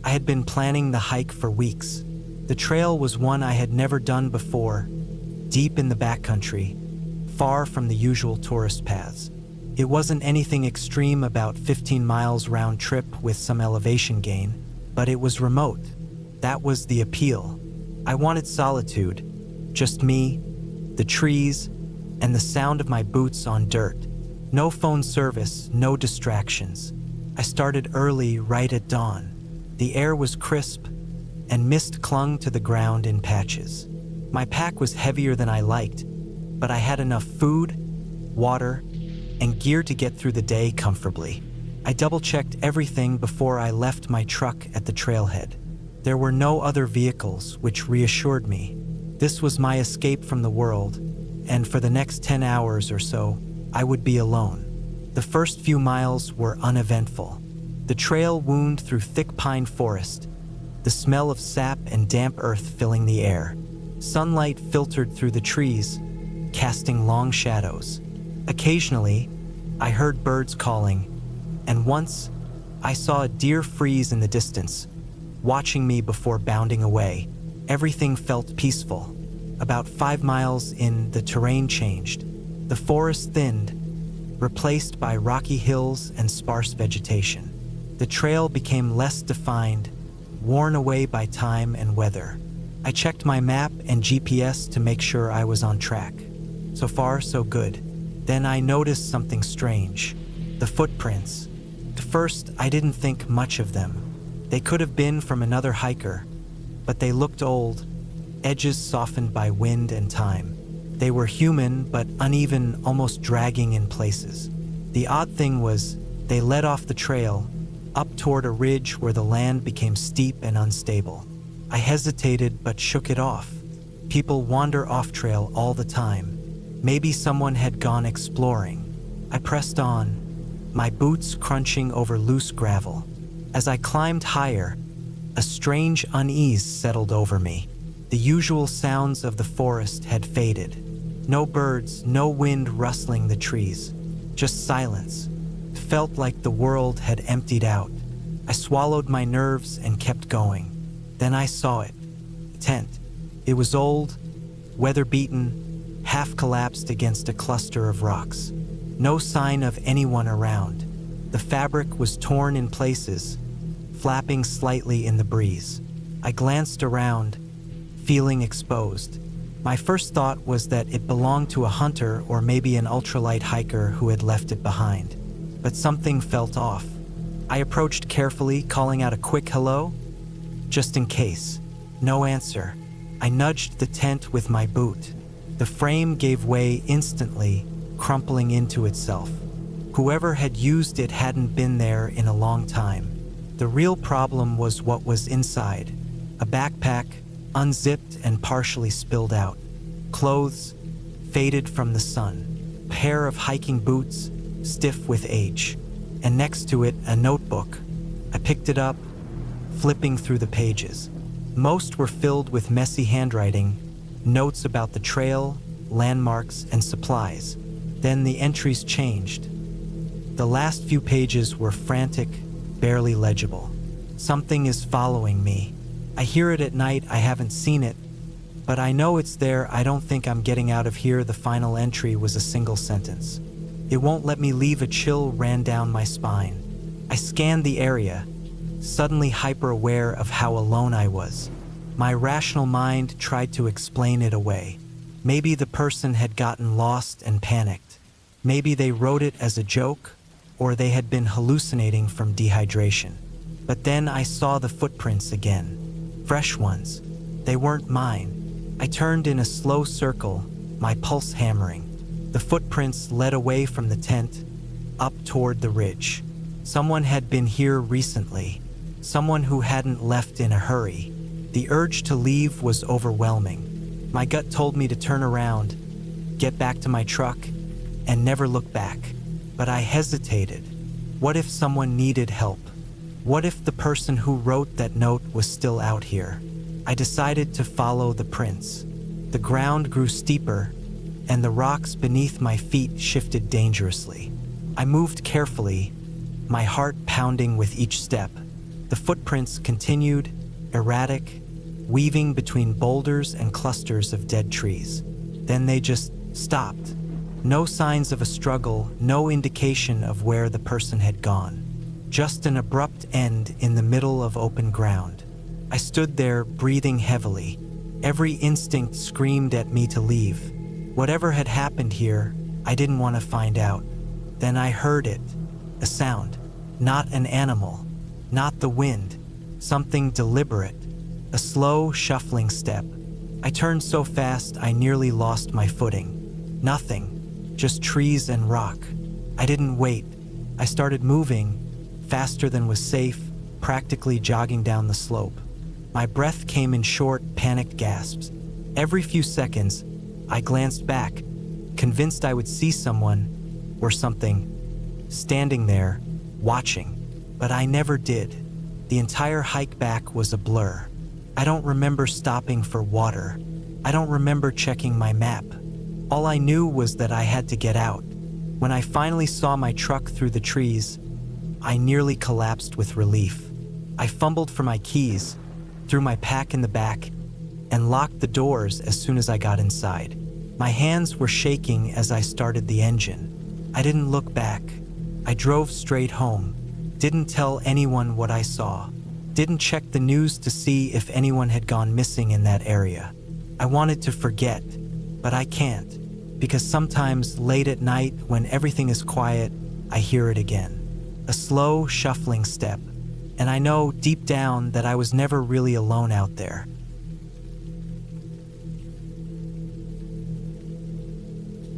I had been planning the hike for weeks. The trail was one I had never done before, deep in the backcountry, far from the usual tourist paths. It wasn't anything extreme, about 15 miles round trip with some elevation gain, but it was remote. That was the appeal. I wanted solitude, just me, the trees, and the sound of my boots on dirt. No phone service, no distractions. I started early, right at dawn. The air was crisp, and mist clung to the ground in patches. My pack was heavier than I liked, but I had enough food, water, and gear to get through the day comfortably. I double-checked everything before I left my truck at the trailhead. There were no other vehicles, which reassured me. This was my escape from the world, and for the next 10 hours or so, I would be alone. The first few miles were uneventful. The trail wound through thick pine forest, the smell of sap and damp earth filling the air. Sunlight filtered through the trees, casting long shadows. Occasionally, I heard birds calling, and once, I saw a deer freeze in the distance, watching me before bounding away. Everything felt peaceful. About 5 miles in, the terrain changed. The forest thinned, replaced by rocky hills and sparse vegetation. The trail became less defined, worn away by time and weather. I checked my map and GPS to make sure I was on track. So far, so good. Then I noticed something strange. The footprints. At first, I didn't think much of them. They could have been from another hiker, but they looked old, edges softened by wind and time. They were human, but uneven, almost dragging in places. The odd thing was, they led off the trail, up toward a ridge where the land became steep and unstable. I hesitated but shook it off. People wander off trail all the time. Maybe someone had gone exploring. I pressed on, my boots crunching over loose gravel. As I climbed higher, a strange unease settled over me. The usual sounds of the forest had faded. No birds, no wind rustling the trees, just silence. It felt like the world had emptied out. I swallowed my nerves and kept going. Then I saw it. A tent. It was old, weather-beaten, half collapsed against a cluster of rocks. No sign of anyone around. The fabric was torn in places, flapping slightly in the breeze. I glanced around, feeling exposed. My first thought was that it belonged to a hunter or maybe an ultralight hiker who had left it behind. But something felt off. I approached carefully, calling out a quick hello, just in case. No answer. I nudged the tent with my boot. The frame gave way instantly, crumpling into itself. Whoever had used it hadn't been there in a long time. The real problem was what was inside. A backpack, unzipped and partially spilled out. Clothes, faded from the sun. A pair of hiking boots, stiff with age. And next to it, a notebook. I picked it up, flipping through the pages. Most were filled with messy handwriting, notes about the trail, landmarks, and supplies. Then the entries changed. The last few pages were frantic, barely legible. Something is following me. I hear it at night, I haven't seen it, but I know it's there. I don't think I'm getting out of here. The final entry was a single sentence. It won't let me leave. A chill ran down my spine. I scanned the area, suddenly hyper-aware of how alone I was. My rational mind tried to explain it away. Maybe the person had gotten lost and panicked. Maybe they wrote it as a joke, or they had been hallucinating from dehydration. But then I saw the footprints again. Fresh ones. They weren't mine. I turned in a slow circle, my pulse hammering. The footprints led away from the tent, up toward the ridge. Someone had been here recently. Someone who hadn't left in a hurry. The urge to leave was overwhelming. My gut told me to turn around, get back to my truck, and never look back. But I hesitated. What if someone needed help? What if the person who wrote that note was still out here? I decided to follow the prints. The ground grew steeper, and the rocks beneath my feet shifted dangerously. I moved carefully, my heart pounding with each step. The footprints continued, erratic, weaving between boulders and clusters of dead trees. Then they just stopped. No signs of a struggle, no indication of where the person had gone. Just an abrupt end in the middle of open ground. I stood there, breathing heavily. Every instinct screamed at me to leave. Whatever had happened here, I didn't want to find out. Then I heard it. A sound. Not an animal. Not the wind. Something deliberate. A slow, shuffling step. I turned so fast I nearly lost my footing. Nothing. Just trees and rock. I didn't wait. I started moving, faster than was safe, practically jogging down the slope. My breath came in short, panicked gasps. Every few seconds, I glanced back, convinced I would see someone or something standing there, watching. But I never did. The entire hike back was a blur. I don't remember stopping for water. I don't remember checking my map. All I knew was that I had to get out. When I finally saw my truck through the trees, I nearly collapsed with relief. I fumbled for my keys, threw my pack in the back, and locked the doors as soon as I got inside. My hands were shaking as I started the engine. I didn't look back. I drove straight home. Didn't tell anyone what I saw. Didn't check the news to see if anyone had gone missing in that area. I wanted to forget, but I can't, because sometimes late at night when everything is quiet, I hear it again. A slow, shuffling step, and I know deep down that I was never really alone out there.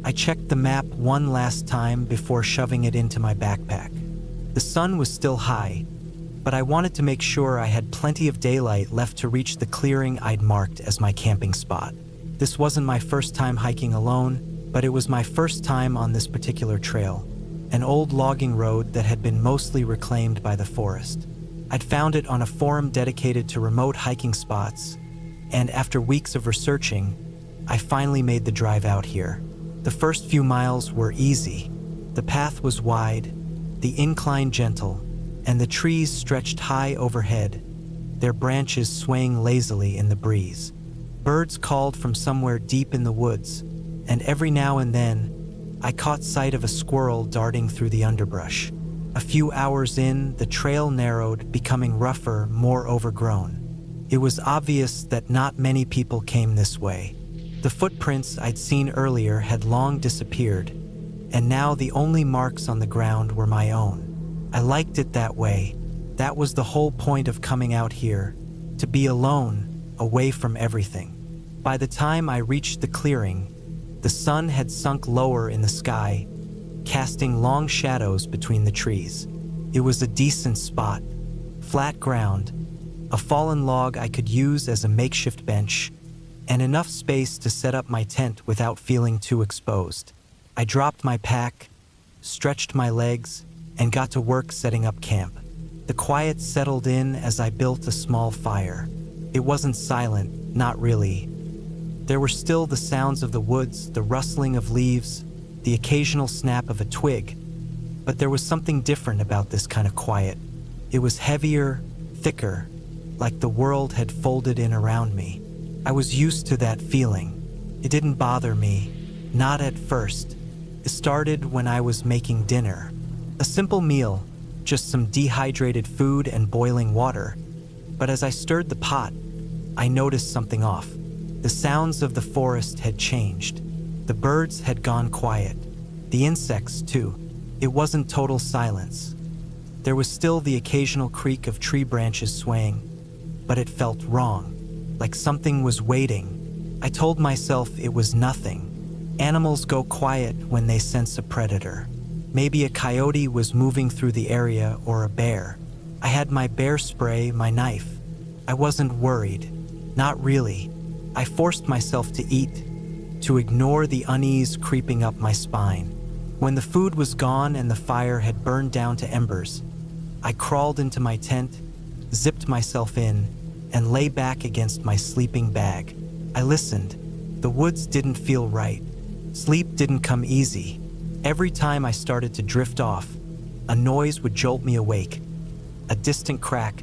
I checked the map one last time before shoving it into my backpack. The sun was still high, but I wanted to make sure I had plenty of daylight left to reach the clearing I'd marked as my camping spot. This wasn't my first time hiking alone, but it was my first time on this particular trail, an old logging road that had been mostly reclaimed by the forest. I'd found it on a forum dedicated to remote hiking spots, and after weeks of researching, I finally made the drive out here. The first few miles were easy. The path was wide, the incline gentle, and the trees stretched high overhead, their branches swaying lazily in the breeze. Birds called from somewhere deep in the woods, and every now and then, I caught sight of a squirrel darting through the underbrush. A few hours in, the trail narrowed, becoming rougher, more overgrown. It was obvious that not many people came this way. The footprints I'd seen earlier had long disappeared, and now the only marks on the ground were my own. I liked it that way. That was the whole point of coming out here, to be alone, away from everything. By the time I reached the clearing, the sun had sunk lower in the sky, casting long shadows between the trees. It was a decent spot, flat ground, a fallen log I could use as a makeshift bench, and enough space to set up my tent without feeling too exposed. I dropped my pack, stretched my legs, and got to work setting up camp. The quiet settled in as I built a small fire. It wasn't silent, not really. There were still the sounds of the woods, the rustling of leaves, the occasional snap of a twig, but there was something different about this kind of quiet. It was heavier, thicker, like the world had folded in around me. I was used to that feeling. It didn't bother me, not at first. It started when I was making dinner. A simple meal, just some dehydrated food and boiling water. But as I stirred the pot, I noticed something off. The sounds of the forest had changed. The birds had gone quiet. The insects, too. It wasn't total silence. There was still the occasional creak of tree branches swaying, but it felt wrong, like something was waiting. I told myself it was nothing. Animals go quiet when they sense a predator. Maybe a coyote was moving through the area or a bear. I had my bear spray, my knife. I wasn't worried. Not really. I forced myself to eat, to ignore the unease creeping up my spine. When the food was gone and the fire had burned down to embers, I crawled into my tent, zipped myself in, and lay back against my sleeping bag. I listened. The woods didn't feel right. Sleep didn't come easy. Every time I started to drift off, a noise would jolt me awake. A distant crack,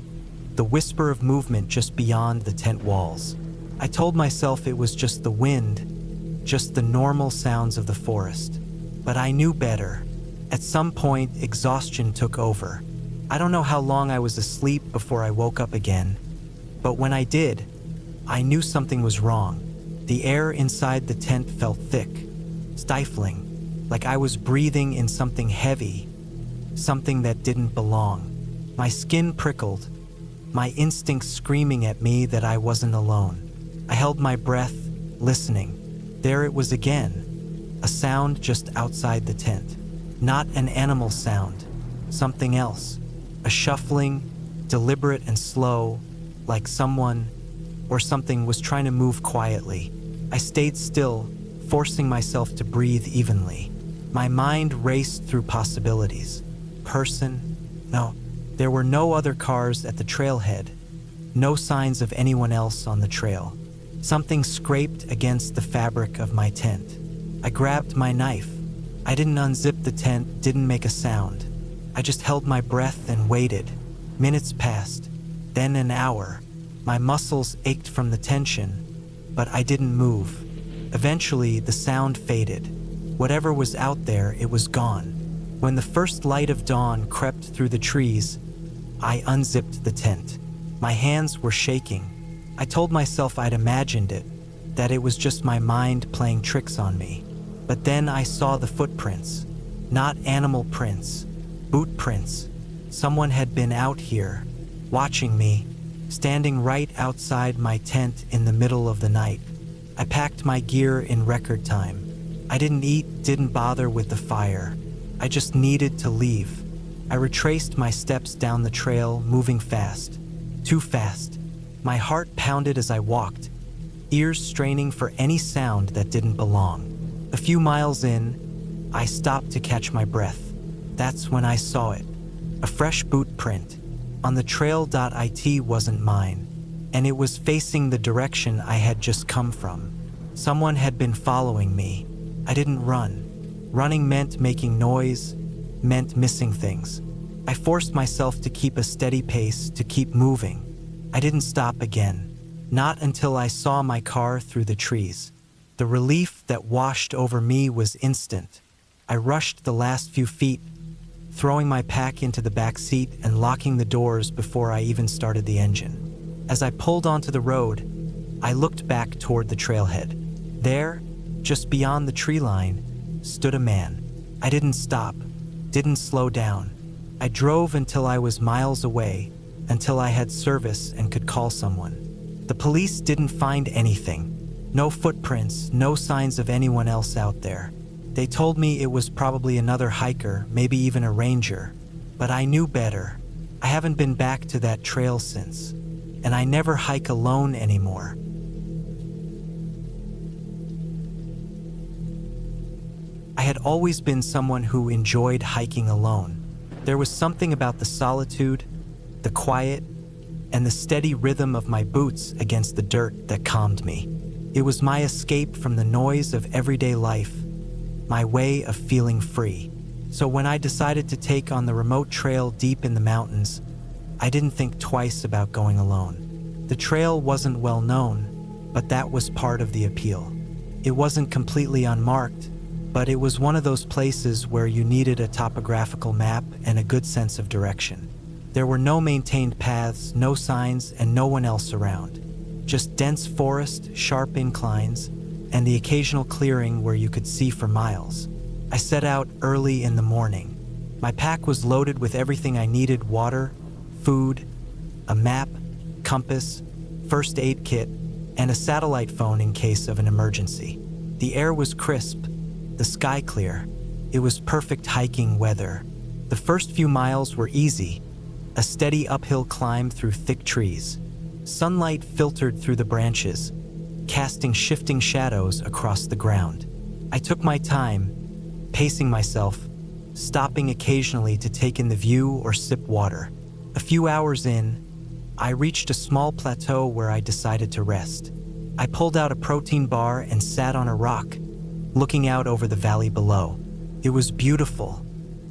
the whisper of movement just beyond the tent walls. I told myself it was just the wind, just the normal sounds of the forest. But I knew better. At some point, exhaustion took over. I don't know how long I was asleep before I woke up again, but when I did, I knew something was wrong. The air inside the tent felt thick, stifling, like I was breathing in something heavy, something that didn't belong. My skin prickled, my instincts screaming at me that I wasn't alone. I held my breath, listening. There it was again, a sound just outside the tent. Not an animal sound, something else. A shuffling, deliberate and slow, like someone or something was trying to move quietly. I stayed still, forcing myself to breathe evenly. My mind raced through possibilities. Person? No. There were no other cars at the trailhead. No signs of anyone else on the trail. Something scraped against the fabric of my tent. I grabbed my knife. I didn't unzip the tent, didn't make a sound. I just held my breath and waited. Minutes passed, then an hour. My muscles ached from the tension, but I didn't move. Eventually, the sound faded. Whatever was out there, it was gone. When the first light of dawn crept through the trees, I unzipped the tent. My hands were shaking. I told myself I'd imagined it, that it was just my mind playing tricks on me. But then I saw the footprints. Not animal prints, boot prints. Someone had been out here, watching me, standing right outside my tent in the middle of the night. I packed my gear in record time. I didn't eat, didn't bother with the fire. I just needed to leave. I retraced my steps down the trail, moving fast. Too fast. My heart pounded as I walked, ears straining for any sound that didn't belong. A few miles in, I stopped to catch my breath. That's when I saw it. A fresh boot print. On the trail.it wasn't mine, and it was facing the direction I had just come from. Someone had been following me. I didn't run. Running meant making noise, meant missing things. I forced myself to keep a steady pace, to keep moving. I didn't stop again. Not until I saw my car through the trees. The relief that washed over me was instant. I rushed the last few feet, throwing my pack into the back seat and locking the doors before I even started the engine. As I pulled onto the road, I looked back toward the trailhead. There, just beyond the tree line, stood a man. I didn't stop, didn't slow down. I drove until I was miles away, until I had service and could call someone. The police didn't find anything. No footprints, no signs of anyone else out there. They told me it was probably another hiker, maybe even a ranger. But I knew better. I haven't been back to that trail since, and I never hike alone anymore. I had always been someone who enjoyed hiking alone. There was something about the solitude, the quiet, and the steady rhythm of my boots against the dirt that calmed me. It was my escape from the noise of everyday life, my way of feeling free. So when I decided to take on the remote trail deep in the mountains, I didn't think twice about going alone. The trail wasn't well known, but that was part of the appeal. It wasn't completely unmarked, but it was one of those places where you needed a topographical map and a good sense of direction. There were no maintained paths, no signs, and no one else around. Just dense forest, sharp inclines, and the occasional clearing where you could see for miles. I set out early in the morning. My pack was loaded with everything I needed: water, food, a map, compass, first aid kit, and a satellite phone in case of an emergency. The air was crisp, the sky clear. It was perfect hiking weather. The first few miles were easy, a steady uphill climb through thick trees. Sunlight filtered through the branches, casting shifting shadows across the ground. I took my time, pacing myself, stopping occasionally to take in the view or sip water. A few hours in, I reached a small plateau where I decided to rest. I pulled out a protein bar and sat on a rock, looking out over the valley below. It was beautiful,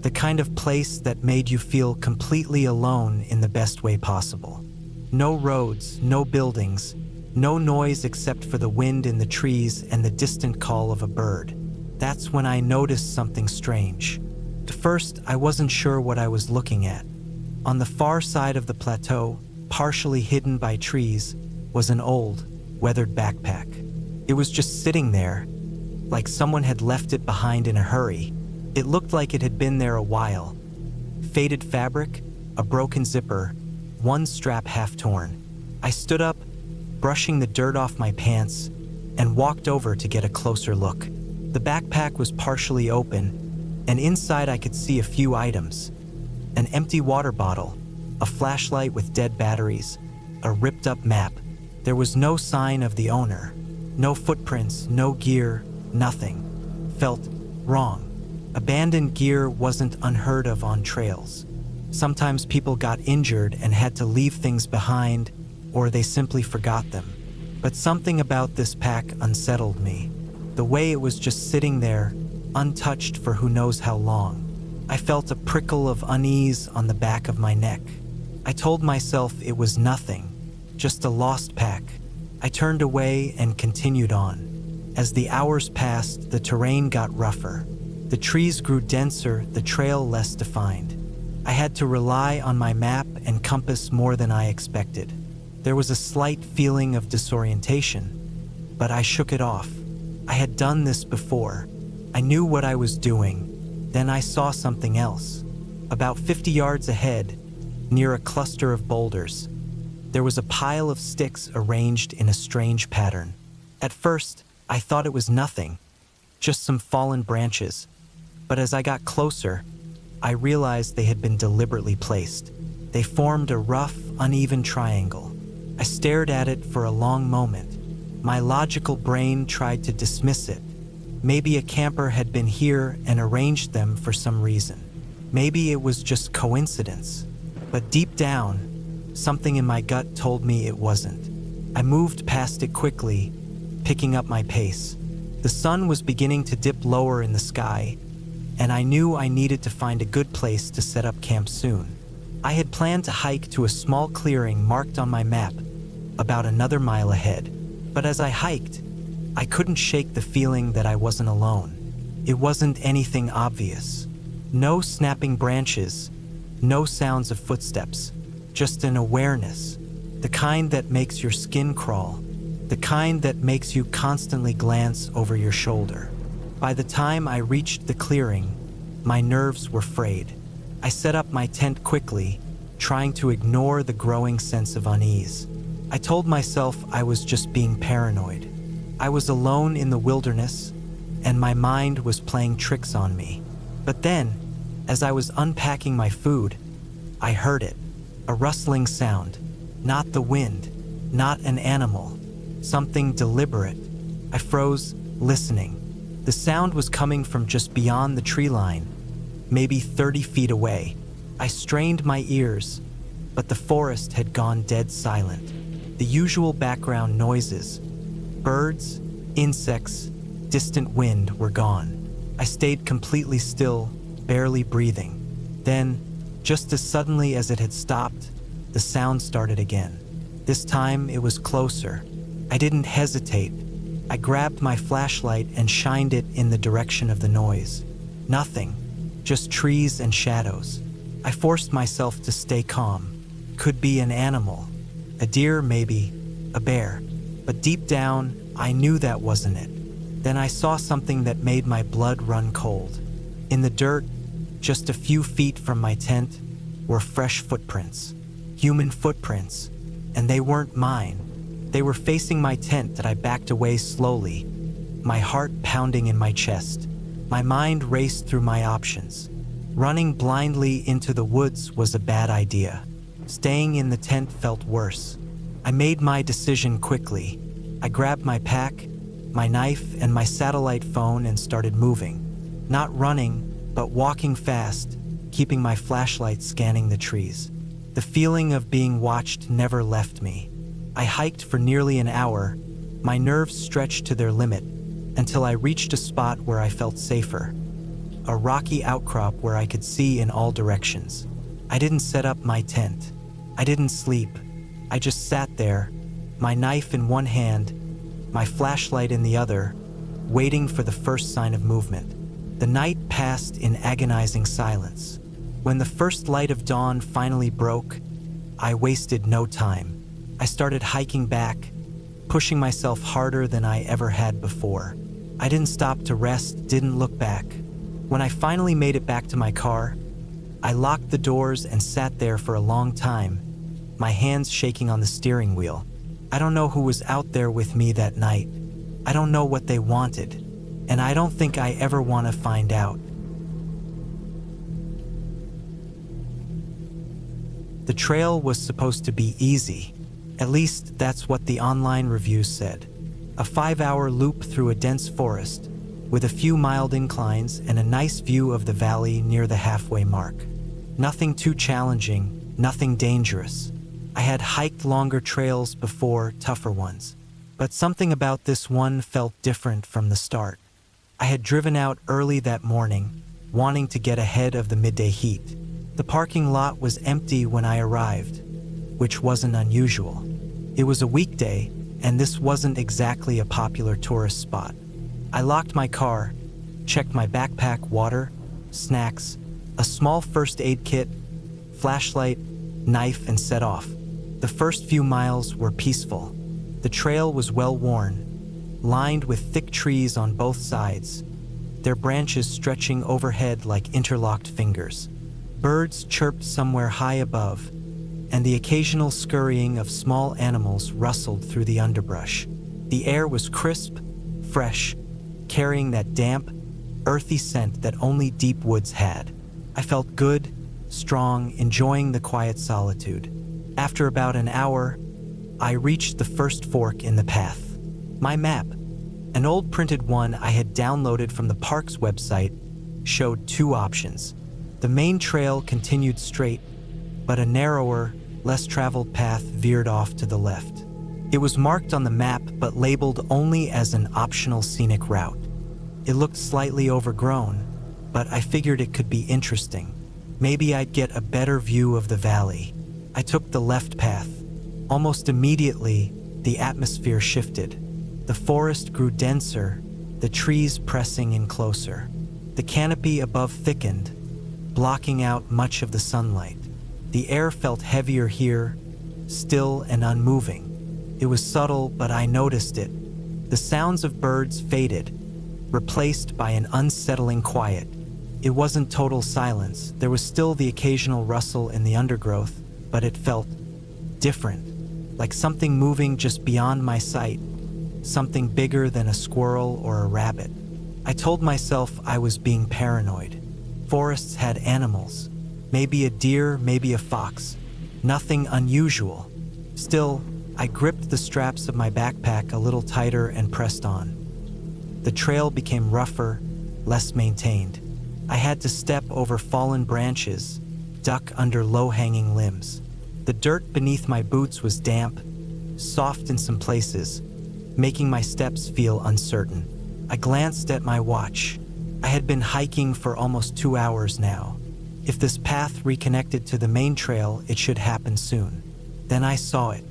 the kind of place that made you feel completely alone in the best way possible. No roads, no buildings, no noise except for the wind in the trees and the distant call of a bird. That's when I noticed something strange. At first, I wasn't sure what I was looking at. On the far side of the plateau, partially hidden by trees, was an old, weathered backpack. It was just sitting there, like someone had left it behind in a hurry. It looked like it had been there a while. Faded fabric, a broken zipper, one strap half torn. I stood up, brushing the dirt off my pants, and walked over to get a closer look. The backpack was partially open, and inside I could see a few items. An empty water bottle, a flashlight with dead batteries, a ripped-up map. There was no sign of the owner. No footprints, no gear, nothing. Felt wrong. Abandoned gear wasn't unheard of on trails. Sometimes people got injured and had to leave things behind, or they simply forgot them. But something about this pack unsettled me. The way it was just sitting there, untouched for who knows how long. I felt a prickle of unease on the back of my neck. I told myself it was nothing, just a lost pack. I turned away and continued on. As the hours passed, the terrain got rougher. The trees grew denser, the trail less defined. I had to rely on my map and compass more than I expected. There was a slight feeling of disorientation, but I shook it off. I had done this before. I knew what I was doing. Then I saw something else. About 50 yards ahead, near a cluster of boulders, there was a pile of sticks arranged in a strange pattern. At first, I thought it was nothing, just some fallen branches. But as I got closer, I realized they had been deliberately placed. They formed a rough, uneven triangle. I stared at it for a long moment. My logical brain tried to dismiss it. Maybe a camper had been here and arranged them for some reason. Maybe it was just coincidence. But deep down, something in my gut told me it wasn't. I moved past it quickly, picking up my pace. The sun was beginning to dip lower in the sky, and I knew I needed to find a good place to set up camp soon. I had planned to hike to a small clearing marked on my map, about another mile ahead. But as I hiked, I couldn't shake the feeling that I wasn't alone. It wasn't anything obvious. No snapping branches, no sounds of footsteps, just an awareness, the kind that makes your skin crawl, the kind that makes you constantly glance over your shoulder. By the time I reached the clearing, my nerves were frayed. I set up my tent quickly, trying to ignore the growing sense of unease. I told myself I was just being paranoid. I was alone in the wilderness, and my mind was playing tricks on me. But then, as I was unpacking my food, I heard it. A rustling sound. Not the wind, not an animal. Something deliberate. I froze, listening. The sound was coming from just beyond the tree line, maybe 30 feet away. I strained my ears, but the forest had gone dead silent. The usual background noises, birds, insects, distant wind were gone. I stayed completely still, barely breathing. Then, just as suddenly as it had stopped, the sound started again. This time it was closer. I didn't hesitate. I grabbed my flashlight and shined it in the direction of the noise. Nothing, just trees and shadows. I forced myself to stay calm. Could be an animal. A deer, maybe. A bear. But deep down, I knew that wasn't it. Then I saw something that made my blood run cold. In the dirt, just a few feet from my tent, were fresh footprints. Human footprints. And they weren't mine. They were facing my tent that I backed away slowly, my heart pounding in my chest. My mind raced through my options. Running blindly into the woods was a bad idea. Staying in the tent felt worse. I made my decision quickly. I grabbed my pack, my knife, and my satellite phone and started moving. Not running, but walking fast, keeping my flashlight scanning the trees. The feeling of being watched never left me. I hiked for nearly an hour, my nerves stretched to their limit, until I reached a spot where I felt safer. A rocky outcrop where I could see in all directions. I didn't set up my tent. I didn't sleep. I just sat there, my knife in one hand, my flashlight in the other, waiting for the first sign of movement. The night passed in agonizing silence. When the first light of dawn finally broke, I wasted no time. I started hiking back, pushing myself harder than I ever had before. I didn't stop to rest, didn't look back. When I finally made it back to my car, I locked the doors and sat there for a long time, my hands shaking on the steering wheel. I don't know who was out there with me that night. I don't know what they wanted, and I don't think I ever want to find out. The trail was supposed to be easy. At least that's what the online reviews said. A 5-hour loop through a dense forest, with a few mild inclines and a nice view of the valley near the halfway mark. Nothing too challenging, nothing dangerous. I had hiked longer trails before, tougher ones. But something about this one felt different from the start. I had driven out early that morning, wanting to get ahead of the midday heat. The parking lot was empty when I arrived, which wasn't unusual. It was a weekday, and this wasn't exactly a popular tourist spot. I locked my car, checked my backpack, water, snacks, a small first aid kit, flashlight, knife, and set off. The first few miles were peaceful. The trail was well worn, lined with thick trees on both sides, their branches stretching overhead like interlocked fingers. Birds chirped somewhere high above, and the occasional scurrying of small animals rustled through the underbrush. The air was crisp, fresh, carrying that damp, earthy scent that only deep woods had. I felt good, strong, enjoying the quiet solitude. After about an hour, I reached the first fork in the path. My map, an old printed one I had downloaded from the park's website, showed two options. The main trail continued straight, but a narrower, less traveled path veered off to the left. It was marked on the map but labeled only as an optional scenic route. It looked slightly overgrown, but I figured it could be interesting. Maybe I'd get a better view of the valley. I took the left path. Almost immediately, the atmosphere shifted. The forest grew denser, the trees pressing in closer. The canopy above thickened, blocking out much of the sunlight. The air felt heavier here, still and unmoving. It was subtle, but I noticed it. The sounds of birds faded, replaced by an unsettling quiet. It wasn't total silence. There was still the occasional rustle in the undergrowth, but it felt different, like something moving just beyond my sight, something bigger than a squirrel or a rabbit. I told myself I was being paranoid. Forests had animals, maybe a deer, maybe a fox, nothing unusual. Still, I gripped the straps of my backpack a little tighter and pressed on. The trail became rougher, less maintained. I had to step over fallen branches, duck under low-hanging limbs. The dirt beneath my boots was damp, soft in some places, making my steps feel uncertain. I glanced at my watch. I had been hiking for almost 2 hours now. If this path reconnected to the main trail, it should happen soon. Then I saw it.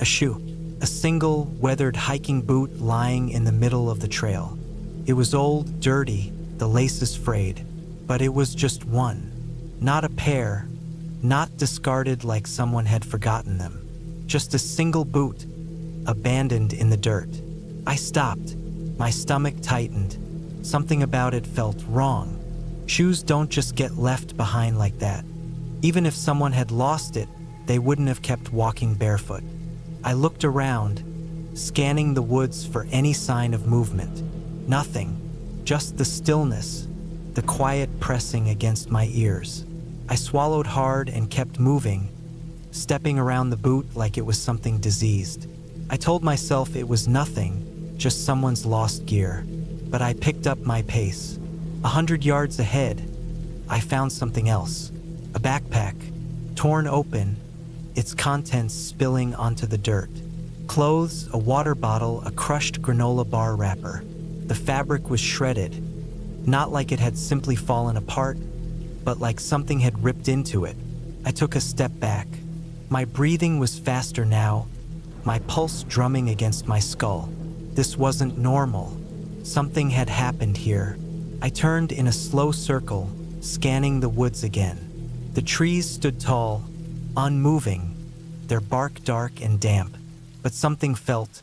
A shoe. A single, weathered hiking boot lying in the middle of the trail. It was old, dirty, the laces frayed. But it was just one. Not a pair. Not discarded like someone had forgotten them. Just a single boot, abandoned in the dirt. I stopped. My stomach tightened. Something about it felt wrong. Shoes don't just get left behind like that. Even if someone had lost it, they wouldn't have kept walking barefoot. I looked around, scanning the woods for any sign of movement. Nothing. Just the stillness, the quiet pressing against my ears. I swallowed hard and kept moving, stepping around the boot like it was something diseased. I told myself it was nothing, just someone's lost gear. But I picked up my pace. 100 yards ahead, I found something else. A backpack, torn open, its contents spilling onto the dirt. Clothes, a water bottle, a crushed granola bar wrapper. The fabric was shredded, not like it had simply fallen apart, but like something had ripped into it. I took a step back, My breathing was faster now, my pulse drumming against my skull. This wasn't normal. Something had happened here. I turned in a slow circle, scanning the woods again. The trees stood tall, unmoving, their bark dark and damp, but something felt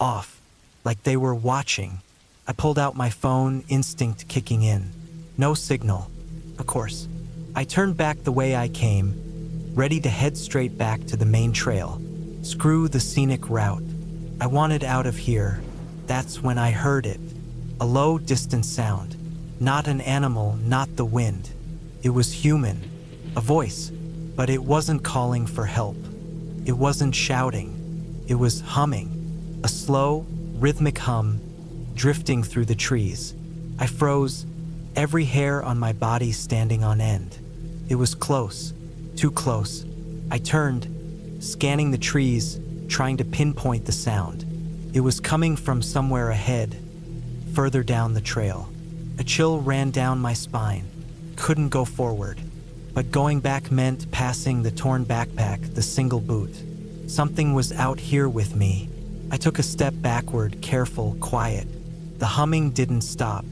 off, like they were watching. I pulled out my phone, instinct kicking in. No signal, of course. I turned back the way I came, ready to head straight back to the main trail. Screw the scenic route. I wanted out of here. That's when I heard it. A low, distant sound. Not an animal, not the wind. It was human. A voice. But it wasn't calling for help. It wasn't shouting. It was humming. A slow, rhythmic hum, drifting through the trees. I froze, every hair on my body standing on end. It was close. Too close. I turned, scanning the trees, trying to pinpoint the sound. It was coming from somewhere ahead, further down the trail. A chill ran down my spine. Couldn't go forward. But going back meant passing the torn backpack, the single boot. Something was out here with me. I took a step backward, careful, quiet. The humming didn't stop.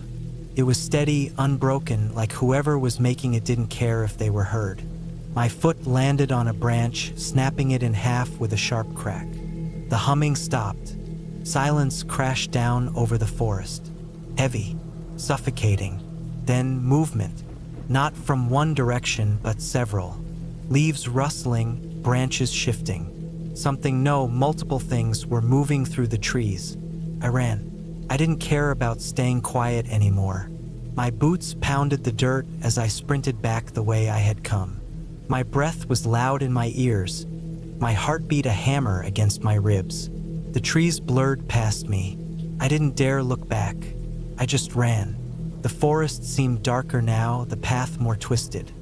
It was steady, unbroken, like whoever was making it didn't care if they were heard. My foot landed on a branch, snapping it in half with a sharp crack. The humming stopped. Silence crashed down over the forest. Heavy, suffocating. Then movement. Not from one direction, but several. Leaves rustling, branches shifting. Multiple things were moving through the trees. I ran. I didn't care about staying quiet anymore. My boots pounded the dirt as I sprinted back the way I had come. My breath was loud in my ears. My heart beat a hammer against my ribs. The trees blurred past me. I didn't dare look back. I just ran. The forest seemed darker now, the path more twisted.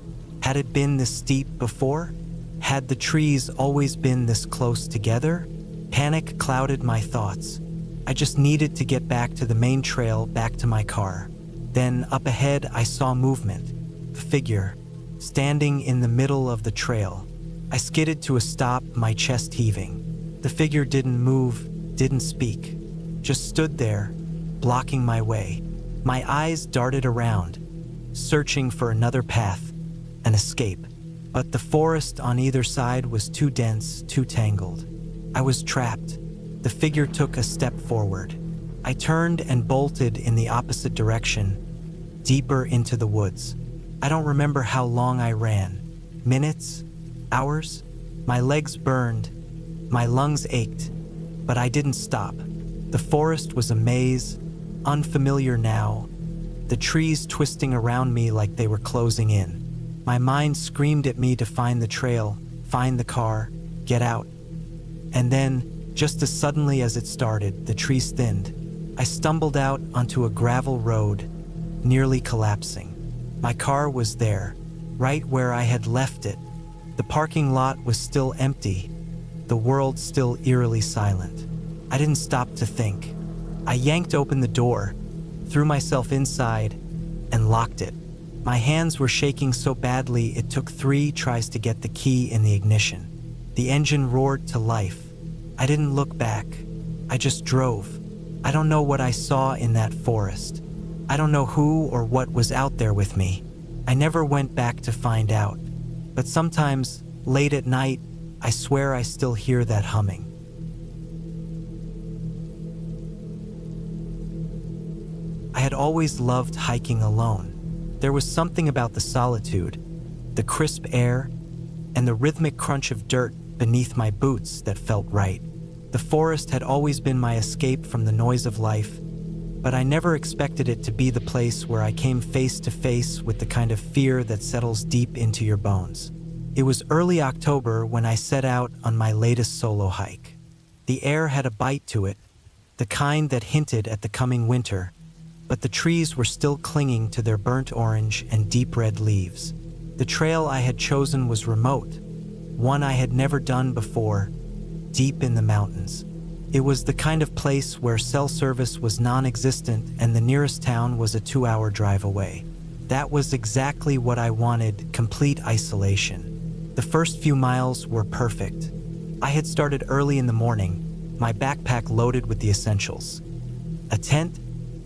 Had it been this steep before? Had the trees always been this close together? Panic clouded my thoughts. I just needed to get back to the main trail, back to my car. Then, up ahead, I saw movement. A figure, standing in the middle of the trail. I skidded to a stop, my chest heaving. The figure didn't move, didn't speak. Just stood there, blocking my way. My eyes darted around, searching for another path, an escape. But the forest on either side was too dense, too tangled. I was trapped. The figure took a step forward. I turned and bolted in the opposite direction, deeper into the woods. I don't remember how long I ran. Minutes? Hours? My legs burned. My lungs ached. But I didn't stop. The forest was a maze, unfamiliar now, the trees twisting around me like they were closing in. My mind screamed at me to find the trail, find the car, get out. And then, just as suddenly as it started, the trees thinned. I stumbled out onto a gravel road, nearly collapsing. My car was there, right where I had left it. The parking lot was still empty, the world still eerily silent. I didn't stop to think. I yanked open the door, threw myself inside, and locked it. My hands were shaking so badly it took 3 tries to get the key in the ignition. The engine roared to life. I didn't look back. I just drove. I don't know what I saw in that forest. I don't know who or what was out there with me. I never went back to find out. But sometimes, late at night, I swear I still hear that humming. I had always loved hiking alone. There was something about the solitude, the crisp air, and the rhythmic crunch of dirt beneath my boots that felt right. The forest had always been my escape from the noise of life, but I never expected it to be the place where I came face to face with the kind of fear that settles deep into your bones. It was early October when I set out on my latest solo hike. The air had a bite to it, the kind that hinted at the coming winter, but the trees were still clinging to their burnt orange and deep red leaves. The trail I had chosen was remote, one I had never done before, deep in the mountains. It was the kind of place where cell service was non-existent and the nearest town was a 2-hour drive away. That was exactly what I wanted, complete isolation. The first few miles were perfect. I had started early in the morning, my backpack loaded with the essentials. A tent,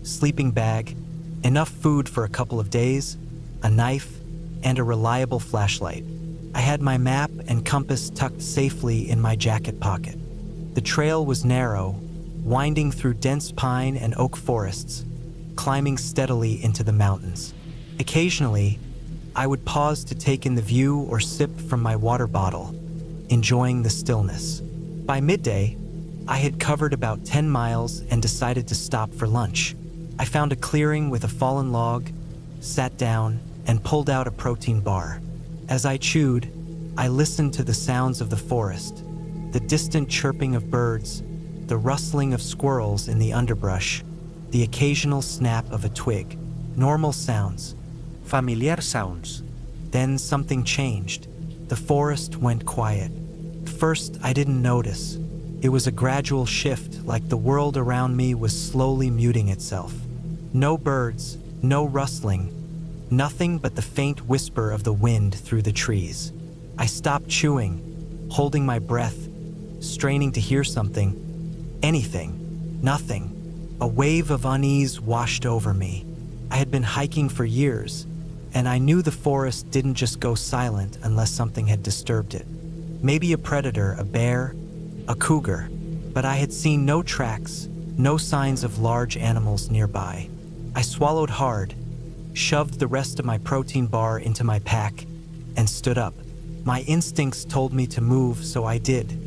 sleeping bag, enough food for a couple of days, a knife, and a reliable flashlight. I had my map and compass tucked safely in my jacket pocket. The trail was narrow, winding through dense pine and oak forests, climbing steadily into the mountains. Occasionally, I would pause to take in the view or sip from my water bottle, enjoying the stillness. By midday, I had covered about 10 miles and decided to stop for lunch. I found a clearing with a fallen log, sat down, and pulled out a protein bar. As I chewed, I listened to the sounds of the forest, the distant chirping of birds, the rustling of squirrels in the underbrush, the occasional snap of a twig. Normal sounds. Familiar sounds. Then something changed. The forest went quiet. First, I didn't notice. It was a gradual shift, like the world around me was slowly muting itself. No birds, no rustling, nothing but the faint whisper of the wind through the trees. I stopped chewing, holding my breath, straining to hear something. Anything. Nothing. A wave of unease washed over me. I had been hiking for years, and I knew the forest didn't just go silent unless something had disturbed it. Maybe a predator, a bear, a cougar, but I had seen no tracks, no signs of large animals nearby. I swallowed hard, shoved the rest of my protein bar into my pack, and stood up. My instincts told me to move, so I did.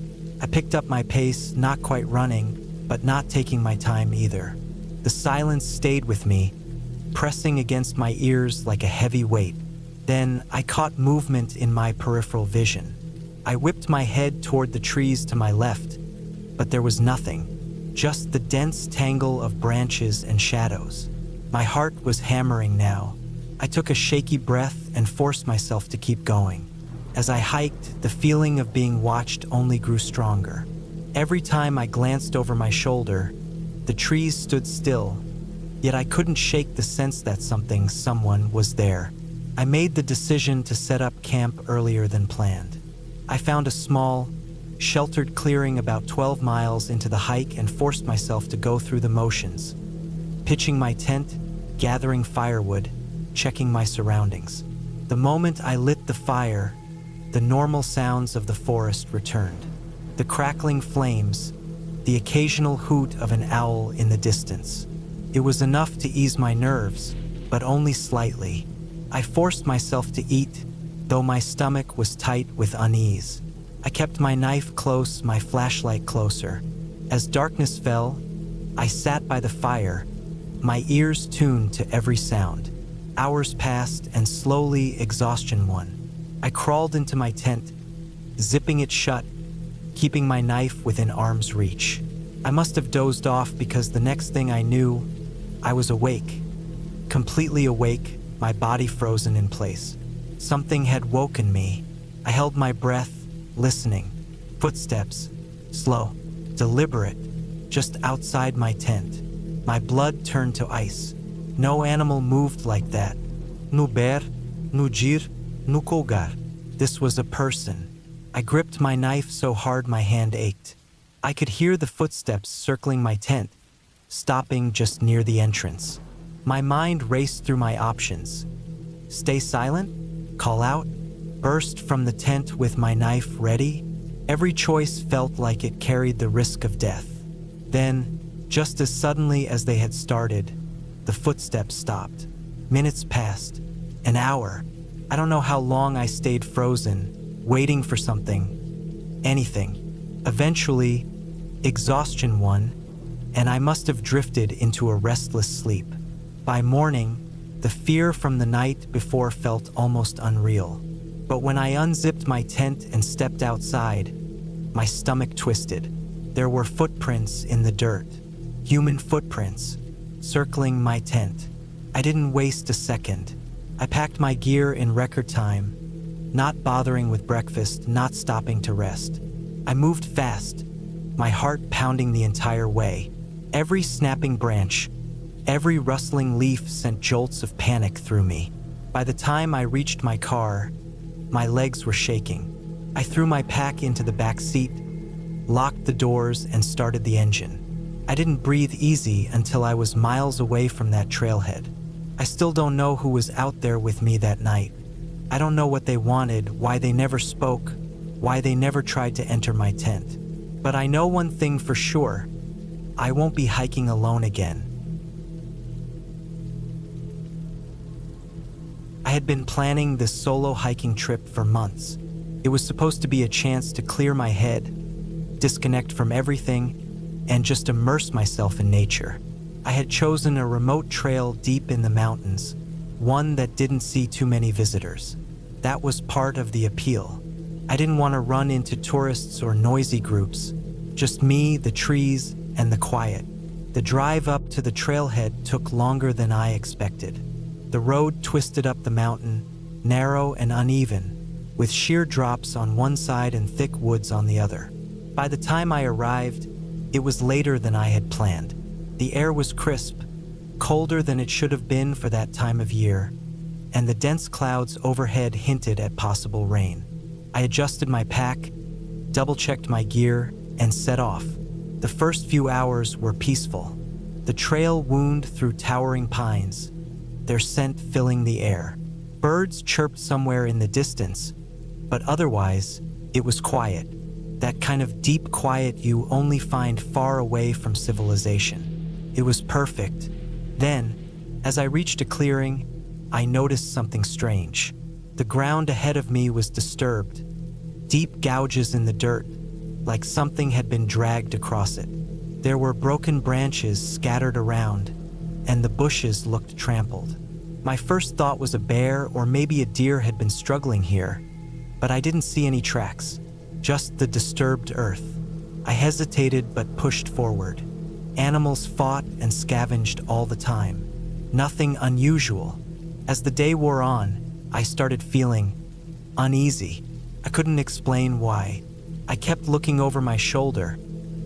I picked up my pace, not quite running, but not taking my time either. The silence stayed with me, pressing against my ears like a heavy weight. Then I caught movement in my peripheral vision. I whipped my head toward the trees to my left, but there was nothing, just the dense tangle of branches and shadows. My heart was hammering now. I took a shaky breath and forced myself to keep going. As I hiked, the feeling of being watched only grew stronger. Every time I glanced over my shoulder, the trees stood still, yet I couldn't shake the sense that someone was there. I made the decision to set up camp earlier than planned. I found a small, sheltered clearing about 12 miles into the hike and forced myself to go through the motions, pitching my tent, gathering firewood, checking my surroundings. The moment I lit the fire, the normal sounds of the forest returned. The crackling flames, the occasional hoot of an owl in the distance. It was enough to ease my nerves, but only slightly. I forced myself to eat, though my stomach was tight with unease. I kept my knife close, my flashlight closer. As darkness fell, I sat by the fire, my ears tuned to every sound. Hours passed, and slowly exhaustion won. I crawled into my tent, zipping it shut, keeping my knife within arm's reach. I must have dozed off because the next thing I knew, I was awake. Completely awake, my body frozen in place. Something had woken me. I held my breath, listening. Footsteps, slow, deliberate, just outside my tent. My blood turned to ice. No animal moved like that. No bear, no deer, no cougar. This was a person. I gripped my knife so hard my hand ached. I could hear the footsteps circling my tent, stopping just near the entrance. My mind raced through my options. Stay silent? Call out? Burst from the tent with my knife ready? Every choice felt like it carried the risk of death. Then, just as suddenly as they had started, the footsteps stopped. Minutes passed. An hour. I don't know how long I stayed frozen, waiting for something. Anything. Eventually, exhaustion won, and I must have drifted into a restless sleep. By morning, the fear from the night before felt almost unreal. But when I unzipped my tent and stepped outside, my stomach twisted. There were footprints in the dirt, human footprints, circling my tent. I didn't waste a second. I packed my gear in record time, not bothering with breakfast, not stopping to rest. I moved fast, my heart pounding the entire way. Every snapping branch, every rustling leaf sent jolts of panic through me. By the time I reached my car, my legs were shaking. I threw my pack into the back seat, locked the doors, and started the engine. I didn't breathe easy until I was miles away from that trailhead. I still don't know who was out there with me that night. I don't know what they wanted, why they never spoke, why they never tried to enter my tent. But I know one thing for sure: I won't be hiking alone again. I had been planning this solo hiking trip for months. It was supposed to be a chance to clear my head, disconnect from everything, and just immerse myself in nature. I had chosen a remote trail deep in the mountains, one that didn't see too many visitors. That was part of the appeal. I didn't want to run into tourists or noisy groups, just me, the trees, and the quiet. The drive up to the trailhead took longer than I expected. The road twisted up the mountain, narrow and uneven, with sheer drops on one side and thick woods on the other. By the time I arrived, it was later than I had planned. The air was crisp, colder than it should have been for that time of year, and the dense clouds overhead hinted at possible rain. I adjusted my pack, double-checked my gear, and set off. The first few hours were peaceful. The trail wound through towering pines, their scent filling the air. Birds chirped somewhere in the distance, but otherwise, it was quiet. That kind of deep quiet you only find far away from civilization. It was perfect. Then, as I reached a clearing, I noticed something strange. The ground ahead of me was disturbed. Deep gouges in the dirt, like something had been dragged across it. There were broken branches scattered around, and the bushes looked trampled. My first thought was a bear or maybe a deer had been struggling here, but I didn't see any tracks, just the disturbed earth. I hesitated but pushed forward. Animals fought and scavenged all the time. Nothing unusual. As the day wore on, I started feeling uneasy. I couldn't explain why. I kept looking over my shoulder,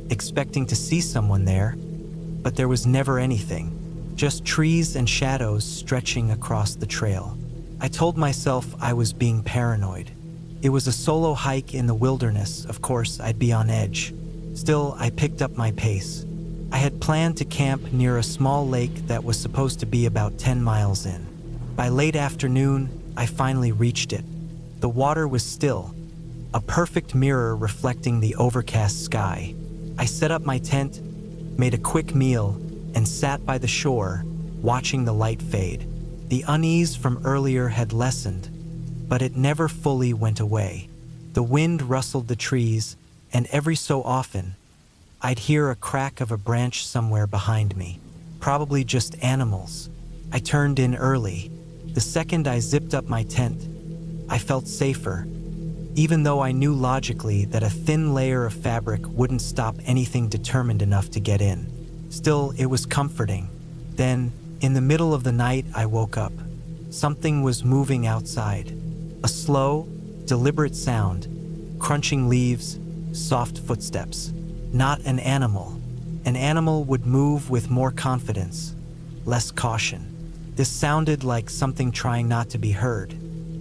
expecting to see someone there, but there was never anything. Just trees and shadows stretching across the trail. I told myself I was being paranoid. It was a solo hike in the wilderness, of course I'd be on edge. Still, I picked up my pace. I had planned to camp near a small lake that was supposed to be about 10 miles in. By late afternoon, I finally reached it. The water was still, a perfect mirror reflecting the overcast sky. I set up my tent, made a quick meal, and sat by the shore, watching the light fade. The unease from earlier had lessened, but it never fully went away. The wind rustled the trees, and every so often, I'd hear a crack of a branch somewhere behind me. Probably just animals. I turned in early. The second I zipped up my tent, I felt safer, even though I knew logically that a thin layer of fabric wouldn't stop anything determined enough to get in. Still, it was comforting. Then, in the middle of the night, I woke up. Something was moving outside. A slow, deliberate sound, crunching leaves, soft footsteps. Not an animal. An animal would move with more confidence, less caution. This sounded like something trying not to be heard.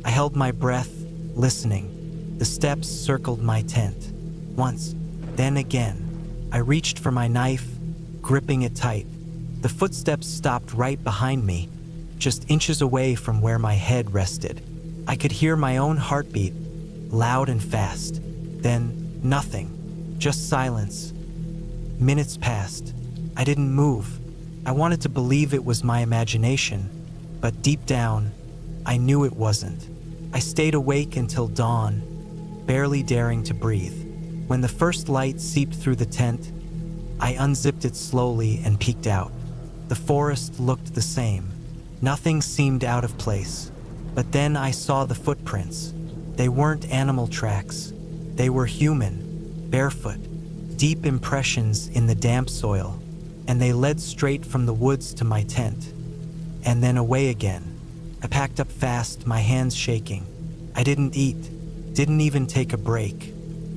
I held my breath, listening. The steps circled my tent. Once, then again. I reached for my knife, gripping it tight. The footsteps stopped right behind me, just inches away from where my head rested. I could hear my own heartbeat, loud and fast. Then, nothing. Just silence. Minutes passed. I didn't move. I wanted to believe it was my imagination, but deep down, I knew it wasn't. I stayed awake until dawn, barely daring to breathe. When the first light seeped through the tent, I unzipped it slowly and peeked out. The forest looked the same. Nothing seemed out of place. But then I saw the footprints. They weren't animal tracks. They were human, barefoot, deep impressions in the damp soil, and they led straight from the woods to my tent, and then away again. I packed up fast, my hands shaking. I didn't eat, didn't even take a break.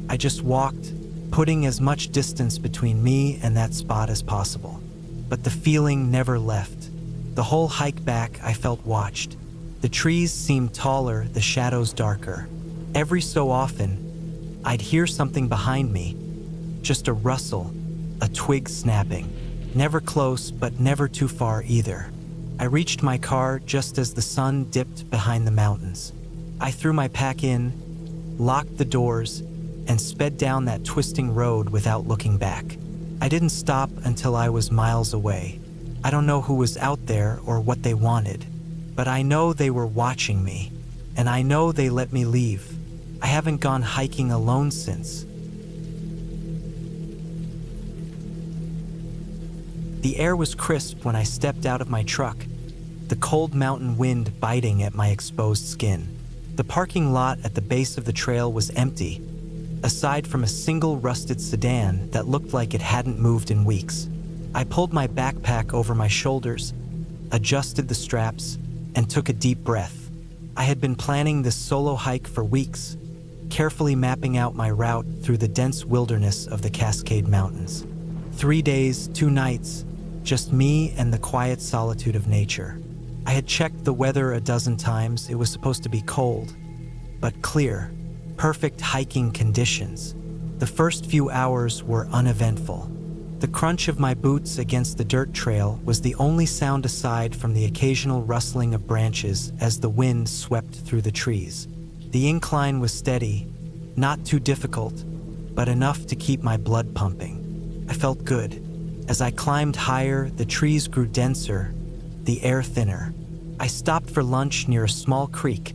I just walked, putting as much distance between me and that spot as possible. But the feeling never left. The whole hike back, I felt watched. The trees seemed taller, the shadows darker. Every so often, I'd hear something behind me, just a rustle, a twig snapping. Never close, but never too far either. I reached my car just as the sun dipped behind the mountains. I threw my pack in, locked the doors, and sped down that twisting road without looking back. I didn't stop until I was miles away. I don't know who was out there or what they wanted, but I know they were watching me, and I know they let me leave. I haven't gone hiking alone since. The air was crisp when I stepped out of my truck, the cold mountain wind biting at my exposed skin. The parking lot at the base of the trail was empty, aside from a single rusted sedan that looked like it hadn't moved in weeks. I pulled my backpack over my shoulders, adjusted the straps, and took a deep breath. I had been planning this solo hike for weeks, carefully mapping out my route through the dense wilderness of the Cascade Mountains. 3 days, 2 nights, just me and the quiet solitude of nature. I had checked the weather a dozen times. It was supposed to be cold, but clear, perfect hiking conditions. The first few hours were uneventful. The crunch of my boots against the dirt trail was the only sound aside from the occasional rustling of branches as the wind swept through the trees. The incline was steady, not too difficult, but enough to keep my blood pumping. I felt good. As I climbed higher, the trees grew denser, the air thinner. I stopped for lunch near a small creek,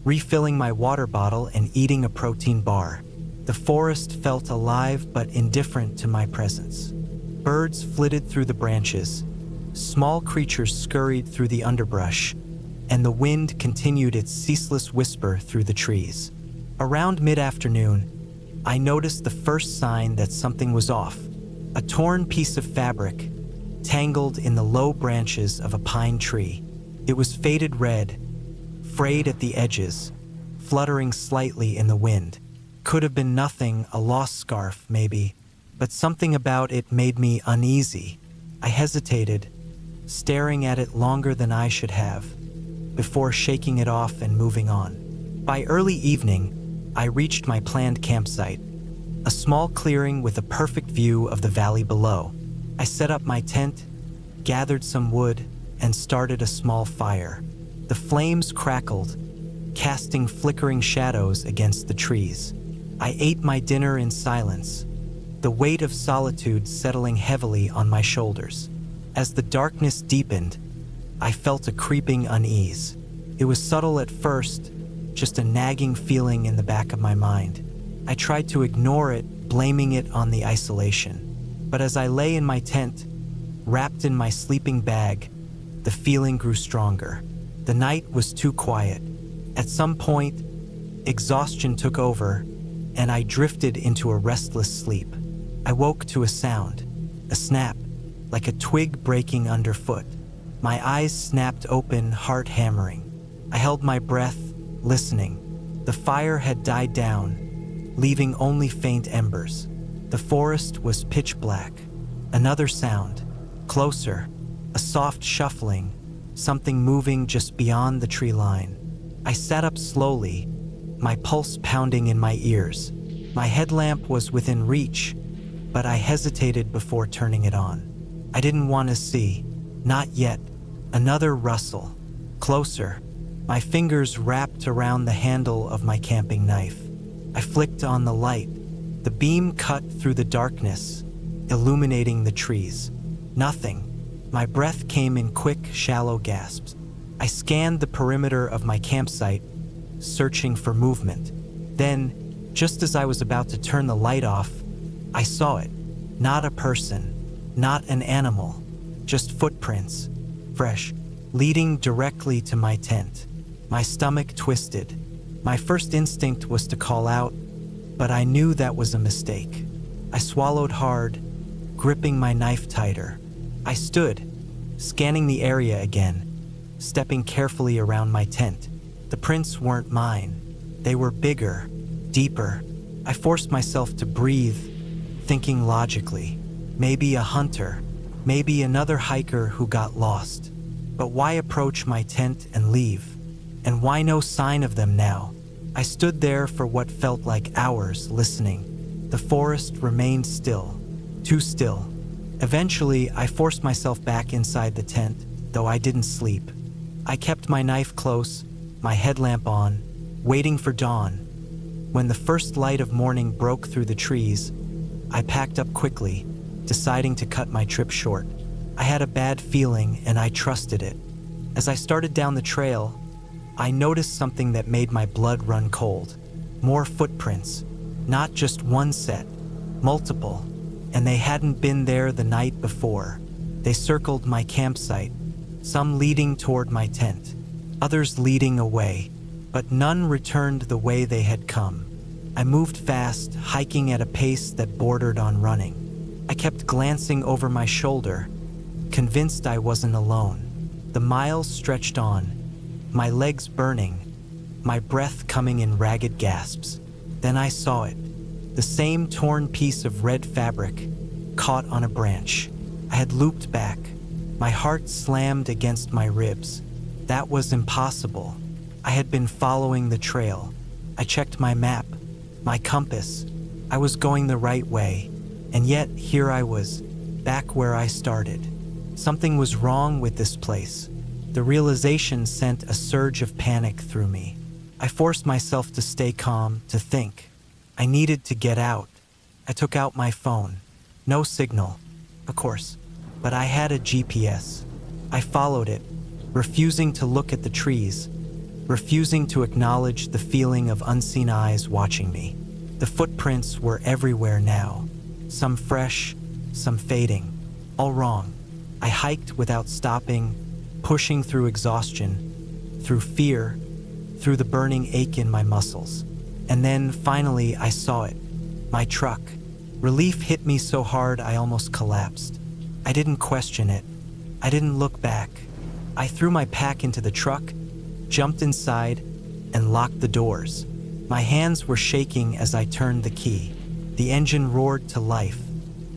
refilling my water bottle and eating a protein bar. The forest felt alive but indifferent to my presence. Birds flitted through the branches, small creatures scurried through the underbrush, and the wind continued its ceaseless whisper through the trees. Around mid-afternoon, I noticed the first sign that something was off. A torn piece of fabric, tangled in the low branches of a pine tree. It was faded red, frayed at the edges, fluttering slightly in the wind. Could have been nothing, a lost scarf, maybe, but something about it made me uneasy. I hesitated, staring at it longer than I should have, before shaking it off and moving on. By early evening, I reached my planned campsite, a small clearing with a perfect view of the valley below. I set up my tent, gathered some wood, and started a small fire. The flames crackled, casting flickering shadows against the trees. I ate my dinner in silence, the weight of solitude settling heavily on my shoulders. As the darkness deepened, I felt a creeping unease. It was subtle at first, just a nagging feeling in the back of my mind. I tried to ignore it, blaming it on the isolation. But as I lay in my tent, wrapped in my sleeping bag, the feeling grew stronger. The night was too quiet. At some point, exhaustion took over, and I drifted into a restless sleep. I woke to a sound, a snap, like a twig breaking underfoot. My eyes snapped open, heart hammering. I held my breath, listening. The fire had died down, leaving only faint embers. The forest was pitch black. Another sound, closer, a soft shuffling, something moving just beyond the tree line. I sat up slowly, my pulse pounding in my ears. My headlamp was within reach, but I hesitated before turning it on. I didn't want to see, not yet. Another rustle, closer. My fingers wrapped around the handle of my camping knife. I flicked on the light. The beam cut through the darkness, illuminating the trees. Nothing. My breath came in quick, shallow gasps. I scanned the perimeter of my campsite, searching for movement. Then, just as I was about to turn the light off, I saw it. Not a person, not an animal, just footprints, fresh, leading directly to my tent. My stomach twisted. My first instinct was to call out, but I knew that was a mistake. I swallowed hard, gripping my knife tighter. I stood, scanning the area again, stepping carefully around my tent. The prints weren't mine. They were bigger, deeper. I forced myself to breathe, thinking logically. Maybe a hunter, maybe another hiker who got lost. But why approach my tent and leave? And why no sign of them now? I stood there for what felt like hours, listening. The forest remained still, too still. Eventually, I forced myself back inside the tent, though I didn't sleep. I kept my knife close, my headlamp on, waiting for dawn. When the first light of morning broke through the trees, I packed up quickly, deciding to cut my trip short. I had a bad feeling, and I trusted it. As I started down the trail, I noticed something that made my blood run cold. More footprints. Not just one set, multiple. And they hadn't been there the night before. They circled my campsite, some leading toward my tent, others leading away, but none returned the way they had come. I moved fast, hiking at a pace that bordered on running. I kept glancing over my shoulder, convinced I wasn't alone. The miles stretched on, my legs burning, my breath coming in ragged gasps. Then I saw it, the same torn piece of red fabric, caught on a branch. I had looped back, my heart slammed against my ribs. That was impossible. I had been following the trail. I checked my map, my compass. I was going the right way, and yet here I was, back where I started. Something was wrong with this place. The realization sent a surge of panic through me. I forced myself to stay calm, to think. I needed to get out. I took out my phone. No signal, of course, but I had a GPS. I followed it, refusing to look at the trees, refusing to acknowledge the feeling of unseen eyes watching me. The footprints were everywhere now, some fresh, some fading, all wrong. I hiked without stopping, pushing through exhaustion, through fear, through the burning ache in my muscles. And then, finally, I saw it. My truck. Relief hit me so hard I almost collapsed. I didn't question it. I didn't look back. I threw my pack into the truck, jumped inside, and locked the doors. My hands were shaking as I turned the key. The engine roared to life.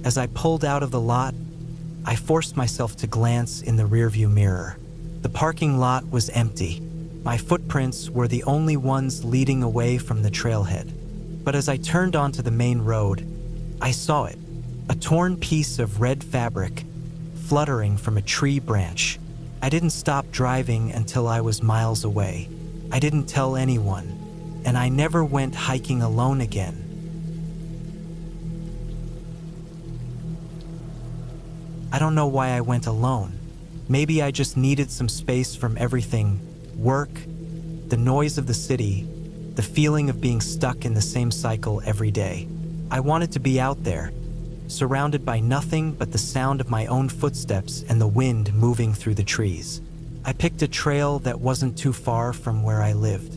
As I pulled out of the lot, I forced myself to glance in the rearview mirror. The parking lot was empty. My footprints were the only ones leading away from the trailhead. But as I turned onto the main road, I saw it, a torn piece of red fabric fluttering from a tree branch. I didn't stop driving until I was miles away. I didn't tell anyone, and I never went hiking alone again. I don't know why I went alone. Maybe I just needed some space from everything. Work, the noise of the city, the feeling of being stuck in the same cycle every day. I wanted to be out there, surrounded by nothing but the sound of my own footsteps and the wind moving through the trees. I picked a trail that wasn't too far from where I lived.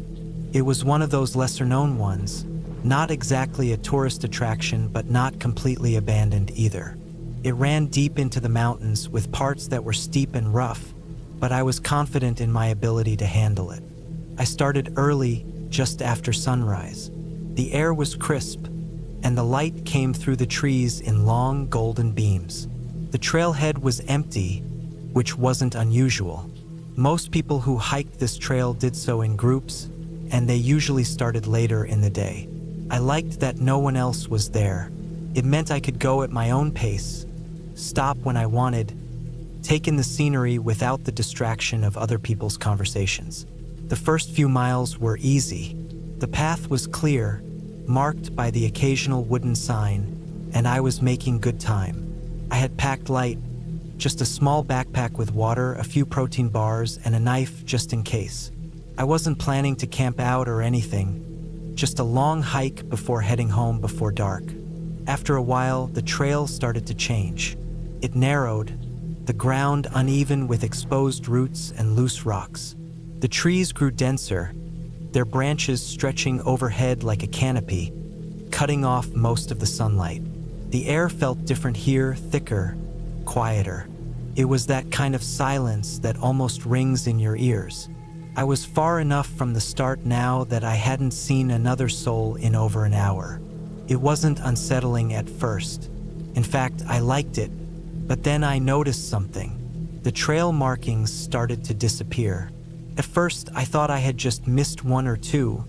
It was one of those lesser-known ones, not exactly a tourist attraction, but not completely abandoned either. It ran deep into the mountains with parts that were steep and rough, but I was confident in my ability to handle it. I started early, just after sunrise. The air was crisp, and the light came through the trees in long golden beams. The trailhead was empty, which wasn't unusual. Most people who hiked this trail did so in groups, and they usually started later in the day. I liked that no one else was there. It meant I could go at my own pace, stop when I wanted, take in the scenery without the distraction of other people's conversations. The first few miles were easy. The path was clear, marked by the occasional wooden sign, and I was making good time. I had packed light, just a small backpack with water, a few protein bars, and a knife just in case. I wasn't planning to camp out or anything, just a long hike before heading home before dark. After a while, the trail started to change. It narrowed, the ground uneven with exposed roots and loose rocks. The trees grew denser, their branches stretching overhead like a canopy, cutting off most of the sunlight. The air felt different here, thicker, quieter. It was that kind of silence that almost rings in your ears. I was far enough from the start now that I hadn't seen another soul in over an hour. It wasn't unsettling at first. In fact, I liked it, but then I noticed something. The trail markings started to disappear. At first, I thought I had just missed one or two,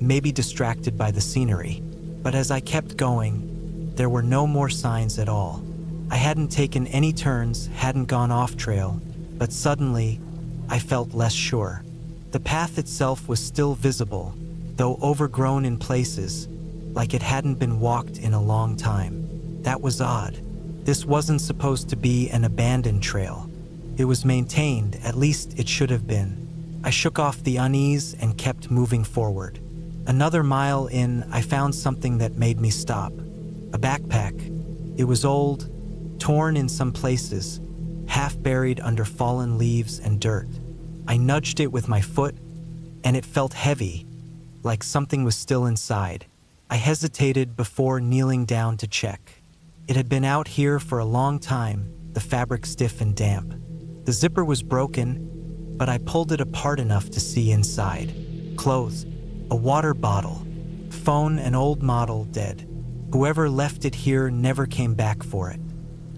maybe distracted by the scenery. But as I kept going, there were no more signs at all. I hadn't taken any turns, hadn't gone off trail, but suddenly, I felt less sure. The path itself was still visible, though overgrown in places, like it hadn't been walked in a long time. That was odd. This wasn't supposed to be an abandoned trail. It was maintained, at least it should have been. I shook off the unease and kept moving forward. Another mile in, I found something that made me stop. A backpack. It was old, torn in some places, half buried under fallen leaves and dirt. I nudged it with my foot, and it felt heavy, like something was still inside. I hesitated before kneeling down to check. It had been out here for a long time, the fabric stiff and damp. The zipper was broken, but I pulled it apart enough to see inside. Clothes, a water bottle, phone, an old model, dead. Whoever left it here never came back for it.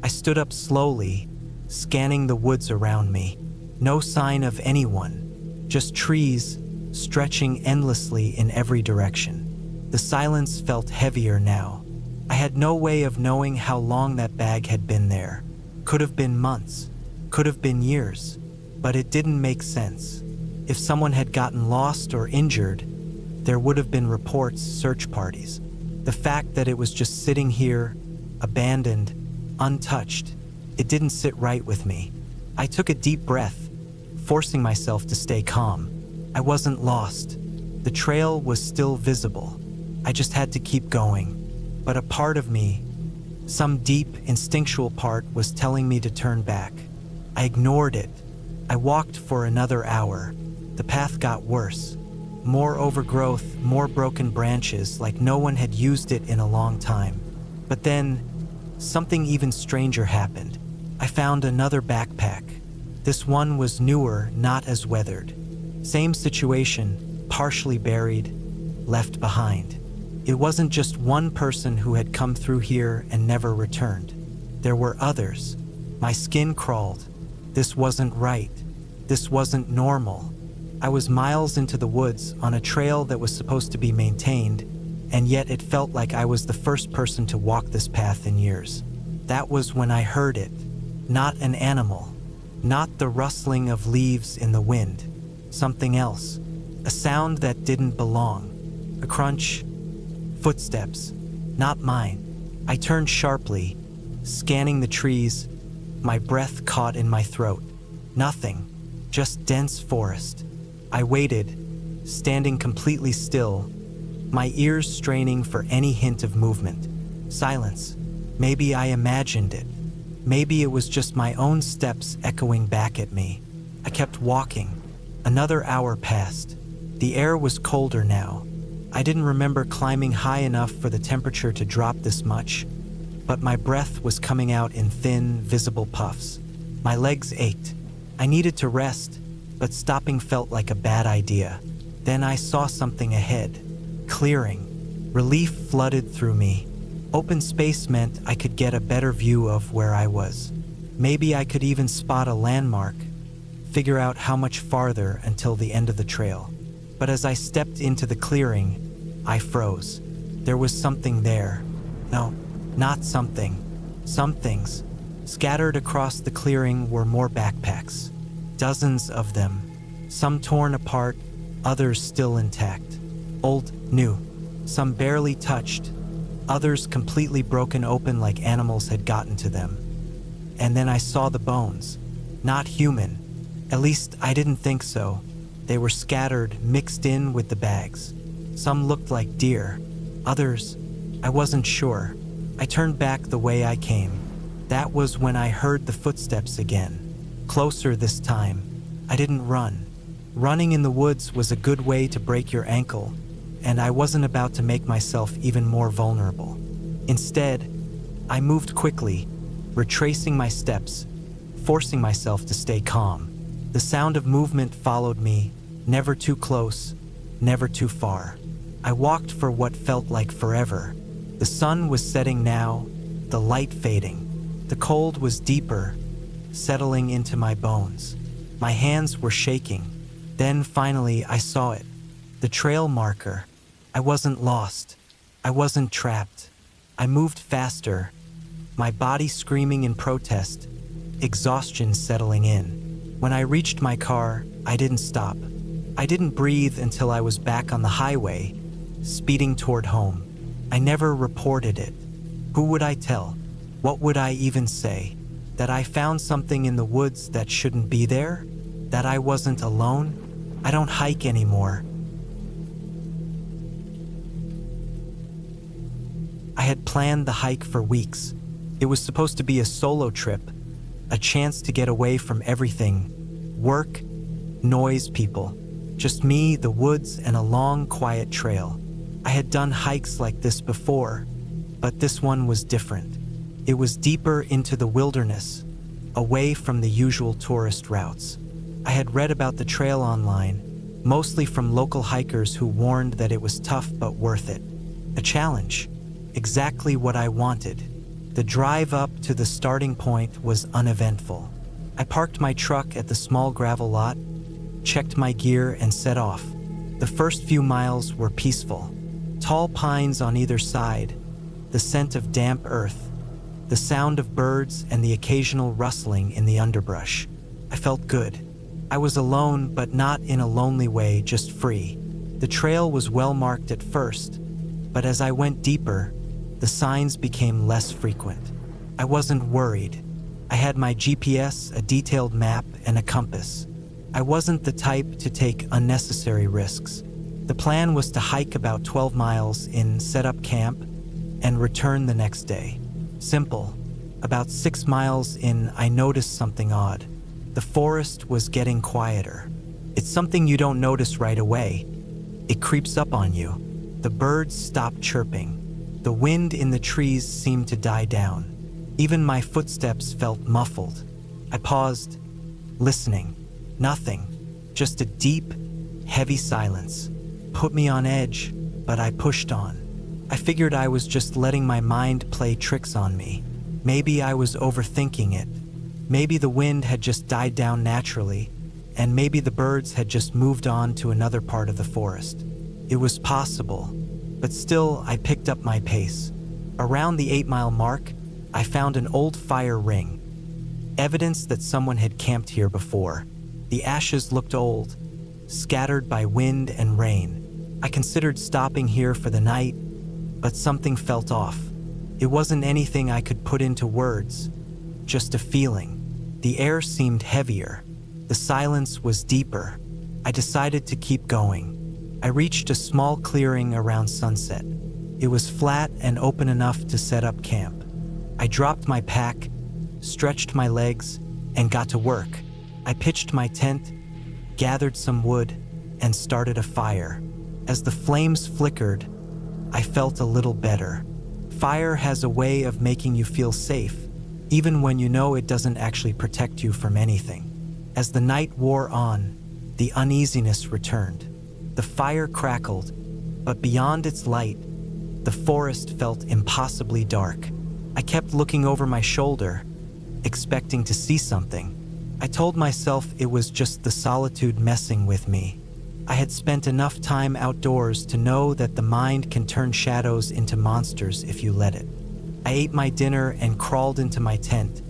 I stood up slowly, scanning the woods around me. No sign of anyone, just trees stretching endlessly in every direction. The silence felt heavier now. I had no way of knowing how long that bag had been there. Could have been months, could have been years, but it didn't make sense. If someone had gotten lost or injured, there would have been reports, search parties. The fact that it was just sitting here, abandoned, untouched, it didn't sit right with me. I took a deep breath, forcing myself to stay calm. I wasn't lost. The trail was still visible. I just had to keep going. But a part of me, some deep, instinctual part, was telling me to turn back. I ignored it. I walked for another hour. The path got worse. More overgrowth, more broken branches, like no one had used it in a long time. But then, something even stranger happened. I found another backpack. This one was newer, not as weathered. Same situation, partially buried, left behind. It wasn't just one person who had come through here and never returned. There were others. My skin crawled. This wasn't right. This wasn't normal. I was miles into the woods on a trail that was supposed to be maintained, and yet it felt like I was the first person to walk this path in years. That was when I heard it. Not an animal. Not the rustling of leaves in the wind. Something else. A sound that didn't belong. A crunch. Footsteps. Not mine. I turned sharply, scanning the trees, my breath caught in my throat. Nothing. Just dense forest. I waited, standing completely still, my ears straining for any hint of movement. Silence. Maybe I imagined it. Maybe it was just my own steps echoing back at me. I kept walking. Another hour passed. The air was colder now. I didn't remember climbing high enough for the temperature to drop this much, but my breath was coming out in thin, visible puffs. My legs ached. I needed to rest, but stopping felt like a bad idea. Then I saw something ahead. Clearing. Relief flooded through me. Open space meant I could get a better view of where I was. Maybe I could even spot a landmark, figure out how much farther until the end of the trail. But as I stepped into the clearing, I froze. There was something there. No, not something. Some things. Scattered across the clearing were more backpacks. Dozens of them. Some torn apart, others still intact. Old, new. Some barely touched. Others completely broken open like animals had gotten to them. And then I saw the bones. Not human. At least I didn't think so. They were scattered, mixed in with the bags. Some looked like deer. Others, I wasn't sure. I turned back the way I came. That was when I heard the footsteps again. Closer this time. I didn't run. Running in the woods was a good way to break your ankle, and I wasn't about to make myself even more vulnerable. Instead, I moved quickly, retracing my steps, forcing myself to stay calm. The sound of movement followed me, never too close, never too far. I walked for what felt like forever. The sun was setting now, the light fading. The cold was deeper, settling into my bones. My hands were shaking. Then finally I saw it. The trail marker. I wasn't lost. I wasn't trapped. I moved faster, my body screaming in protest, exhaustion settling in. When I reached my car, I didn't stop. I didn't breathe until I was back on the highway, speeding toward home. I never reported it. Who would I tell? What would I even say? That I found something in the woods that shouldn't be there? That I wasn't alone? I don't hike anymore. I had planned the hike for weeks. It was supposed to be a solo trip, a chance to get away from everything. Work, noise, people. Just me, the woods, and a long, quiet trail. I had done hikes like this before, but this one was different. It was deeper into the wilderness, away from the usual tourist routes. I had read about the trail online, mostly from local hikers who warned that it was tough but worth it. A challenge, exactly what I wanted. The drive up to the starting point was uneventful. I parked my truck at the small gravel lot, checked my gear, and set off. The first few miles were peaceful. Tall pines on either side, the scent of damp earth, the sound of birds, and the occasional rustling in the underbrush. I felt good. I was alone, but not in a lonely way, just free. The trail was well marked at first, but as I went deeper, the signs became less frequent. I wasn't worried. I had my GPS, a detailed map, and a compass. I wasn't the type to take unnecessary risks. The plan was to hike about 12 miles in, set up camp, and return the next day. Simple. About 6 miles in, I noticed something odd. The forest was getting quieter. It's something you don't notice right away. It creeps up on you. The birds stopped chirping. The wind in the trees seemed to die down. Even my footsteps felt muffled. I paused, listening. Nothing. Just a deep, heavy silence. Put me on edge, but I pushed on. I figured I was just letting my mind play tricks on me. Maybe I was overthinking it. Maybe the wind had just died down naturally, and maybe the birds had just moved on to another part of the forest. It was possible, but still I picked up my pace. Around the 8-mile mark, I found an old fire ring, evidence that someone had camped here before. The ashes looked old, scattered by wind and rain. I considered stopping here for the night, but something felt off. It wasn't anything I could put into words, just a feeling. The air seemed heavier. The silence was deeper. I decided to keep going. I reached a small clearing around sunset. It was flat and open enough to set up camp. I dropped my pack, stretched my legs, and got to work. I pitched my tent, gathered some wood, and started a fire. As the flames flickered, I felt a little better. Fire has a way of making you feel safe, even when you know it doesn't actually protect you from anything. As the night wore on, the uneasiness returned. The fire crackled, but beyond its light, the forest felt impossibly dark. I kept looking over my shoulder, expecting to see something. I told myself it was just the solitude messing with me. I had spent enough time outdoors to know that the mind can turn shadows into monsters if you let it. I ate my dinner and crawled into my tent,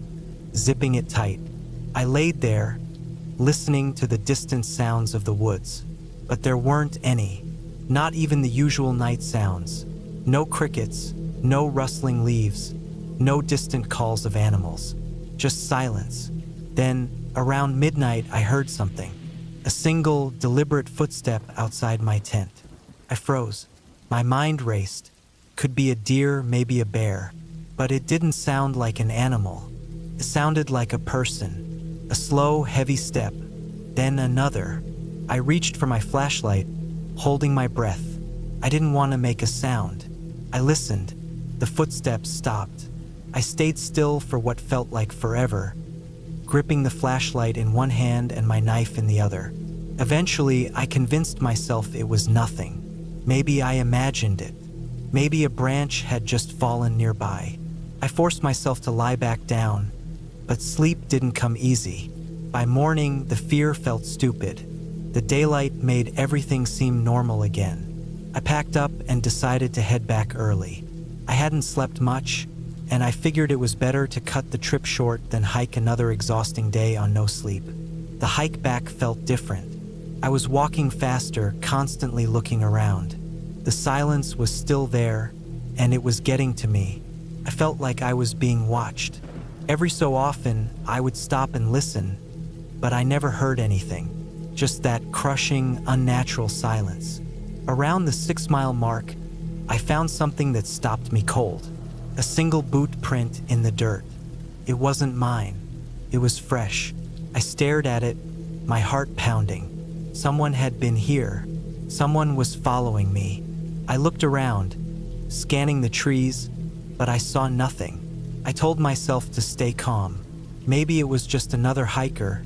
zipping it tight. I laid there, listening to the distant sounds of the woods. But there weren't any, not even the usual night sounds. No crickets, no rustling leaves, no distant calls of animals. Just silence. Then, around midnight, I heard something. A single, deliberate footstep outside my tent. I froze. My mind raced. Could be a deer, maybe a bear. But it didn't sound like an animal. It sounded like a person. A slow, heavy step. Then another. I reached for my flashlight, holding my breath. I didn't want to make a sound. I listened. The footsteps stopped. I stayed still for what felt like forever, gripping the flashlight in one hand and my knife in the other. Eventually, I convinced myself it was nothing. Maybe I imagined it. Maybe a branch had just fallen nearby. I forced myself to lie back down, but sleep didn't come easy. By morning, the fear felt stupid. The daylight made everything seem normal again. I packed up and decided to head back early. I hadn't slept much, and I figured it was better to cut the trip short than hike another exhausting day on no sleep. The hike back felt different. I was walking faster, constantly looking around. The silence was still there, and it was getting to me. I felt like I was being watched. Every so often, I would stop and listen, but I never heard anything. Just that crushing, unnatural silence. Around the 6-mile mark, I found something that stopped me cold. A single boot print in the dirt. It wasn't mine. It was fresh. I stared at it, my heart pounding. Someone had been here. Someone was following me. I looked around, scanning the trees, but I saw nothing. I told myself to stay calm. Maybe it was just another hiker,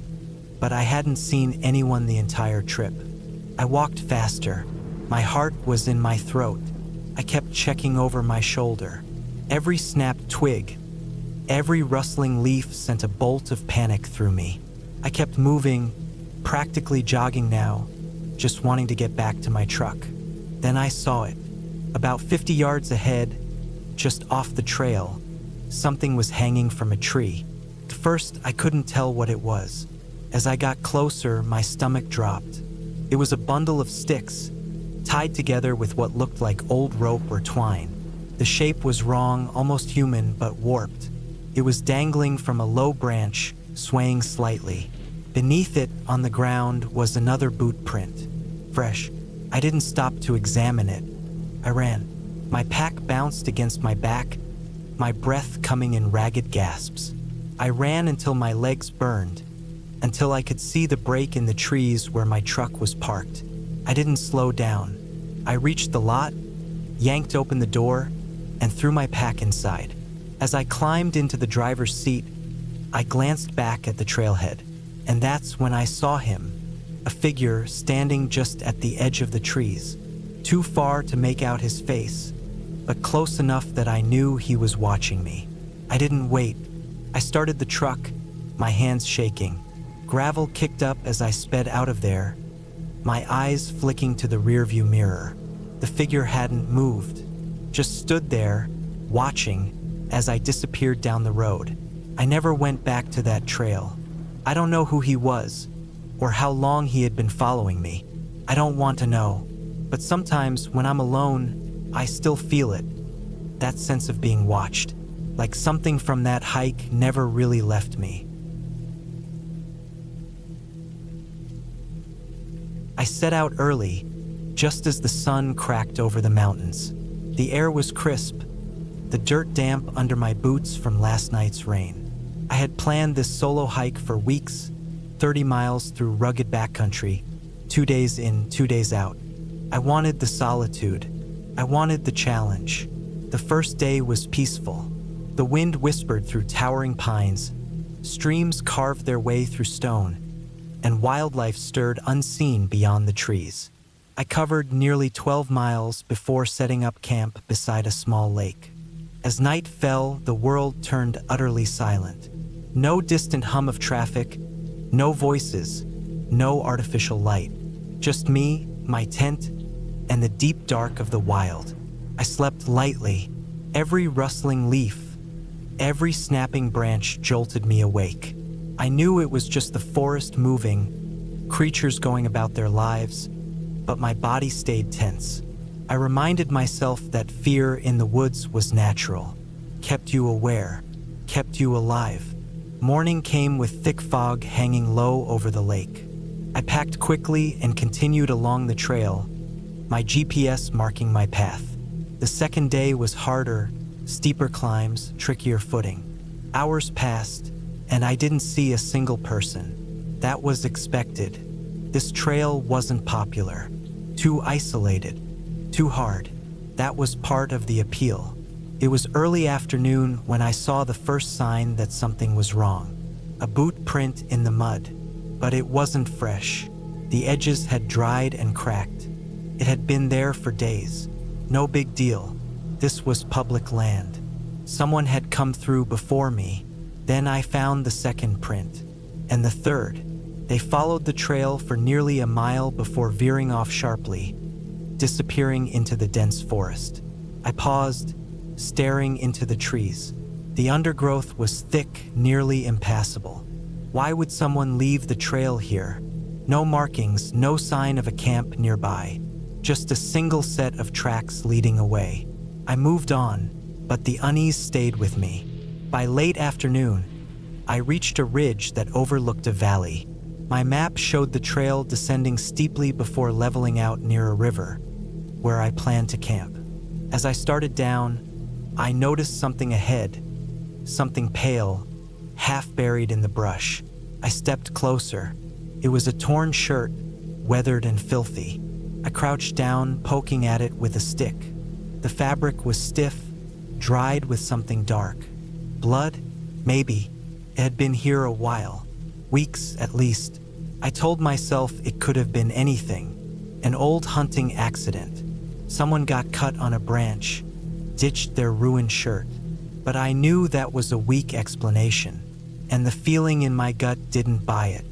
but I hadn't seen anyone the entire trip. I walked faster. My heart was in my throat. I kept checking over my shoulder. Every snapped twig, every rustling leaf sent a bolt of panic through me. I kept moving, practically jogging now, just wanting to get back to my truck. Then I saw it. About 50 yards ahead, just off the trail, something was hanging from a tree. At first, I couldn't tell what it was. As I got closer, my stomach dropped. It was a bundle of sticks, tied together with what looked like old rope or twine. The shape was wrong, almost human, but warped. It was dangling from a low branch, swaying slightly. Beneath it, on the ground, was another boot print. Fresh. I didn't stop to examine it. I ran. My pack bounced against my back, my breath coming in ragged gasps. I ran until my legs burned, until I could see the break in the trees where my truck was parked. I didn't slow down. I reached the lot, yanked open the door, and threw my pack inside. As I climbed into the driver's seat, I glanced back at the trailhead, and that's when I saw him, a figure standing just at the edge of the trees, too far to make out his face, but close enough that I knew he was watching me. I didn't wait. I started the truck, my hands shaking. Gravel kicked up as I sped out of there, my eyes flicking to the rearview mirror. The figure hadn't moved, just stood there, watching, as I disappeared down the road. I never went back to that trail. I don't know who he was, or how long he had been following me. I don't want to know, but sometimes when I'm alone, I still feel it. That sense of being watched, like something from that hike never really left me. I set out early, just as the sun cracked over the mountains. The air was crisp, the dirt damp under my boots from last night's rain. I had planned this solo hike for weeks, 30 miles through rugged backcountry, 2 days in, 2 days out. I wanted the solitude. I wanted the challenge. The first day was peaceful. The wind whispered through towering pines, streams carved their way through stone, and wildlife stirred unseen beyond the trees. I covered nearly 12 miles before setting up camp beside a small lake. As night fell, the world turned utterly silent. No distant hum of traffic, no voices, no artificial light. Just me, my tent, and the deep dark of the wild. I slept lightly. Every rustling leaf, every snapping branch jolted me awake. I knew it was just the forest moving, creatures going about their lives, but my body stayed tense. I reminded myself that fear in the woods was natural, kept you aware, kept you alive. Morning came with thick fog hanging low over the lake. I packed quickly and continued along the trail, my GPS marking my path. The second day was harder, steeper climbs, trickier footing. Hours passed, and I didn't see a single person. That was expected. This trail wasn't popular, too isolated, too hard. That was part of the appeal. It was early afternoon when I saw the first sign that something was wrong. A boot print in the mud, but it wasn't fresh. The edges had dried and cracked. It had been there for days. No big deal. This was public land. Someone had come through before me. Then I found the second print, and the third. They followed the trail for nearly a mile before veering off sharply. disappearing into the dense forest. I paused, staring into the trees. The undergrowth was thick, nearly impassable. Why would someone leave the trail here? No markings, no sign of a camp nearby. Just a single set of tracks leading away. I moved on, but the unease stayed with me. By late afternoon, I reached a ridge that overlooked a valley. My map showed the trail descending steeply before leveling out near a river, where I planned to camp. As I started down, I noticed something ahead, something pale, half buried in the brush. I stepped closer. It was a torn shirt, weathered and filthy. I crouched down, poking at it with a stick. The fabric was stiff, dried with something dark. Blood? Maybe. It had been here a while. Weeks, at least. I told myself it could have been anything. An old hunting accident. Someone got cut on a branch, ditched their ruined shirt. But I knew that was a weak explanation, and the feeling in my gut didn't buy it.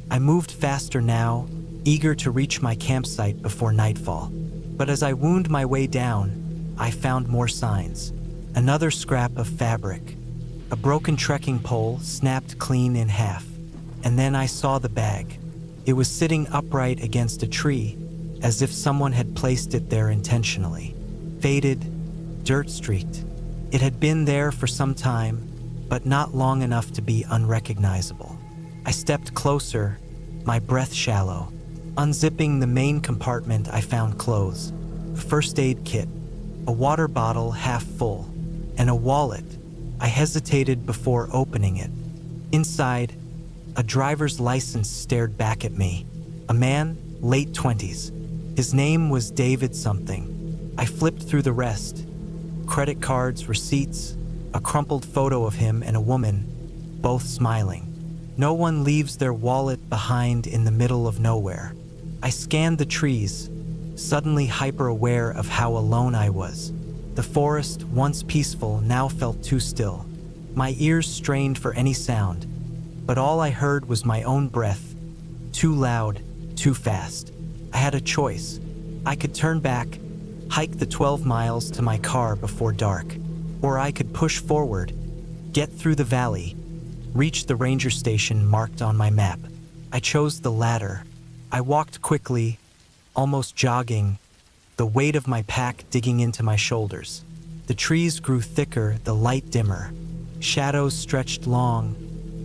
I moved faster now, eager to reach my campsite before nightfall. But as I wound my way down, I found more signs. Another scrap of fabric. A broken trekking pole snapped clean in half. And then I saw the bag. It was sitting upright against a tree, as if someone had placed it there intentionally. Faded, dirt-streaked. It had been there for some time, but not long enough to be unrecognizable. I stepped closer, my breath shallow. Unzipping the main compartment, I found clothes, a first aid kit, a water bottle half full, and a wallet. I hesitated before opening it. Inside, a driver's license stared back at me. A man, late 20s. His name was David something. I flipped through the rest. Credit cards, receipts, a crumpled photo of him and a woman, both smiling. No one leaves their wallet behind in the middle of nowhere. I scanned the trees, suddenly hyper-aware of how alone I was. The forest, once peaceful, now felt too still. My ears strained for any sound, but all I heard was my own breath, too loud, too fast. I had a choice. I could turn back, hike the 12 miles to my car before dark, or I could push forward, get through the valley, reach the ranger station marked on my map. I chose the latter. I walked quickly, almost jogging, the weight of my pack digging into my shoulders. The trees grew thicker, the light dimmer. Shadows stretched long,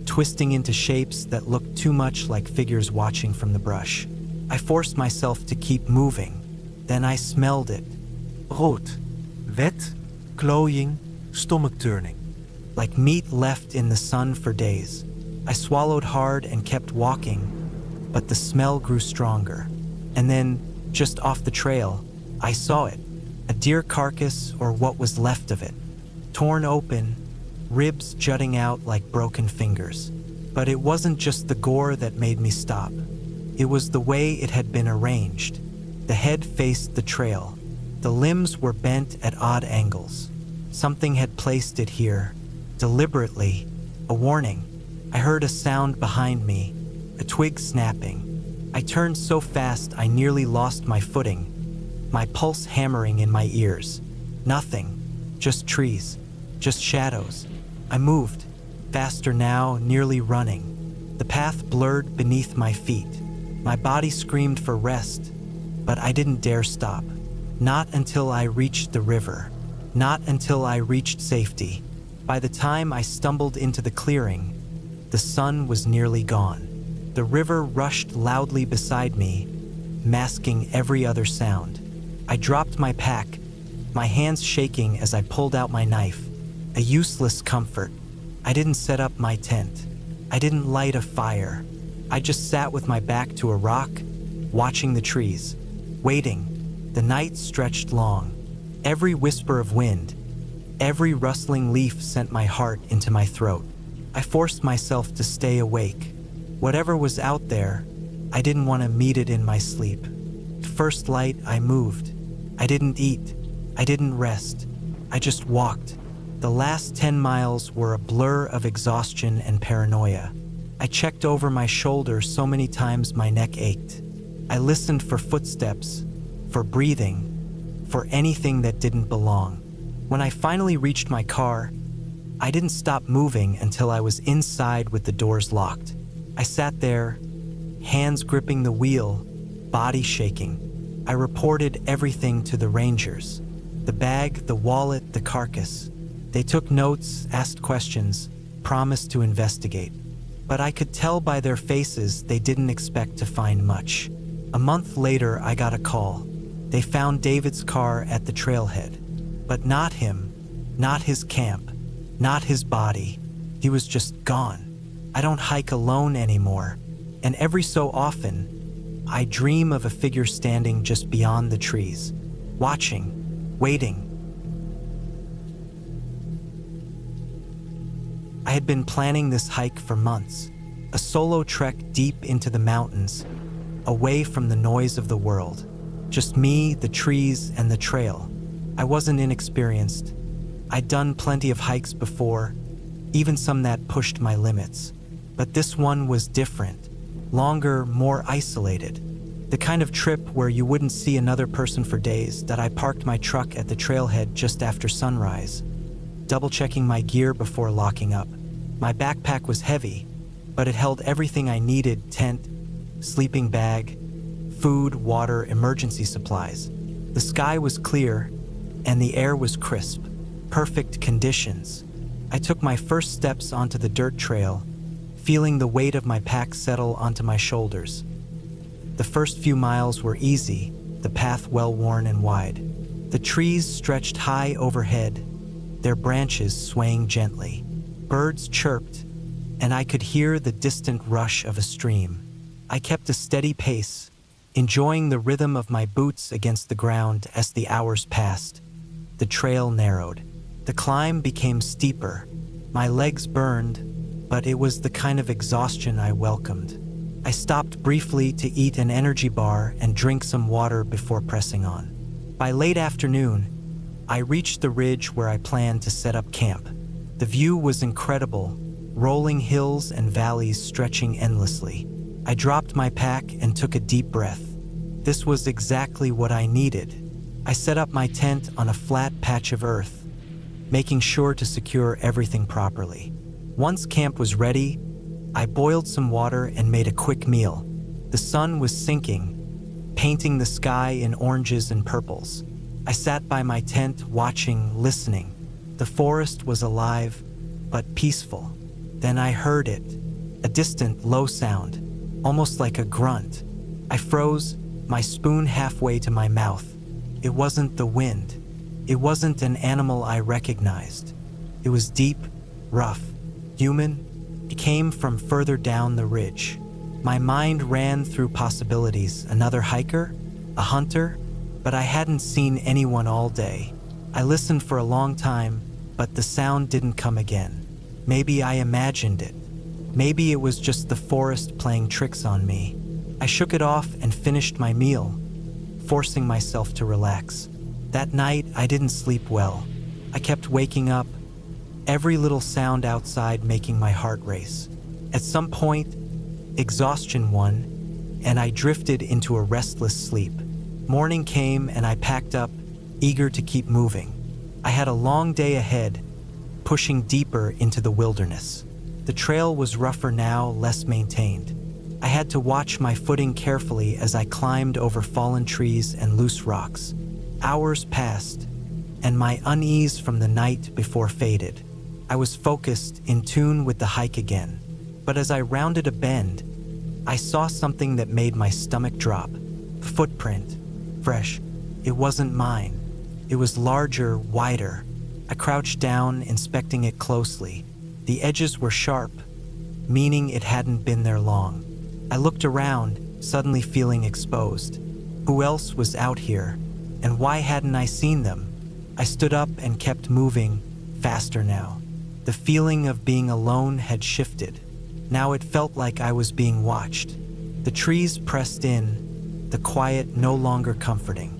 twisting into shapes that looked too much like figures watching from the brush. I forced myself to keep moving. Then I smelled it. Rood. Wet. Cloying. Stomach turning. Like meat left in the sun for days. I swallowed hard and kept walking, but the smell grew stronger. And then, just off the trail, I saw it. A deer carcass, or what was left of it. Torn open, ribs jutting out like broken fingers. But it wasn't just the gore that made me stop. It was the way it had been arranged. The head faced the trail. The limbs were bent at odd angles. Something had placed it here, deliberately. A warning. I heard a sound behind me, a twig snapping. I turned so fast I nearly lost my footing, my pulse hammering in my ears. Nothing, just trees, just shadows. I moved, faster now, nearly running. The path blurred beneath my feet. My body screamed for rest, but I didn't dare stop. Not until I reached the river. Not until I reached safety. By the time I stumbled into the clearing, the sun was nearly gone. The river rushed loudly beside me, masking every other sound. I dropped my pack, my hands shaking as I pulled out my knife. A useless comfort. I didn't set up my tent. I didn't light a fire. I just sat with my back to a rock, watching the trees, waiting. The night stretched long. Every whisper of wind, every rustling leaf sent my heart into my throat. I forced myself to stay awake. Whatever was out there, I didn't want to meet it in my sleep. First light, I moved. I didn't eat. I didn't rest. I just walked. The last 10 miles were a blur of exhaustion and paranoia. I checked over my shoulder so many times my neck ached. I listened for footsteps, for breathing, for anything that didn't belong. When I finally reached my car, I didn't stop moving until I was inside with the doors locked. I sat there, hands gripping the wheel, body shaking. I reported everything to the rangers. The bag, the wallet, the carcass. They took notes, asked questions, promised to investigate. But I could tell by their faces they didn't expect to find much. A month later, I got a call. They found David's car at the trailhead. But not him, not his camp, not his body. He was just gone. I don't hike alone anymore. And every so often, I dream of a figure standing just beyond the trees, watching, waiting. I had been planning this hike for months, a solo trek deep into the mountains, away from the noise of the world. Just me, the trees, and the trail. I wasn't inexperienced. I'd done plenty of hikes before, even some that pushed my limits. But this one was different, longer, more isolated. The kind of trip where you wouldn't see another person for days. That I parked my truck at the trailhead just after sunrise, double-checking my gear before locking up. My backpack was heavy, but it held everything I needed: tent, sleeping bag, food, water, emergency supplies. The sky was clear, and the air was crisp. Perfect conditions. I took my first steps onto the dirt trail, feeling the weight of my pack settle onto my shoulders. The first few miles were easy, the path well-worn and wide. The trees stretched high overhead, their branches swaying gently. Birds chirped, and I could hear the distant rush of a stream. I kept a steady pace, enjoying the rhythm of my boots against the ground as the hours passed. The trail narrowed. The climb became steeper. My legs burned, but it was the kind of exhaustion I welcomed. I stopped briefly to eat an energy bar and drink some water before pressing on. By late afternoon, I reached the ridge where I planned to set up camp. The view was incredible, rolling hills and valleys stretching endlessly. I dropped my pack and took a deep breath. This was exactly what I needed. I set up my tent on a flat patch of earth, making sure to secure everything properly. Once camp was ready, I boiled some water and made a quick meal. The sun was sinking, painting the sky in oranges and purples. I sat by my tent, watching, listening. The forest was alive, but peaceful. Then I heard it, a distant, low sound, almost like a grunt. I froze, my spoon halfway to my mouth. It wasn't the wind. It wasn't an animal I recognized. It was deep, rough, human. It came from further down the ridge. My mind ran through possibilities: another hiker, a hunter, but I hadn't seen anyone all day. I listened for a long time, but the sound didn't come again. Maybe I imagined it. Maybe it was just the forest playing tricks on me. I shook it off and finished my meal, forcing myself to relax. That night, I didn't sleep well. I kept waking up, every little sound outside making my heart race. At some point, exhaustion won, and I drifted into a restless sleep. Morning came and I packed up, eager to keep moving. I had a long day ahead, pushing deeper into the wilderness. The trail was rougher now, less maintained. I had to watch my footing carefully as I climbed over fallen trees and loose rocks. Hours passed, and my unease from the night before faded. I was focused, in tune with the hike again. But as I rounded a bend, I saw something that made my stomach drop. A footprint, fresh. It wasn't mine. It was larger, wider. I crouched down, inspecting it closely. The edges were sharp, meaning it hadn't been there long. I looked around, suddenly feeling exposed. Who else was out here? And why hadn't I seen them? I stood up and kept moving, faster now. The feeling of being alone had shifted. Now it felt like I was being watched. The trees pressed in, the quiet no longer comforting.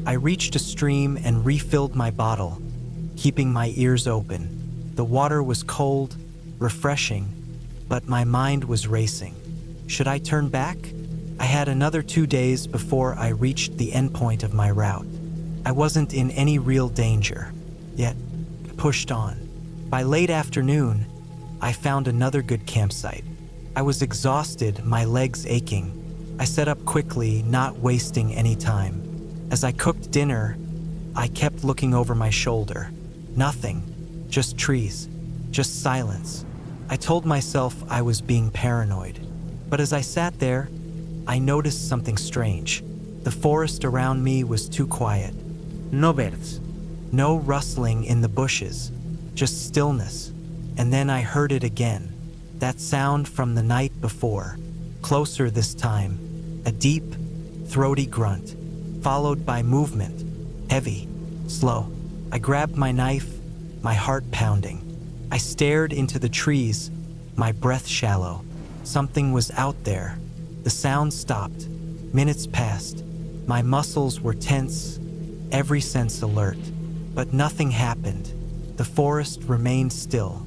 I reached a stream and refilled my bottle, keeping my ears open. The water was cold, refreshing, but my mind was racing. Should I turn back? I had another 2 days before I reached the endpoint of my route. I wasn't in any real danger, yet pushed on. By late afternoon, I found another good campsite. I was exhausted, my legs aching. I set up quickly, not wasting any time. As I cooked dinner, I kept looking over my shoulder. Nothing, just trees, just silence. I told myself I was being paranoid. But as I sat there, I noticed something strange. The forest around me was too quiet. No birds. No rustling in the bushes, just stillness. And then I heard it again. That sound from the night before. Closer this time. A deep, throaty grunt, followed by movement. Heavy, slow. I grabbed my knife, my heart pounding. I stared into the trees, my breath shallow. Something was out there. The sound stopped. Minutes passed. My muscles were tense, every sense alert. But nothing happened. The forest remained still.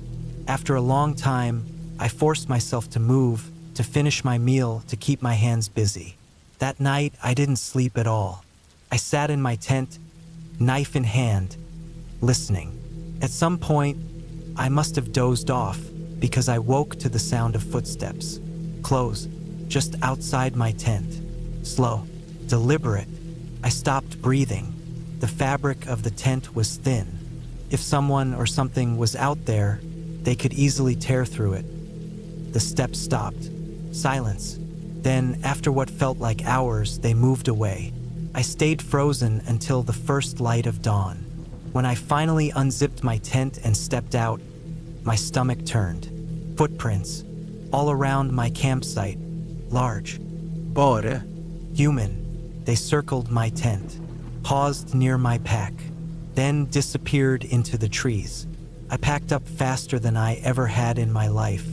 After a long time, I forced myself to move, to finish my meal, to keep my hands busy. That night, I didn't sleep at all. I sat in my tent, knife in hand, listening. At some point, I must have dozed off because I woke to the sound of footsteps. Close, just outside my tent. Slow, deliberate. I stopped breathing. The fabric of the tent was thin. If someone or something was out there, they could easily tear through it. The steps stopped. Silence. Then, after what felt like hours, they moved away. I stayed frozen until the first light of dawn. When I finally unzipped my tent and stepped out, my stomach turned. Footprints, all around my campsite, large. Bora. Human. They circled my tent, paused near my pack, then disappeared into the trees. I packed up faster than I ever had in my life.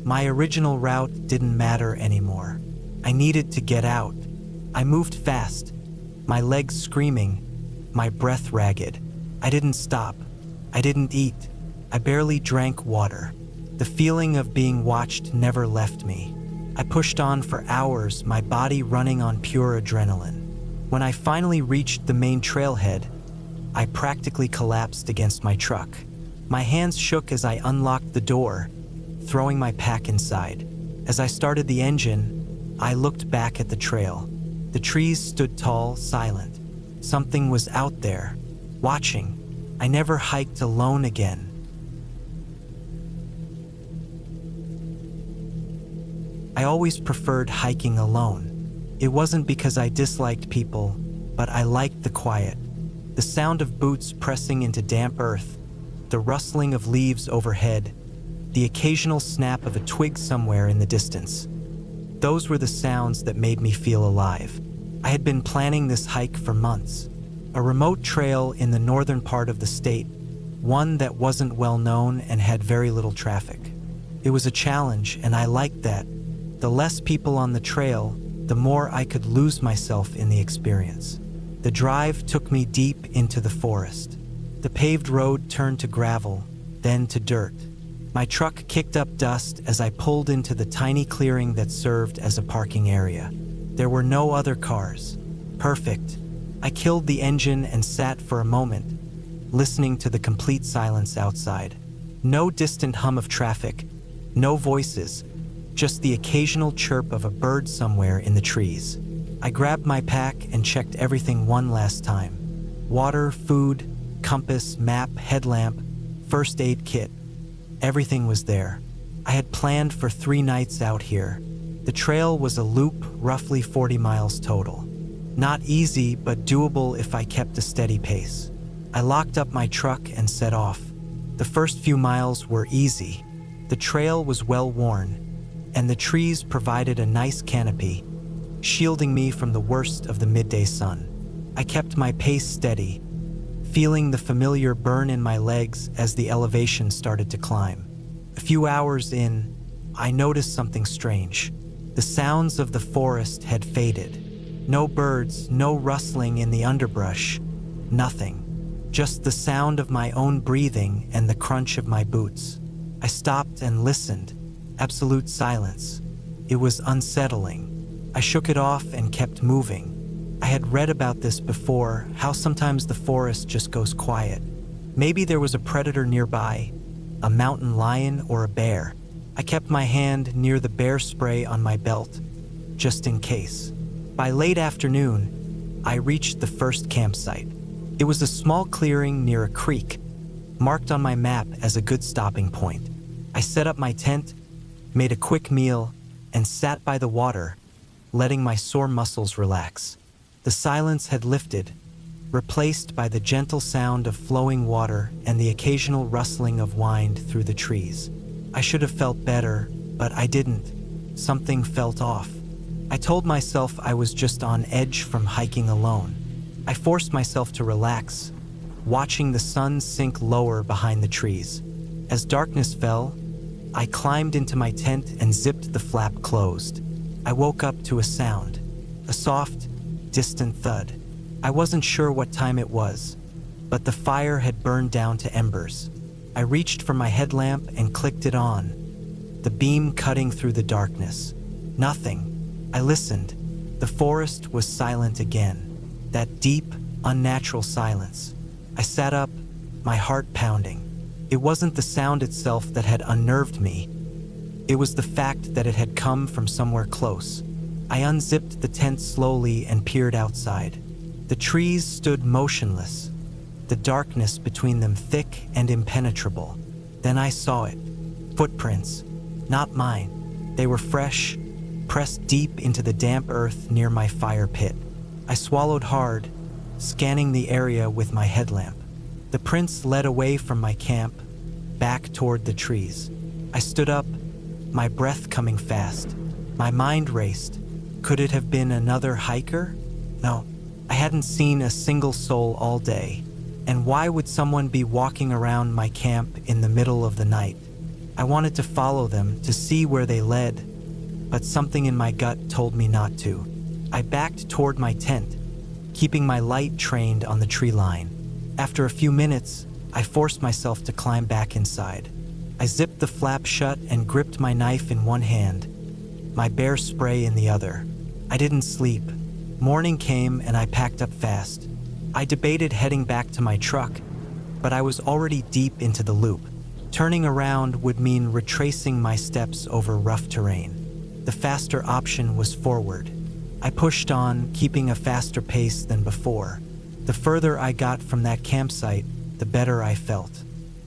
My original route didn't matter anymore. I needed to get out. I moved fast, my legs screaming, my breath ragged. I didn't stop. I didn't eat. I barely drank water. The feeling of being watched never left me. I pushed on for hours, my body running on pure adrenaline. When I finally reached the main trailhead, I practically collapsed against my truck. My hands shook as I unlocked the door, throwing my pack inside. As I started the engine, I looked back at the trail. The trees stood tall, silent. Something was out there, watching. I never hiked alone again. I always preferred hiking alone. It wasn't because I disliked people, but I liked the quiet. The sound of boots pressing into damp earth, the rustling of leaves overhead, the occasional snap of a twig somewhere in the distance. Those were the sounds that made me feel alive. I had been planning this hike for months. A remote trail in the northern part of the state, one that wasn't well known and had very little traffic. It was a challenge, and I liked that. The less people on the trail, the more I could lose myself in the experience. The drive took me deep into the forest. The paved road turned to gravel, then to dirt. My truck kicked up dust as I pulled into the tiny clearing that served as a parking area. There were no other cars. Perfect. I killed the engine and sat for a moment, listening to the complete silence outside. No distant hum of traffic, no voices, just the occasional chirp of a bird somewhere in the trees. I grabbed my pack and checked everything one last time. Water, food, compass, map, headlamp, first aid kit. Everything was there. I had planned for 3 nights out here. The trail was a loop, roughly 40 miles total. Not easy, but doable if I kept a steady pace. I locked up my truck and set off. The first few miles were easy. The trail was well worn, and the trees provided a nice canopy, shielding me from the worst of the midday sun. I kept my pace steady, feeling the familiar burn in my legs as the elevation started to climb. A few hours in, I noticed something strange. The sounds of the forest had faded. No birds, no rustling in the underbrush, nothing. Just the sound of my own breathing and the crunch of my boots. I stopped and listened. Absolute silence. It was unsettling. I shook it off and kept moving. I had read about this before, how sometimes the forest just goes quiet. Maybe there was a predator nearby, a mountain lion or a bear. I kept my hand near the bear spray on my belt, just in case. By late afternoon, I reached the first campsite. It was a small clearing near a creek, marked on my map as a good stopping point. I set up my tent, made a quick meal, and sat by the water, letting my sore muscles relax. The silence had lifted, replaced by the gentle sound of flowing water and the occasional rustling of wind through the trees. I should have felt better, but I didn't. Something felt off. I told myself I was just on edge from hiking alone. I forced myself to relax, watching the sun sink lower behind the trees. As darkness fell, I climbed into my tent and zipped the flap closed. I woke up to a sound, a soft, distant thud. I wasn't sure what time it was, but the fire had burned down to embers. I reached for my headlamp and clicked it on, the beam cutting through the darkness. Nothing. I listened. The forest was silent again, that deep, unnatural silence. I sat up, my heart pounding. It wasn't the sound itself that had unnerved me. It was the fact that it had come from somewhere close. I unzipped the tent slowly and peered outside. The trees stood motionless, the darkness between them thick and impenetrable. Then I saw it. Footprints. Not mine. They were fresh, pressed deep into the damp earth near my fire pit. I swallowed hard, scanning the area with my headlamp. The prints led away from my camp, back toward the trees. I stood up, my breath coming fast. My mind raced. Could it have been another hiker? No, I hadn't seen a single soul all day. And why would someone be walking around my camp in the middle of the night? I wanted to follow them, to see where they led, but something in my gut told me not to. I backed toward my tent, keeping my light trained on the tree line. After a few minutes, I forced myself to climb back inside. I zipped the flap shut and gripped my knife in one hand, my bear spray in the other. I didn't sleep. Morning came and I packed up fast. I debated heading back to my truck, but I was already deep into the loop. Turning around would mean retracing my steps over rough terrain. The faster option was forward. I pushed on, keeping a faster pace than before. The further I got from that campsite, the better I felt.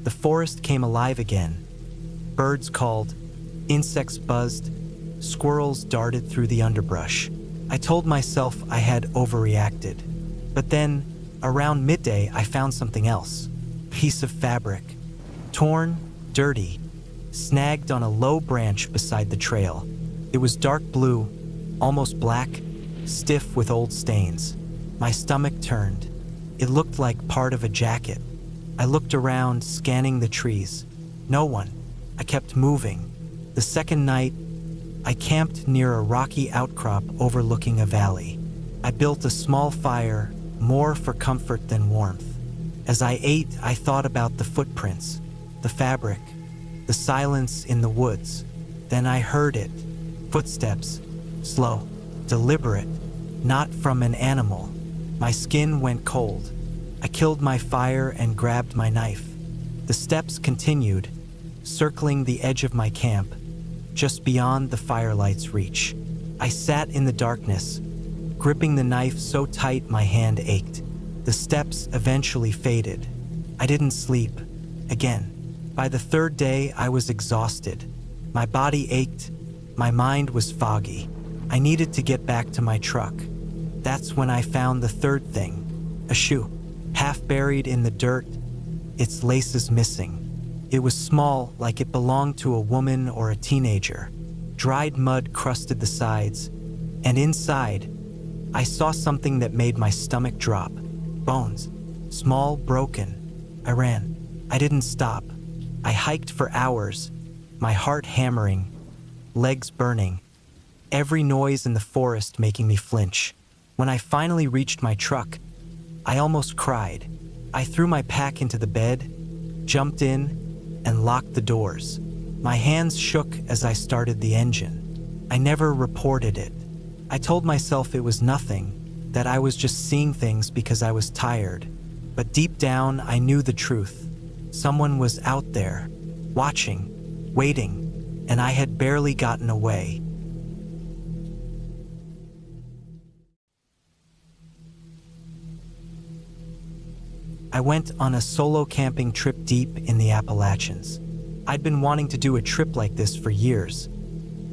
The forest came alive again. Birds called, insects buzzed, squirrels darted through the underbrush. I told myself I had overreacted. But then, around midday, I found something else. Piece of fabric. Torn, dirty, snagged on a low branch beside the trail. It was dark blue, almost black, stiff with old stains. My stomach turned. It looked like part of a jacket. I looked around, scanning the trees. No one. I kept moving. The second night, I camped near a rocky outcrop overlooking a valley. I built a small fire, more for comfort than warmth. As I ate, I thought about the footprints, the fabric, the silence in the woods. Then I heard it. Footsteps. Slow. Deliberate. Not from an animal. My skin went cold. I killed my fire and grabbed my knife. The steps continued, circling the edge of my camp, just beyond the firelight's reach. I sat in the darkness, gripping the knife so tight my hand ached. The steps eventually faded. I didn't sleep. Again. By the third day, I was exhausted. My body ached. My mind was foggy. I needed to get back to my truck. That's when I found the third thing. A shoe. Half buried in the dirt, its laces missing. It was small, like it belonged to a woman or a teenager. Dried mud crusted the sides, and inside, I saw something that made my stomach drop. Bones. Small, broken. I ran. I didn't stop. I hiked for hours, my heart hammering, legs burning, every noise in the forest making me flinch. When I finally reached my truck, I almost cried. I threw my pack into the bed, jumped in, and locked the doors. My hands shook as I started the engine. I never reported it. I told myself it was nothing, that I was just seeing things because I was tired. But deep down, I knew the truth. Someone was out there, watching, waiting, and I had barely gotten away. I went on a solo camping trip deep in the Appalachians. I'd been wanting to do a trip like this for years,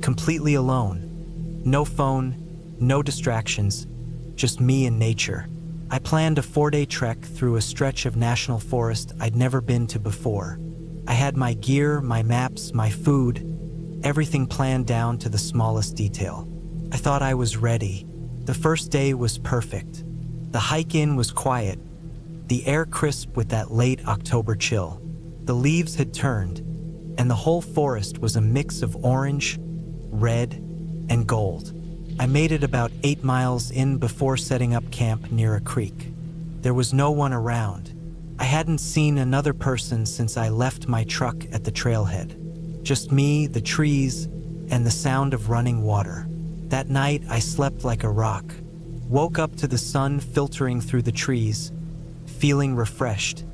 completely alone. No phone, no distractions, just me and nature. I planned a 4-day trek through a stretch of national forest I'd never been to before. I had my gear, my maps, my food, everything planned down to the smallest detail. I thought I was ready. The first day was perfect. The hike in was quiet, the air crisp with that late October chill. The leaves had turned, and the whole forest was a mix of orange, red, and gold. I made it about 8 miles in before setting up camp near a creek. There was no one around. I hadn't seen another person since I left my truck at the trailhead. Just me, the trees, and the sound of running water. That night, I slept like a rock. Woke up to the sun filtering through the trees, feeling refreshed,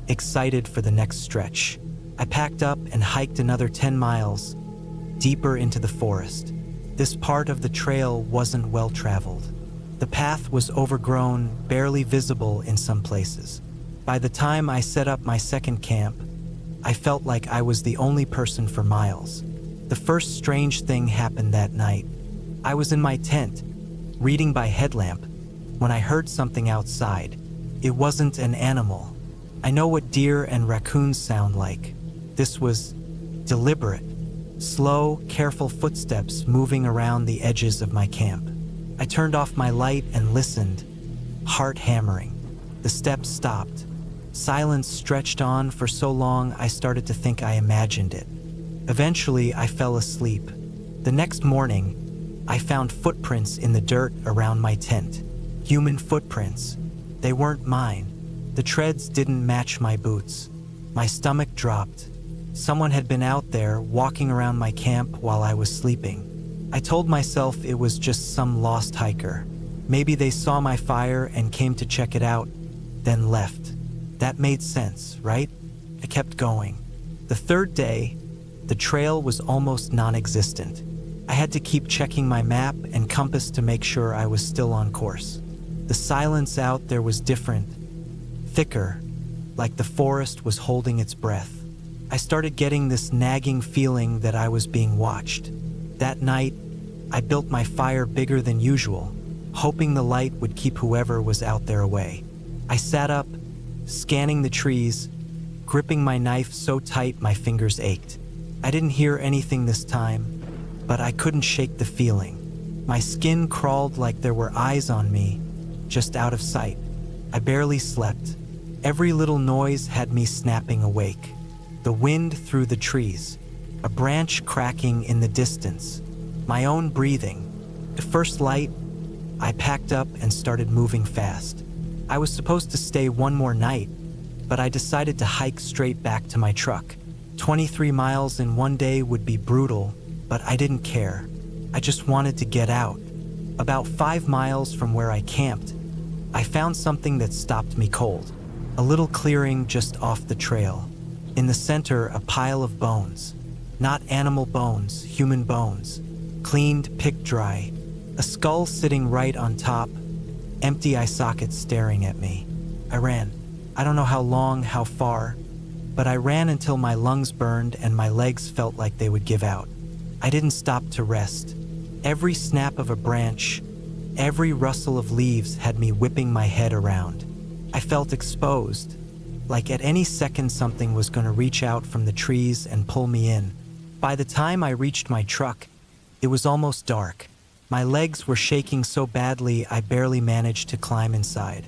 excited for the next stretch. I packed up and hiked another 10 miles, deeper into the forest. This part of the trail wasn't well traveled. The path was overgrown, barely visible in some places. By the time I set up my second camp, I felt like I was the only person for miles. The first strange thing happened that night. I was in my tent, reading by headlamp, when I heard something outside. It wasn't an animal. I know what deer and raccoons sound like. This was deliberate. Slow, careful footsteps moving around the edges of my camp. I turned off my light and listened, heart hammering. The steps stopped. Silence stretched on for so long I started to think I imagined it. Eventually, I fell asleep. The next morning, I found footprints in the dirt around my tent. Human footprints. They weren't mine. The treads didn't match my boots. My stomach dropped. Someone had been out there walking around my camp while I was sleeping. I told myself it was just some lost hiker. Maybe they saw my fire and came to check it out, then left. That made sense, right? I kept going. The third day, the trail was almost non-existent. I had to keep checking my map and compass to make sure I was still on course. The silence out there was different, thicker, like the forest was holding its breath. I started getting this nagging feeling that I was being watched. That night, I built my fire bigger than usual, hoping the light would keep whoever was out there away. I sat up, scanning the trees, gripping my knife so tight my fingers ached. I didn't hear anything this time, but I couldn't shake the feeling. My skin crawled like there were eyes on me, just out of sight. I barely slept. Every little noise had me snapping awake. The wind through the trees, a branch cracking in the distance, my own breathing. At first light, I packed up and started moving fast. I was supposed to stay one more night, but I decided to hike straight back to my truck. 23 miles in one day would be brutal, but I didn't care. I just wanted to get out. About 5 miles from where I camped, I found something that stopped me cold. A little clearing just off the trail. In the center, a pile of bones. Not animal bones, human bones. Cleaned, picked dry. A skull sitting right on top, empty eye sockets staring at me. I ran. I don't know how long, how far, but I ran until my lungs burned and my legs felt like they would give out. I didn't stop to rest. Every snap of a branch, every rustle of leaves had me whipping my head around. I felt exposed, like at any second something was going to reach out from the trees and pull me in. By the time I reached my truck, it was almost dark. My legs were shaking so badly I barely managed to climb inside.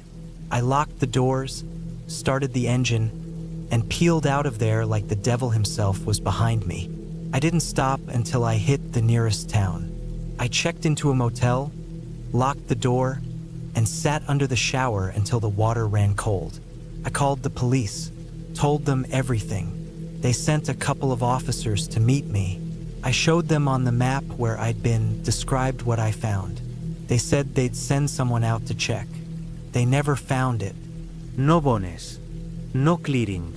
I locked the doors, started the engine, and peeled out of there like the devil himself was behind me. I didn't stop until I hit the nearest town. I checked into a motel, locked the door, and sat under the shower until the water ran cold. I called the police, told them everything. They sent a couple of officers to meet me. I showed them on the map where I'd been, described what I found. They said they'd send someone out to check. They never found it. No bones. No clearing.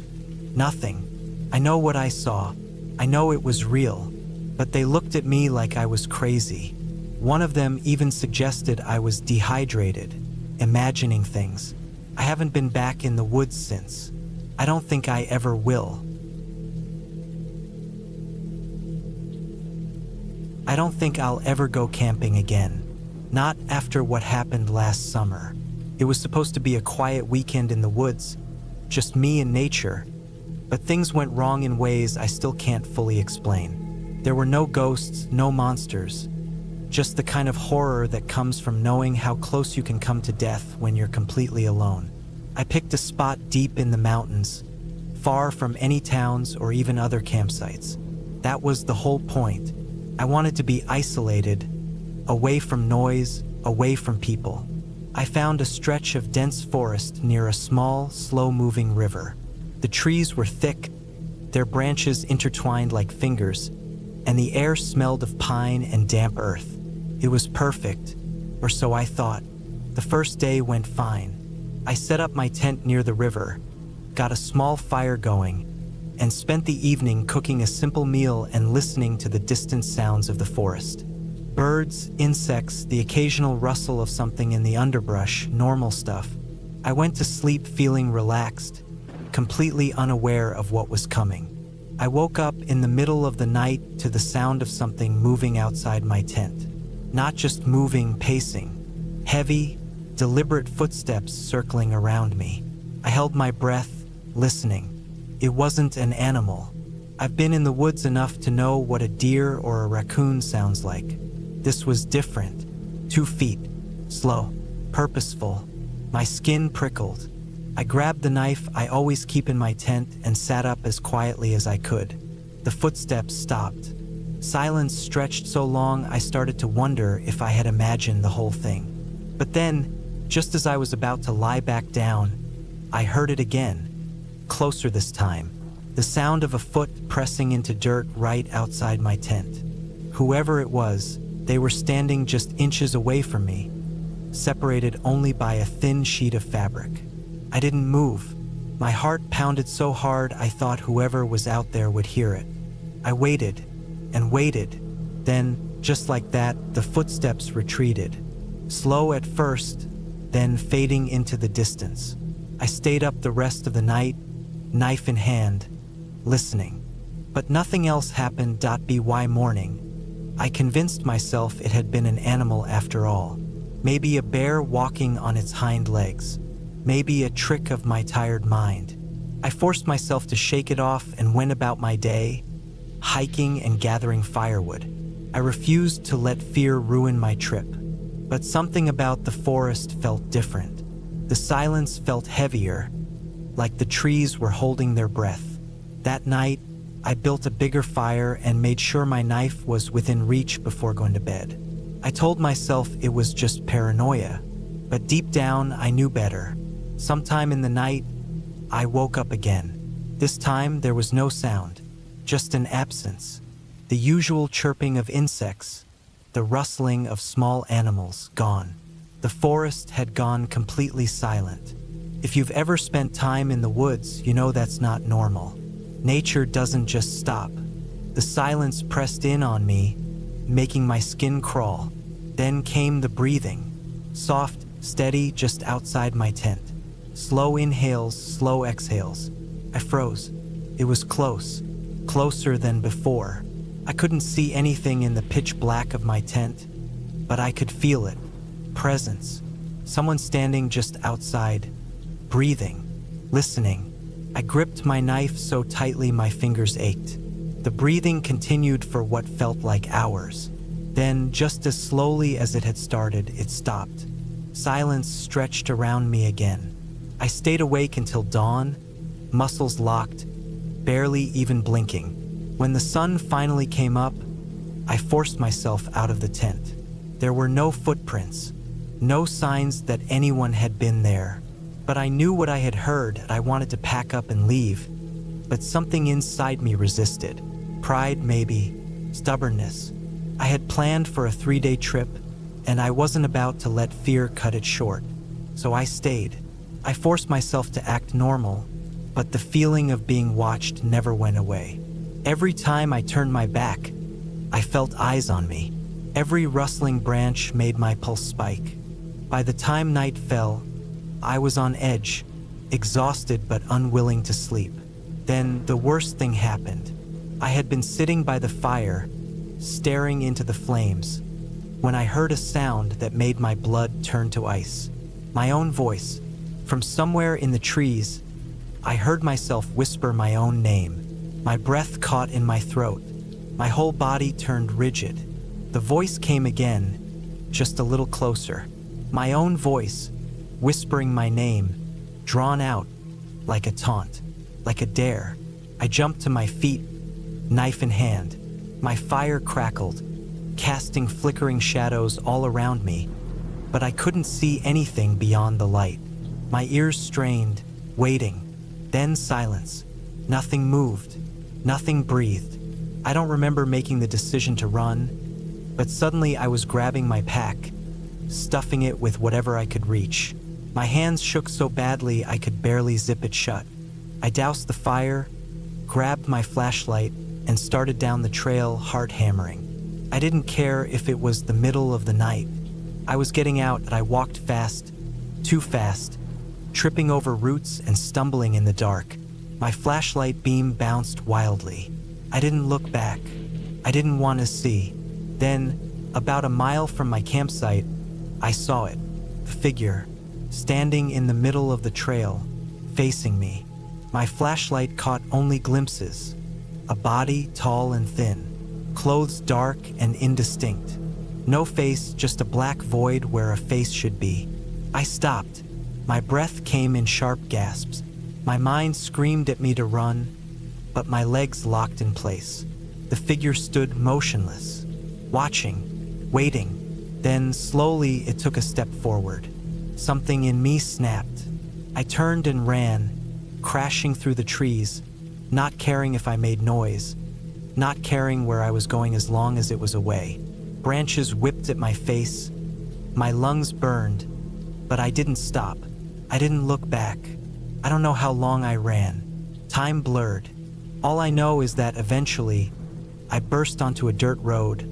Nothing. I know what I saw. I know it was real. But they looked at me like I was crazy. One of them even suggested I was dehydrated, imagining things. I haven't been back in the woods since. I don't think I ever will. I don't think I'll ever go camping again. Not after what happened last summer. It was supposed to be a quiet weekend in the woods, just me and nature. But things went wrong in ways I still can't fully explain. There were no ghosts, no monsters. Just the kind of horror that comes from knowing how close you can come to death when you're completely alone. I picked a spot deep in the mountains, far from any towns or even other campsites. That was the whole point. I wanted to be isolated, away from noise, away from people. I found a stretch of dense forest near a small, slow-moving river. The trees were thick, their branches intertwined like fingers, and the air smelled of pine and damp earth. It was perfect, or so I thought. The first day went fine. I set up my tent near the river, got a small fire going, and spent the evening cooking a simple meal and listening to the distant sounds of the forest. Birds, insects, the occasional rustle of something in the underbrush, normal stuff. I went to sleep feeling relaxed, completely unaware of what was coming. I woke up in the middle of the night to the sound of something moving outside my tent. Not just moving, pacing. Heavy, deliberate footsteps circling around me. I held my breath, listening. It wasn't an animal. I've been in the woods enough to know what a deer or a raccoon sounds like. This was different. 2 feet, slow, purposeful. My skin prickled. I grabbed the knife I always keep in my tent and sat up as quietly as I could. The footsteps stopped. Silence stretched so long I started to wonder if I had imagined the whole thing. But then, just as I was about to lie back down, I heard it again. Closer this time. The sound of a foot pressing into dirt right outside my tent. Whoever it was, they were standing just inches away from me, separated only by a thin sheet of fabric. I didn't move. My heart pounded so hard I thought whoever was out there would hear it. I waited and waited. Then, just like that, the footsteps retreated. Slow at first, then fading into the distance. I stayed up the rest of the night, knife in hand, listening. But nothing else happened. By morning, I convinced myself it had been an animal after all. Maybe a bear walking on its hind legs. Maybe a trick of my tired mind. I forced myself to shake it off and went about my day, hiking and gathering firewood. I refused to let fear ruin my trip. But something about the forest felt different. The silence felt heavier, like the trees were holding their breath. That night, I built a bigger fire and made sure my knife was within reach before going to bed. I told myself it was just paranoia, but deep down I knew better. Sometime in the night, I woke up again. This time there was no sound, just an absence. The usual chirping of insects, the rustling of small animals, gone. The forest had gone completely silent. If you've ever spent time in the woods, you know that's not normal. Nature doesn't just stop. The silence pressed in on me, making my skin crawl. Then came the breathing. Soft, steady, just outside my tent. Slow inhales, slow exhales. I froze. It was close. Closer than before. I couldn't see anything in the pitch black of my tent, but I could feel it. Presence. Someone standing just outside. Breathing. Listening. I gripped my knife so tightly my fingers ached. The breathing continued for what felt like hours. Then, just as slowly as it had started, it stopped. Silence stretched around me again. I stayed awake until dawn, muscles locked, barely even blinking. When the sun finally came up, I forced myself out of the tent. There were no footprints, no signs that anyone had been there. But I knew what I had heard and I wanted to pack up and leave. But something inside me resisted. Pride, maybe. Stubbornness. I had planned for a 3-day trip, and I wasn't about to let fear cut it short. So I stayed. I forced myself to act normal, but the feeling of being watched never went away. Every time I turned my back, I felt eyes on me. Every rustling branch made my pulse spike. By the time night fell, I was on edge, exhausted but unwilling to sleep. Then the worst thing happened. I had been sitting by the fire, staring into the flames, when I heard a sound that made my blood turn to ice. My own voice. From somewhere in the trees, I heard myself whisper my own name. My breath caught in my throat. My whole body turned rigid. The voice came again, just a little closer. My own voice, whispering my name, drawn out, like a taunt, like a dare. I jumped to my feet, knife in hand. My fire crackled, casting flickering shadows all around me, but I couldn't see anything beyond the light. My ears strained, waiting. Then silence. Nothing moved. Nothing breathed. I don't remember making the decision to run, but suddenly I was grabbing my pack, stuffing it with whatever I could reach. My hands shook so badly I could barely zip it shut. I doused the fire, grabbed my flashlight, and started down the trail, heart hammering. I didn't care if it was the middle of the night. I was getting out, and I walked fast, too fast, tripping over roots and stumbling in the dark. My flashlight beam bounced wildly. I didn't look back. I didn't want to see. Then, about a mile from my campsite, I saw it. The figure, standing in the middle of the trail, facing me. My flashlight caught only glimpses. A body tall and thin, clothes dark and indistinct. No face, just a black void where a face should be. I stopped. My breath came in sharp gasps. My mind screamed at me to run, but my legs locked in place. The figure stood motionless, watching, waiting. Then, slowly, it took a step forward. Something in me snapped. I turned and ran, crashing through the trees, not caring if I made noise, not caring where I was going as long as it was away. Branches whipped at my face. My lungs burned, but I didn't stop. I didn't look back. I don't know how long I ran. Time blurred. All I know is that eventually, I burst onto a dirt road,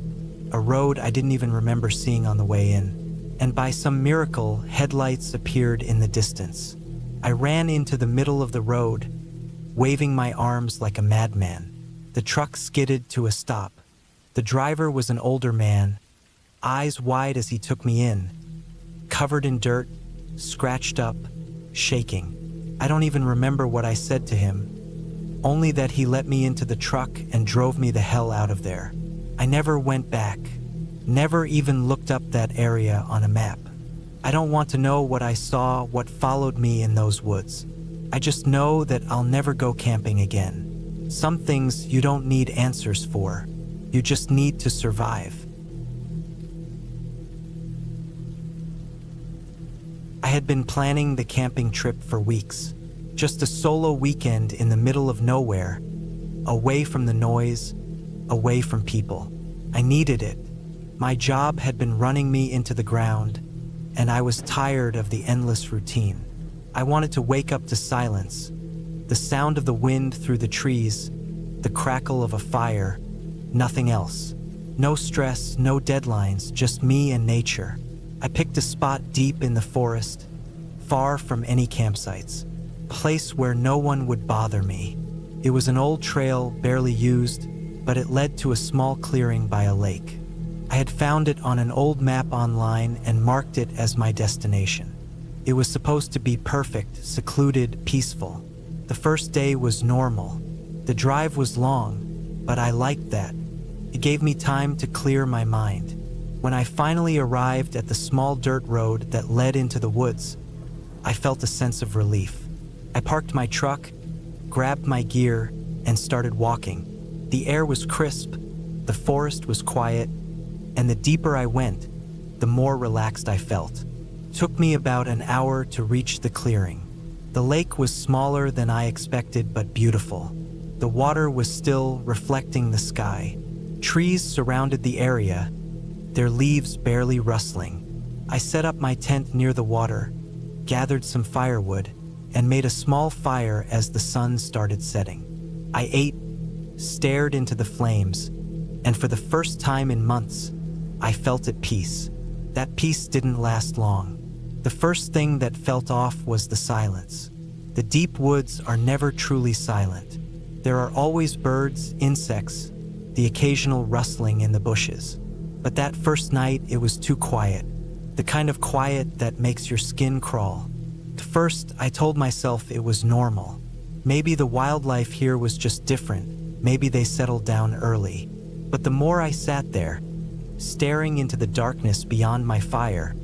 a road I didn't even remember seeing on the way in. And by some miracle, headlights appeared in the distance. I ran into the middle of the road, waving my arms like a madman. The truck skidded to a stop. The driver was an older man, eyes wide as he took me in, covered in dirt, scratched up, shaking. I don't even remember what I said to him, only that he let me into the truck and drove me the hell out of there. I never went back, never even looked up that area on a map. I don't want to know what I saw, what followed me in those woods. I just know that I'll never go camping again. Some things you don't need answers for. You just need to survive. I had been planning the camping trip for weeks. Just a solo weekend in the middle of nowhere, away from the noise, away from people. I needed it. My job had been running me into the ground, and I was tired of the endless routine. I wanted to wake up to silence, the sound of the wind through the trees, the crackle of a fire, nothing else. No stress, no deadlines, just me and nature. I picked a spot deep in the forest, far from any campsites, a place where no one would bother me. It was an old trail, barely used, but it led to a small clearing by a lake. I had found it on an old map online and marked it as my destination. It was supposed to be perfect, secluded, peaceful. The first day was normal. The drive was long, but I liked that. It gave me time to clear my mind. When I finally arrived at the small dirt road that led into the woods, I felt a sense of relief. I parked my truck, grabbed my gear, and started walking. The air was crisp, the forest was quiet, and the deeper I went, the more relaxed I felt. It took me about an hour to reach the clearing. The lake was smaller than I expected, but beautiful. The water was still, reflecting the sky. Trees surrounded the area, their leaves barely rustling. I set up my tent near the water, gathered some firewood, and made a small fire as the sun started setting. I ate, stared into the flames, and for the first time in months, I felt at peace. That peace didn't last long. The first thing that felt off was the silence. The deep woods are never truly silent. There are always birds, insects, the occasional rustling in the bushes. But that first night, it was too quiet. The kind of quiet that makes your skin crawl. At first, I told myself it was normal. Maybe the wildlife here was just different. Maybe they settled down early. But the more I sat there, staring into the darkness beyond my fire,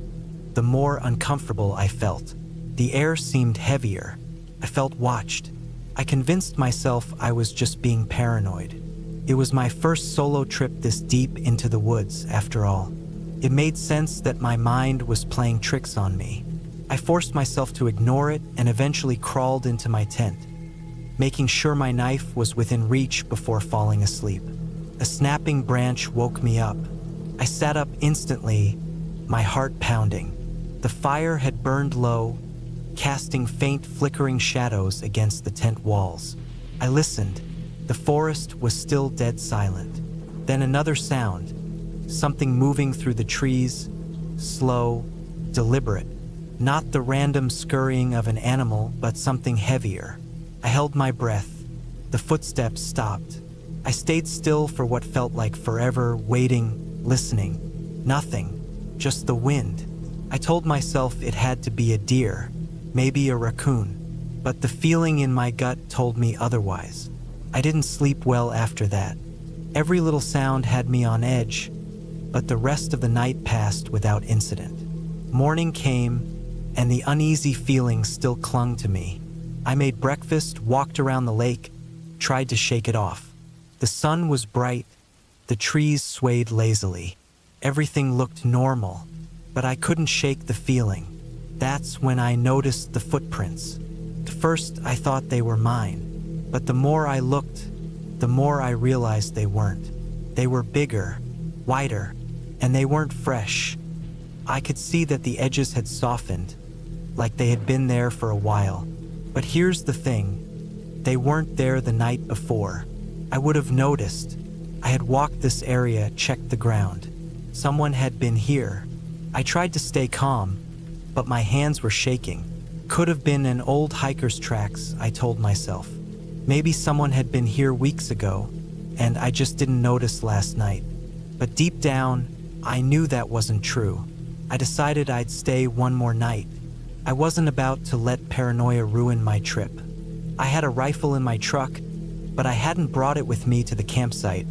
the more uncomfortable I felt. The air seemed heavier. I felt watched. I convinced myself I was just being paranoid. It was my first solo trip this deep into the woods, after all. It made sense that my mind was playing tricks on me. I forced myself to ignore it and eventually crawled into my tent, making sure my knife was within reach before falling asleep. A snapping branch woke me up. I sat up instantly, my heart pounding. The fire had burned low, casting faint flickering shadows against the tent walls. I listened. The forest was still dead silent. Then another sound, something moving through the trees, slow, deliberate. Not the random scurrying of an animal, but something heavier. I held my breath. The footsteps stopped. I stayed still for what felt like forever, waiting, listening. Nothing, just the wind. I told myself it had to be a deer, maybe a raccoon, but the feeling in my gut told me otherwise. I didn't sleep well after that. Every little sound had me on edge, but the rest of the night passed without incident. Morning came, and the uneasy feeling still clung to me. I made breakfast, walked around the lake, tried to shake it off. The sun was bright, the trees swayed lazily. Everything looked normal, but I couldn't shake the feeling. That's when I noticed the footprints. At first, I thought they were mine, but the more I looked, the more I realized they weren't. They were bigger, wider, and they weren't fresh. I could see that the edges had softened, like they had been there for a while. But here's the thing, they weren't there the night before. I would have noticed. I had walked this area, checked the ground. Someone had been here. I tried to stay calm, but my hands were shaking. Could have been an old hiker's tracks, I told myself. Maybe someone had been here weeks ago, and I just didn't notice last night. But deep down, I knew that wasn't true. I decided I'd stay one more night. I wasn't about to let paranoia ruin my trip. I had a rifle in my truck, but I hadn't brought it with me to the campsite.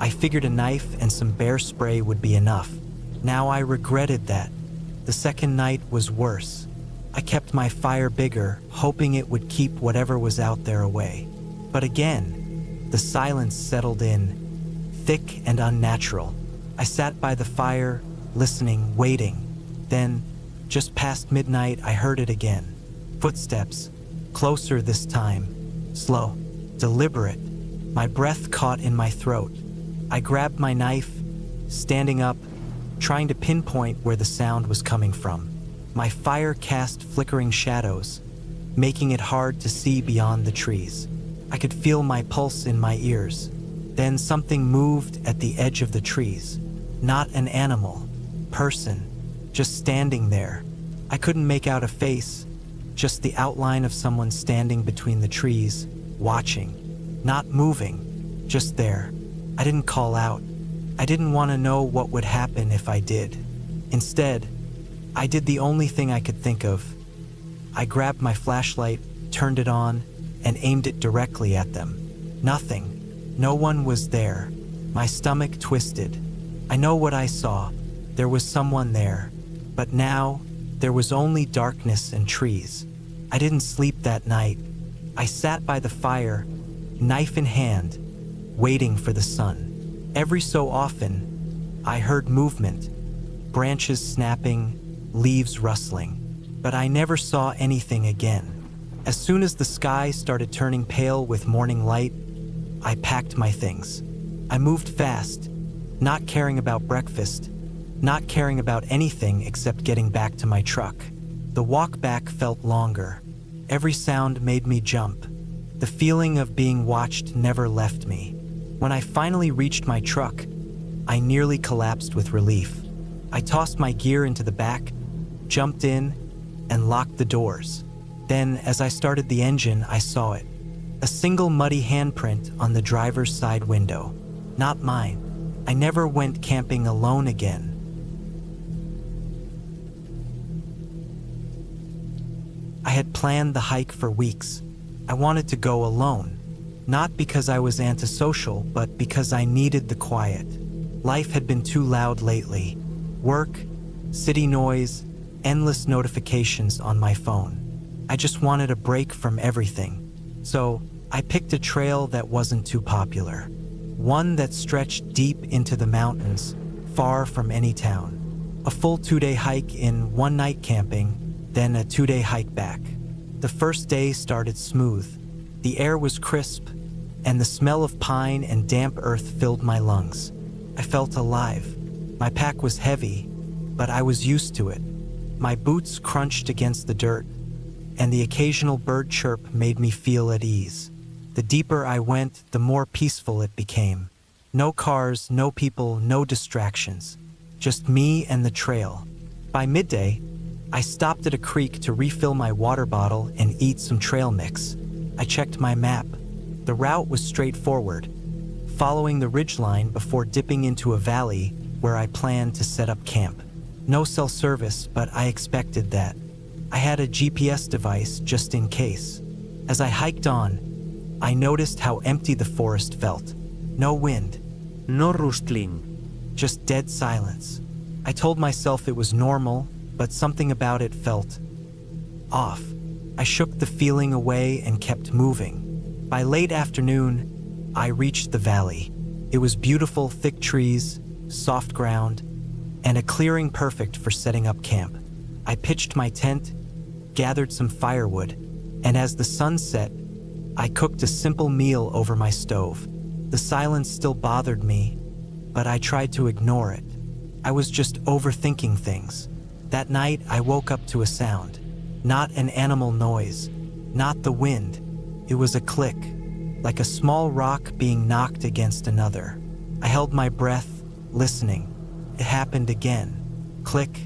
I figured a knife and some bear spray would be enough. Now I regretted that. The second night was worse. I kept my fire bigger, hoping it would keep whatever was out there away. But again, the silence settled in, thick and unnatural. I sat by the fire, listening, waiting. Then, just past midnight, I heard it again. Footsteps, closer this time, slow, deliberate. My breath caught in my throat. I grabbed my knife, standing up, trying to pinpoint where the sound was coming from. My fire cast flickering shadows, making it hard to see beyond the trees. I could feel my pulse in my ears. Then something moved at the edge of the trees. Not an animal, person, just standing there. I couldn't make out a face, just the outline of someone standing between the trees, watching, not moving, just there. I didn't call out. I didn't want to know what would happen if I did. Instead, I did the only thing I could think of. I grabbed my flashlight, turned it on, and aimed it directly at them. Nothing. No one was there. My stomach twisted. I know what I saw. There was someone there. But now, there was only darkness and trees. I didn't sleep that night. I sat by the fire, knife in hand, waiting for the sun. Every so often, I heard movement, branches snapping, leaves rustling, but I never saw anything again. As soon as the sky started turning pale with morning light, I packed my things. I moved fast, not caring about breakfast, not caring about anything except getting back to my truck. The walk back felt longer. Every sound made me jump. The feeling of being watched never left me. When I finally reached my truck, I nearly collapsed with relief. I tossed my gear into the back, jumped in, and locked the doors. Then, as I started the engine, I saw it. A single muddy handprint on the driver's side window. Not mine. I never went camping alone again. I had planned the hike for weeks. I wanted to go alone. Not because I was antisocial, but because I needed the quiet. Life had been too loud lately. Work, city noise, endless notifications on my phone. I just wanted a break from everything. So, I picked a trail that wasn't too popular. One that stretched deep into the mountains, far from any town. A full 2-day hike in one night camping, then a 2-day hike back. The first day started smooth. The air was crisp, and the smell of pine and damp earth filled my lungs. I felt alive. My pack was heavy, but I was used to it. My boots crunched against the dirt, and the occasional bird chirp made me feel at ease. The deeper I went, the more peaceful it became. No cars, no people, no distractions. Just me and the trail. By midday, I stopped at a creek to refill my water bottle and eat some trail mix. I checked my map. The route was straightforward, following the ridgeline before dipping into a valley where I planned to set up camp. No cell service, but I expected that. I had a GPS device just in case. As I hiked on, I noticed how empty the forest felt. No wind. No rustling. Just dead silence. I told myself it was normal, but something about it felt off. I shook the feeling away and kept moving. By late afternoon, I reached the valley. It was beautiful, thick trees, soft ground, and a clearing perfect for setting up camp. I pitched my tent, gathered some firewood, and as the sun set, I cooked a simple meal over my stove. The silence still bothered me, but I tried to ignore it. I was just overthinking things. That night, I woke up to a sound. Not an animal noise, not the wind. It was a click, like a small rock being knocked against another. I held my breath, listening. It happened again. Click,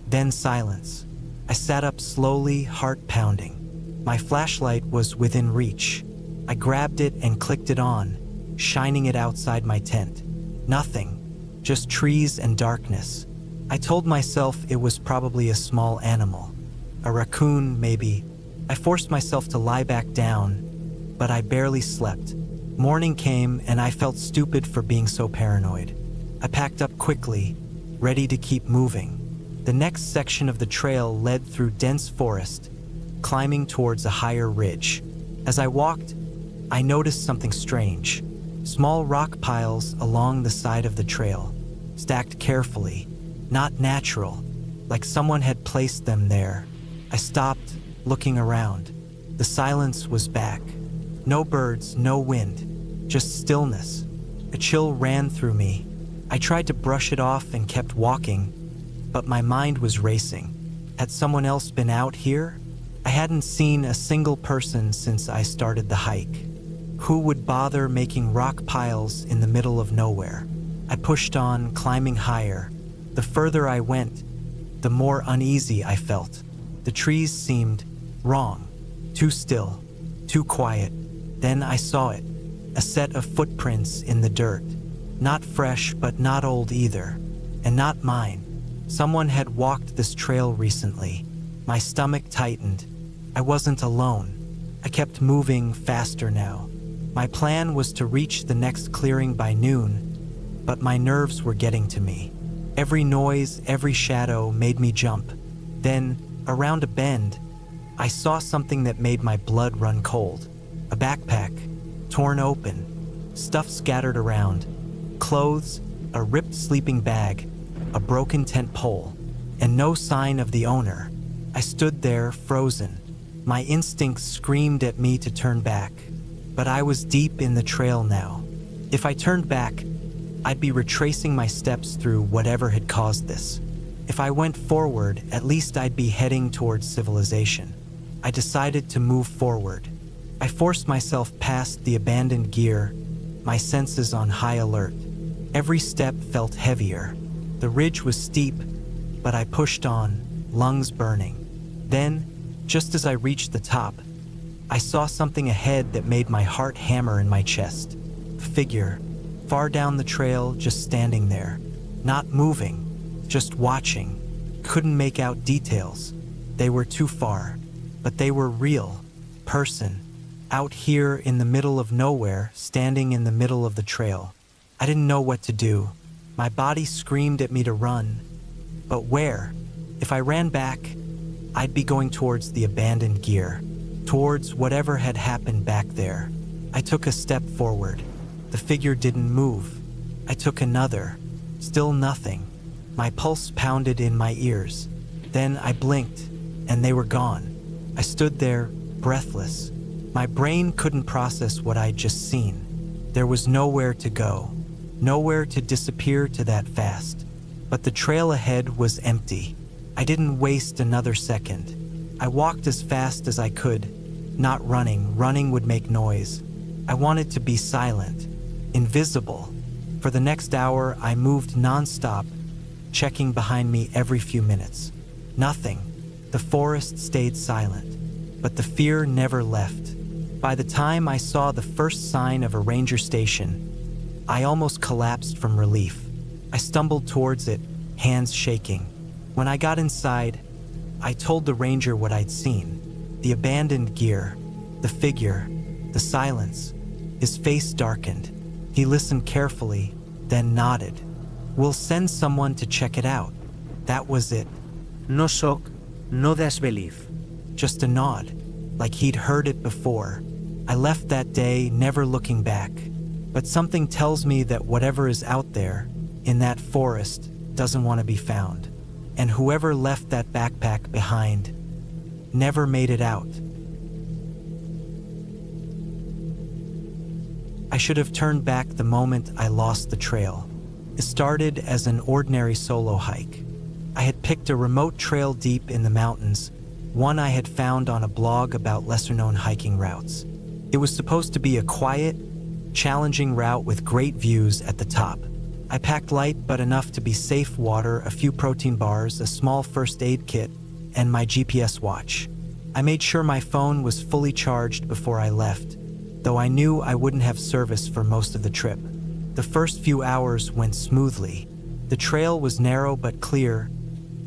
then silence. I sat up slowly, heart pounding. My flashlight was within reach. I grabbed it and clicked it on, shining it outside my tent. Nothing, just trees and darkness. I told myself it was probably a small animal. A raccoon, maybe. I forced myself to lie back down, but I barely slept. Morning came and I felt stupid for being so paranoid. I packed up quickly, ready to keep moving. The next section of the trail led through dense forest, climbing towards a higher ridge. As I walked, I noticed something strange. Small rock piles along the side of the trail, stacked carefully, not natural, like someone had placed them there. I stopped, looking around. The silence was back. No birds, no wind, just stillness. A chill ran through me. I tried to brush it off and kept walking, but my mind was racing. Had someone else been out here? I hadn't seen a single person since I started the hike. Who would bother making rock piles in the middle of nowhere? I pushed on, climbing higher. The further I went, the more uneasy I felt. The trees seemed wrong, too still, too quiet. Then I saw it, a set of footprints in the dirt. Not fresh, but not old either, and not mine. Someone had walked this trail recently. My stomach tightened. I wasn't alone. I kept moving faster now. My plan was to reach the next clearing by noon, but my nerves were getting to me. Every noise, every shadow made me jump. Then, around a bend, I saw something that made my blood run cold. A backpack, torn open, stuff scattered around, clothes, a ripped sleeping bag, a broken tent pole, and no sign of the owner. I stood there, frozen. My instincts screamed at me to turn back, but I was deep in the trail now. If I turned back, I'd be retracing my steps through whatever had caused this. If I went forward, at least I'd be heading towards civilization. I decided to move forward. I forced myself past the abandoned gear, my senses on high alert. Every step felt heavier. The ridge was steep, but I pushed on, lungs burning. Then, just as I reached the top, I saw something ahead that made my heart hammer in my chest. A figure, far down the trail, just standing there, not moving, just watching. Couldn't make out details. They were too far, but they were real. Person, out here in the middle of nowhere, standing in the middle of the trail. I didn't know what to do. My body screamed at me to run. But where? If I ran back, I'd be going towards the abandoned gear, towards whatever had happened back there. I took a step forward. The figure didn't move. I took another. Still nothing. My pulse pounded in my ears. Then I blinked, and they were gone. I stood there, breathless. My brain couldn't process what I'd just seen. There was nowhere to go, nowhere to disappear to that fast. But the trail ahead was empty. I didn't waste another second. I walked as fast as I could, not running. Running would make noise. I wanted to be silent, invisible. For the next hour, I moved nonstop, checking behind me every few minutes. Nothing. The forest stayed silent, but the fear never left. By the time I saw the first sign of a ranger station, I almost collapsed from relief. I stumbled towards it, hands shaking. When I got inside, I told the ranger what I'd seen. The abandoned gear, the figure, the silence. His face darkened. He listened carefully, then nodded. "We'll send someone to check it out." That was it. No shock, no disbelief. Just a nod, like he'd heard it before. I left that day, never looking back. But something tells me that whatever is out there, in that forest, doesn't want to be found. And whoever left that backpack behind never made it out. I should have turned back the moment I lost the trail. It started as an ordinary solo hike. I had picked a remote trail deep in the mountains, one I had found on a blog about lesser-known hiking routes. It was supposed to be a quiet, challenging route with great views at the top. I packed light but enough to be safe: water, a few protein bars, a small first aid kit, and my GPS watch. I made sure my phone was fully charged before I left, though I knew I wouldn't have service for most of the trip. The first few hours went smoothly. The trail was narrow but clear,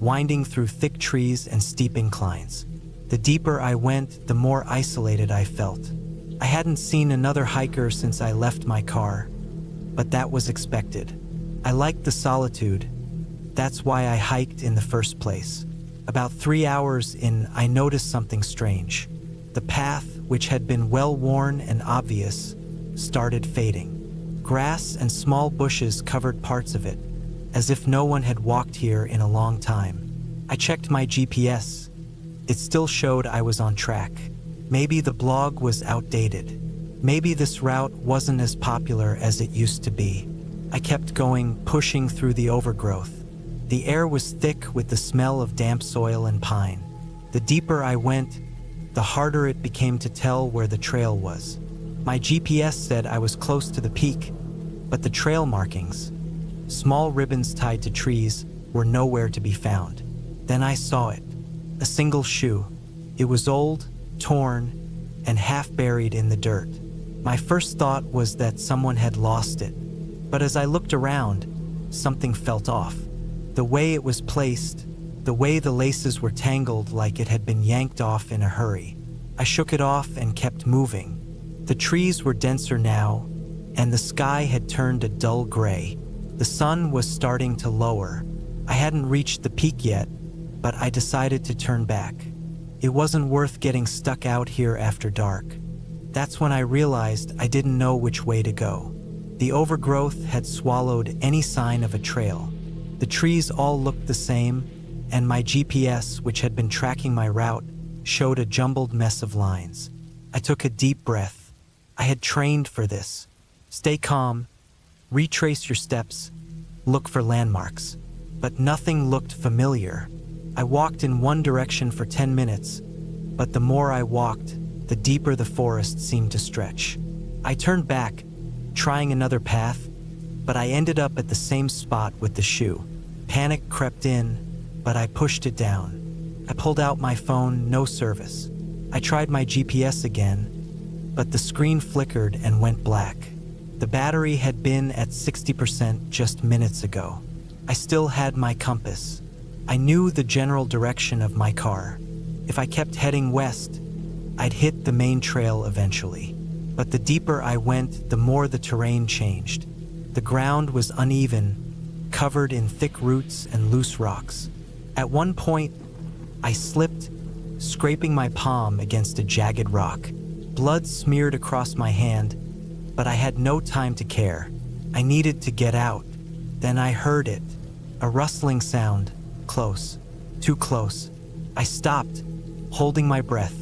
winding through thick trees and steep inclines. The deeper I went, the more isolated I felt. I hadn't seen another hiker since I left my car, but that was expected. I liked the solitude. That's why I hiked in the first place. About 3 hours in, I noticed something strange. The path, which had been well-worn and obvious, started fading. Grass and small bushes covered parts of it, as if no one had walked here in a long time. I checked my GPS. It still showed I was on track. Maybe the blog was outdated. Maybe this route wasn't as popular as it used to be. I kept going, pushing through the overgrowth. The air was thick with the smell of damp soil and pine. The deeper I went, the harder it became to tell where the trail was. My GPS said I was close to the peak, but the trail markings, small ribbons tied to trees, were nowhere to be found. Then I saw it. A single shoe. It was old, torn, and half buried in the dirt. My first thought was that someone had lost it. But as I looked around, something felt off. The way it was placed, the way the laces were tangled like it had been yanked off in a hurry. I shook it off and kept moving. The trees were denser now, and the sky had turned a dull gray. The sun was starting to lower. I hadn't reached the peak yet, but I decided to turn back. It wasn't worth getting stuck out here after dark. That's when I realized I didn't know which way to go. The overgrowth had swallowed any sign of a trail. The trees all looked the same, and my GPS, which had been tracking my route, showed a jumbled mess of lines. I took a deep breath. I had trained for this. Stay calm, Retrace your steps, look for landmarks. But nothing looked familiar. I walked in one direction for 10 minutes, but the more I walked, the deeper the forest seemed to stretch. I turned back, trying another path, but I ended up at the same spot with the shoe. Panic crept in, but I pushed it down. I pulled out my phone, no service. I tried my GPS again, but the screen flickered and went black. The battery had been at 60% just minutes ago. I still had my compass. I knew the general direction of my car. If I kept heading west, I'd hit the main trail eventually. But the deeper I went, the more the terrain changed. The ground was uneven, covered in thick roots and loose rocks. At one point, I slipped, scraping my palm against a jagged rock. Blood smeared across my hand, but I had no time to care. I needed to get out. Then I heard it, a rustling sound, close, too close. I stopped, holding my breath.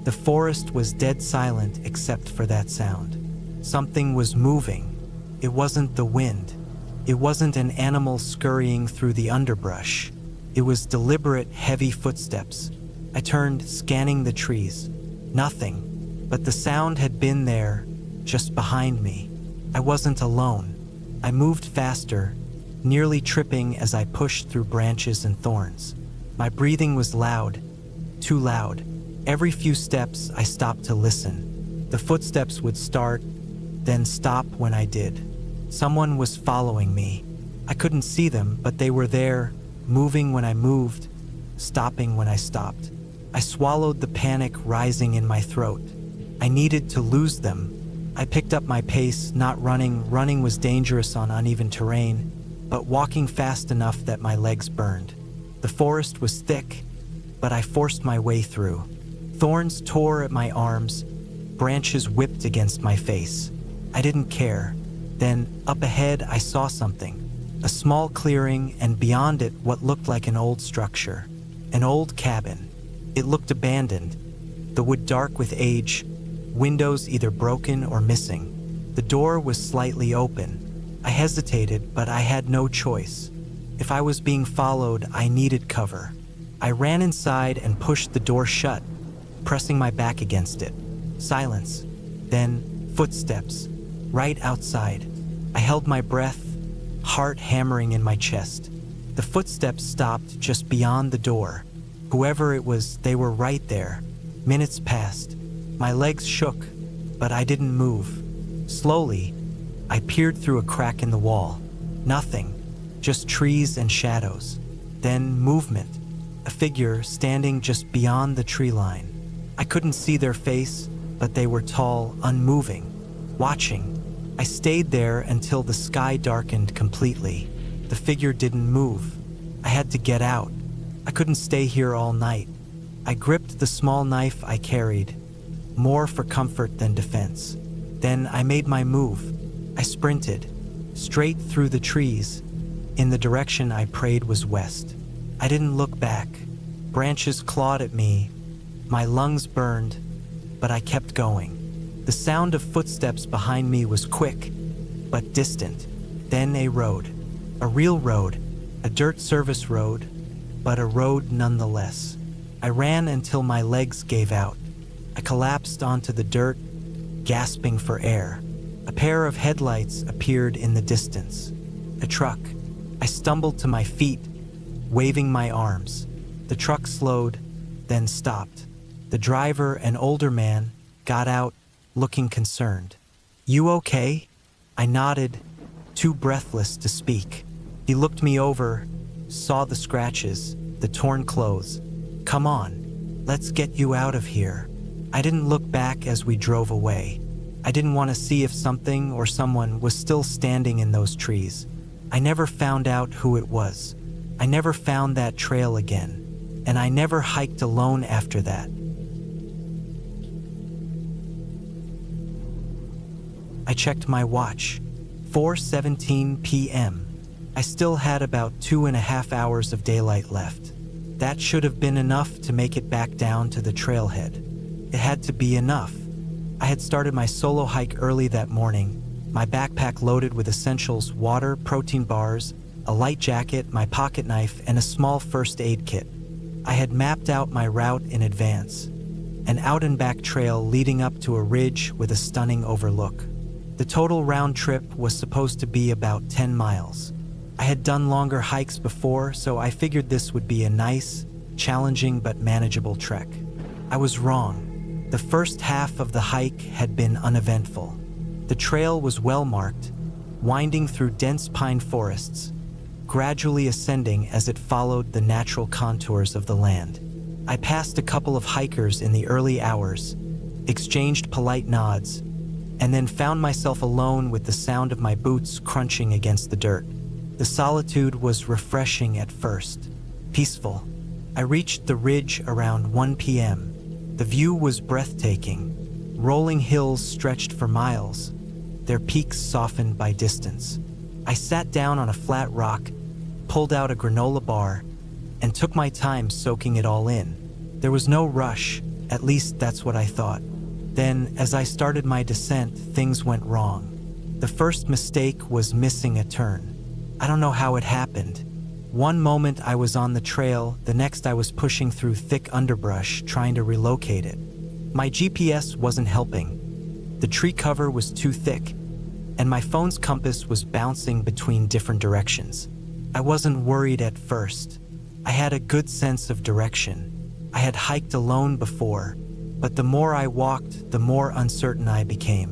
The forest was dead silent except for that sound. Something was moving. It wasn't the wind. It wasn't an animal scurrying through the underbrush. It was deliberate, heavy footsteps. I turned, scanning the trees. Nothing, but the sound had been there, just behind me. I wasn't alone. I moved faster, nearly tripping as I pushed through branches and thorns. My breathing was loud, too loud. Every few steps, I stopped to listen. The footsteps would start, then stop when I did. Someone was following me. I couldn't see them, but they were there, moving when I moved, stopping when I stopped. I swallowed the panic rising in my throat. I needed to lose them. I picked up my pace, not running. Running was dangerous on uneven terrain, but walking fast enough that my legs burned. The forest was thick, but I forced my way through. Thorns tore at my arms, branches whipped against my face. I didn't care. Then, up ahead, I saw something. A small clearing, and beyond it, what looked like an old structure. An old cabin. It looked abandoned, the wood dark with age, windows either broken or missing. The door was slightly open. I hesitated, but I had no choice. If I was being followed, I needed cover. I ran inside and pushed the door shut, pressing my back against it. Silence. Then, footsteps. Right outside. I held my breath, heart hammering in my chest. The footsteps stopped just beyond the door. Whoever it was, they were right there. Minutes passed. My legs shook, but I didn't move. Slowly, I peered through a crack in the wall. Nothing, just trees and shadows. Then movement, a figure standing just beyond the tree line. I couldn't see their face, but they were tall, unmoving, watching. I stayed there until the sky darkened completely. The figure didn't move. I had to get out. I couldn't stay here all night. I gripped the small knife I carried, more for comfort than defense. Then I made my move. I sprinted, straight through the trees, in the direction I prayed was west. I didn't look back. Branches clawed at me. My lungs burned, but I kept going. The sound of footsteps behind me was quick, but distant. Then a road. A real road. A dirt service road, but a road nonetheless. I ran until my legs gave out. I collapsed onto the dirt, gasping for air. A pair of headlights appeared in the distance. A truck. I stumbled to my feet, waving my arms. The truck slowed, then stopped. The driver, an older man, got out, looking concerned. "You okay?" I nodded, too breathless to speak. He looked me over, saw the scratches, the torn clothes. "Come on, let's get you out of here." I didn't look back as we drove away. I didn't want to see if something or someone was still standing in those trees. I never found out who it was. I never found that trail again, and I never hiked alone after that. I checked my watch. 4:17 p.m. I still had about 2.5 hours of daylight left. That should have been enough to make it back down to the trailhead. It had to be enough. I had started my solo hike early that morning. my backpack loaded with essentials: water, protein bars, a light jacket, my pocket knife, and a small first aid kit. I had mapped out my route in advance, an out-and-back trail leading up to a ridge with a stunning overlook. The total round trip was supposed to be about 10 miles. I had done longer hikes before, so I figured this would be a nice, challenging but manageable trek. I was wrong. The first half of the hike had been uneventful. The trail was well marked, winding through dense pine forests, gradually ascending as it followed the natural contours of the land. I passed a couple of hikers in the early hours, exchanged polite nods, and then found myself alone with the sound of my boots crunching against the dirt. The solitude was refreshing at first, peaceful. I reached the ridge around 1 p.m. The view was breathtaking. Rolling hills stretched for miles, their peaks softened by distance. I sat down on a flat rock, pulled out a granola bar, and took my time soaking it all in. There was no rush, at least that's what I thought. Then, as I started my descent, things went wrong. The first mistake was missing a turn. I don't know how it happened. One moment I was on the trail, the next I was pushing through thick underbrush trying to relocate it. My GPS wasn't helping. The tree cover was too thick, and my phone's compass was bouncing between different directions. I wasn't worried at first. I had a good sense of direction. I had hiked alone before, but the more I walked, the more uncertain I became.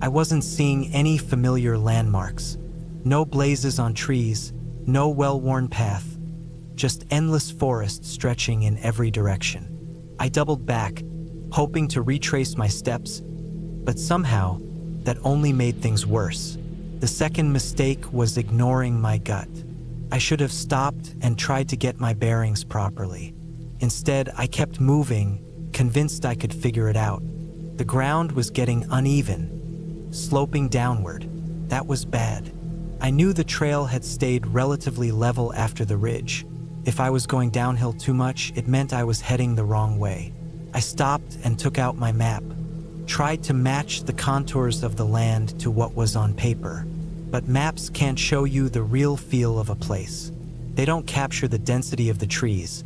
I wasn't seeing any familiar landmarks. No blazes on trees, no well-worn path, just endless forest stretching in every direction. I doubled back, hoping to retrace my steps, but somehow, that only made things worse. The second mistake was ignoring my gut. I should have stopped and tried to get my bearings properly. Instead, I kept moving, convinced I could figure it out. The ground was getting uneven, sloping downward. That was bad. I knew the trail had stayed relatively level after the ridge. If I was going downhill too much, it meant I was heading the wrong way. I stopped and took out my map, tried to match the contours of the land to what was on paper. But maps can't show you the real feel of a place. They don't capture the density of the trees,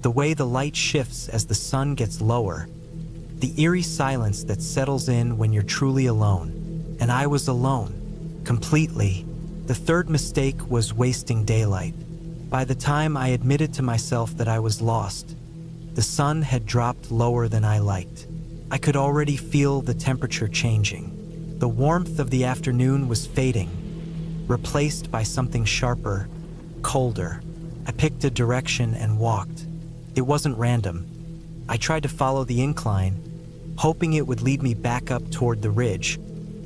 the way the light shifts as the sun gets lower, the eerie silence that settles in when you're truly alone. And I was alone, completely. The third mistake was wasting daylight. By the time I admitted to myself that I was lost, the sun had dropped lower than I liked. I could already feel the temperature changing. The warmth of the afternoon was fading, replaced by something sharper, colder. I picked a direction and walked. It wasn't random. I tried to follow the incline, hoping it would lead me back up toward the ridge,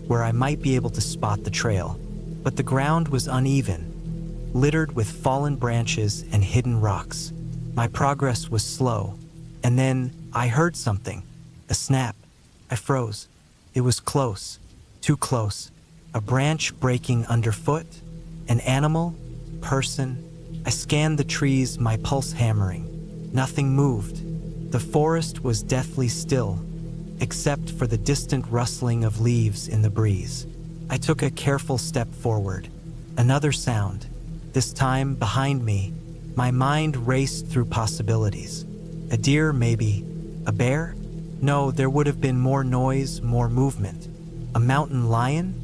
where I might be able to spot the trail. But the ground was uneven, littered with fallen branches and hidden rocks. My progress was slow, and then I heard something, a snap. I froze. It was close, too close. A branch breaking underfoot, an animal, person. I scanned the trees, my pulse hammering. Nothing moved. The forest was deathly still, except for the distant rustling of leaves in the breeze. I took a careful step forward. Another sound. This time, behind me, my mind raced through possibilities. A deer, maybe. A bear? No, there would have been more noise, more movement. A mountain lion?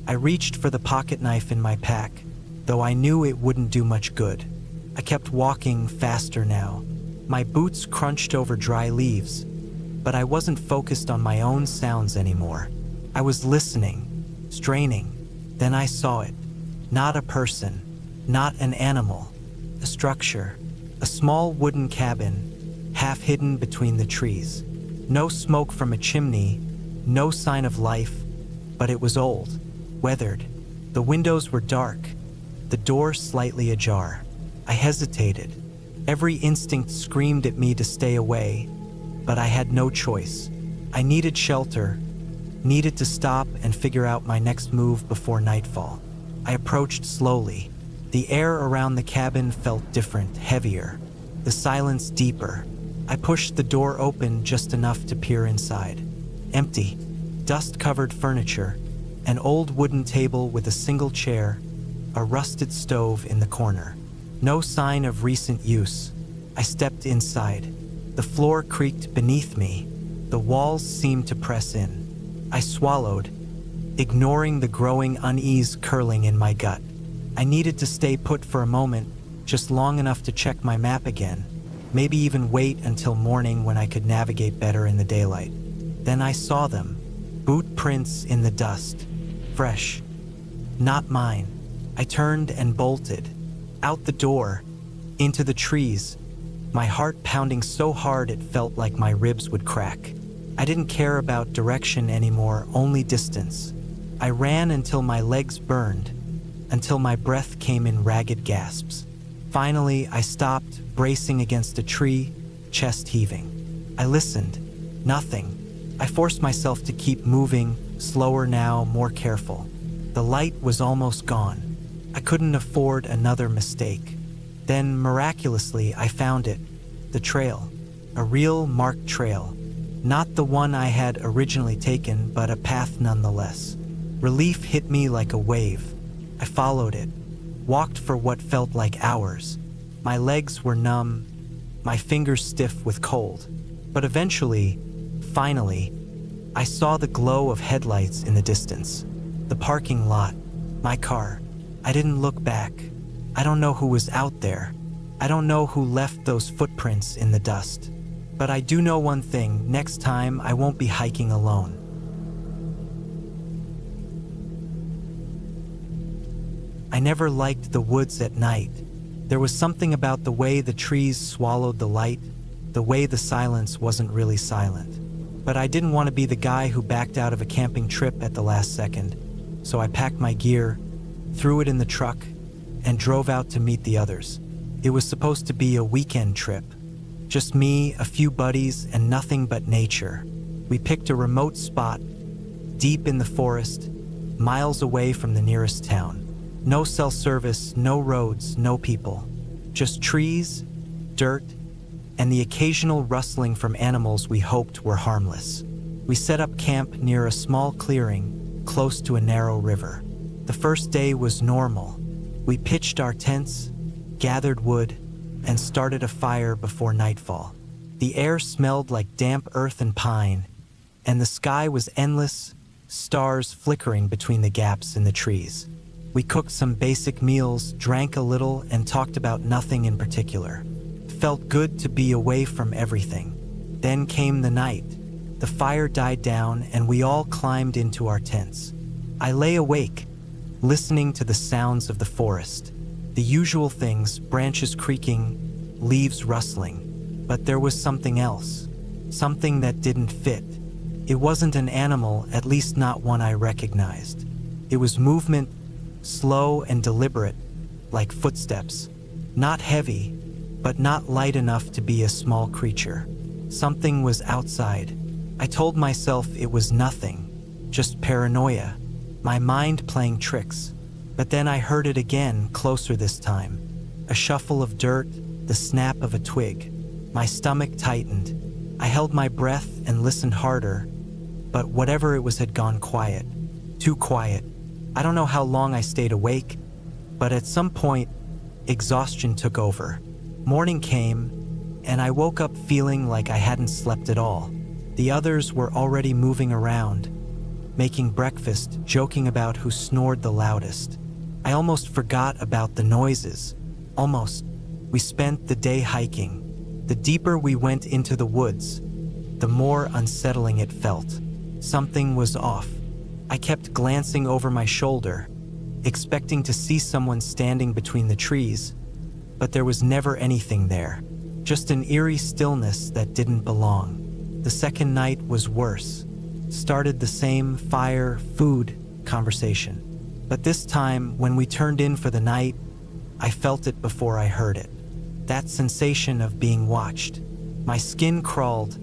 I reached for the pocket knife in my pack, though I knew it wouldn't do much good. I kept walking faster now. My boots crunched over dry leaves, but I wasn't focused on my own sounds anymore. I was listening, straining. Then I saw it. Not a person, not an animal. A structure, a small wooden cabin, half hidden between the trees. No smoke from a chimney, no sign of life, but it was old, weathered. The windows were dark, the door slightly ajar. I hesitated. Every instinct screamed at me to stay away, but I had no choice. I needed shelter, needed to stop and figure out my next move before nightfall. I approached slowly. The air around the cabin felt different, heavier, the silence deeper. I pushed the door open just enough to peer inside. Empty, dust-covered furniture, An old wooden table with a single chair, a rusted stove in the corner. No sign of recent use. I stepped inside. The floor creaked beneath me. The walls seemed to press in. I swallowed, ignoring the growing unease curling in my gut. I needed to stay put for a moment, just long enough to check my map again, maybe even wait until morning when I could navigate better in the daylight. Then I saw them, boot prints in the dust, fresh, not mine. I turned and bolted, out the door, into the trees, my heart pounding so hard it felt like my ribs would crack. I didn't care about direction anymore, only distance. I ran until my legs burned, until my breath came in ragged gasps. Finally, I stopped, bracing against a tree, chest heaving. I listened. Nothing. I forced myself to keep moving, slower now, more careful. The light was almost gone. I couldn't afford another mistake. Then, miraculously, I found it. The trail. A real marked trail. Not the one I had originally taken, but a path nonetheless. Relief hit me like a wave. I followed it, walked for what felt like hours. My legs were numb, my fingers stiff with cold. But eventually, finally, I saw the glow of headlights in the distance. The parking lot, my car. I didn't look back. I don't know who was out there. I don't know who left those footprints in the dust. But I do know one thing, next time I won't be hiking alone. I never liked the woods at night. There was something about the way the trees swallowed the light, the way the silence wasn't really silent. But I didn't want to be the guy who backed out of a camping trip at the last second. So I packed my gear, threw it in the truck, and drove out to meet the others. It was supposed to be a weekend trip. Just me, a few buddies, and nothing but nature. We picked a remote spot, deep in the forest, miles away from the nearest town. No cell service, no roads, no people. Just trees, dirt, and the occasional rustling from animals we hoped were harmless. We set up camp near a small clearing, close to a narrow river. The first day was normal. We pitched our tents, gathered wood, and started a fire before nightfall. The air smelled like damp earth and pine, and the sky was endless, stars flickering between the gaps in the trees. We cooked some basic meals, drank a little, and talked about nothing in particular. It felt good to be away from everything. Then came the night. The fire died down, and we all climbed into our tents. I lay awake, listening to the sounds of the forest. The usual things, branches creaking, leaves rustling. But there was something else. Something that didn't fit. It wasn't an animal, at least not one I recognized. It was movement, slow and deliberate, like footsteps. Not heavy, but not light enough to be a small creature. Something was outside. I told myself it was nothing, just paranoia, my mind playing tricks. But then I heard it again, closer this time. A shuffle of dirt, the snap of a twig. My stomach tightened. I held my breath and listened harder, but whatever it was had gone quiet. Too quiet. I don't know how long I stayed awake, but at some point, exhaustion took over. Morning came, and I woke up feeling like I hadn't slept at all. The others were already moving around, making breakfast, joking about who snored the loudest. I almost forgot about the noises. Almost. We spent the day hiking. The deeper we went into the woods, the more unsettling it felt. Something was off. I kept glancing over my shoulder, expecting to see someone standing between the trees, but there was never anything there. Just an eerie stillness that didn't belong. The second night was worse. Started the same fire, food conversation. But this time, when we turned in for the night, I felt it before I heard it. That sensation of being watched. My skin crawled,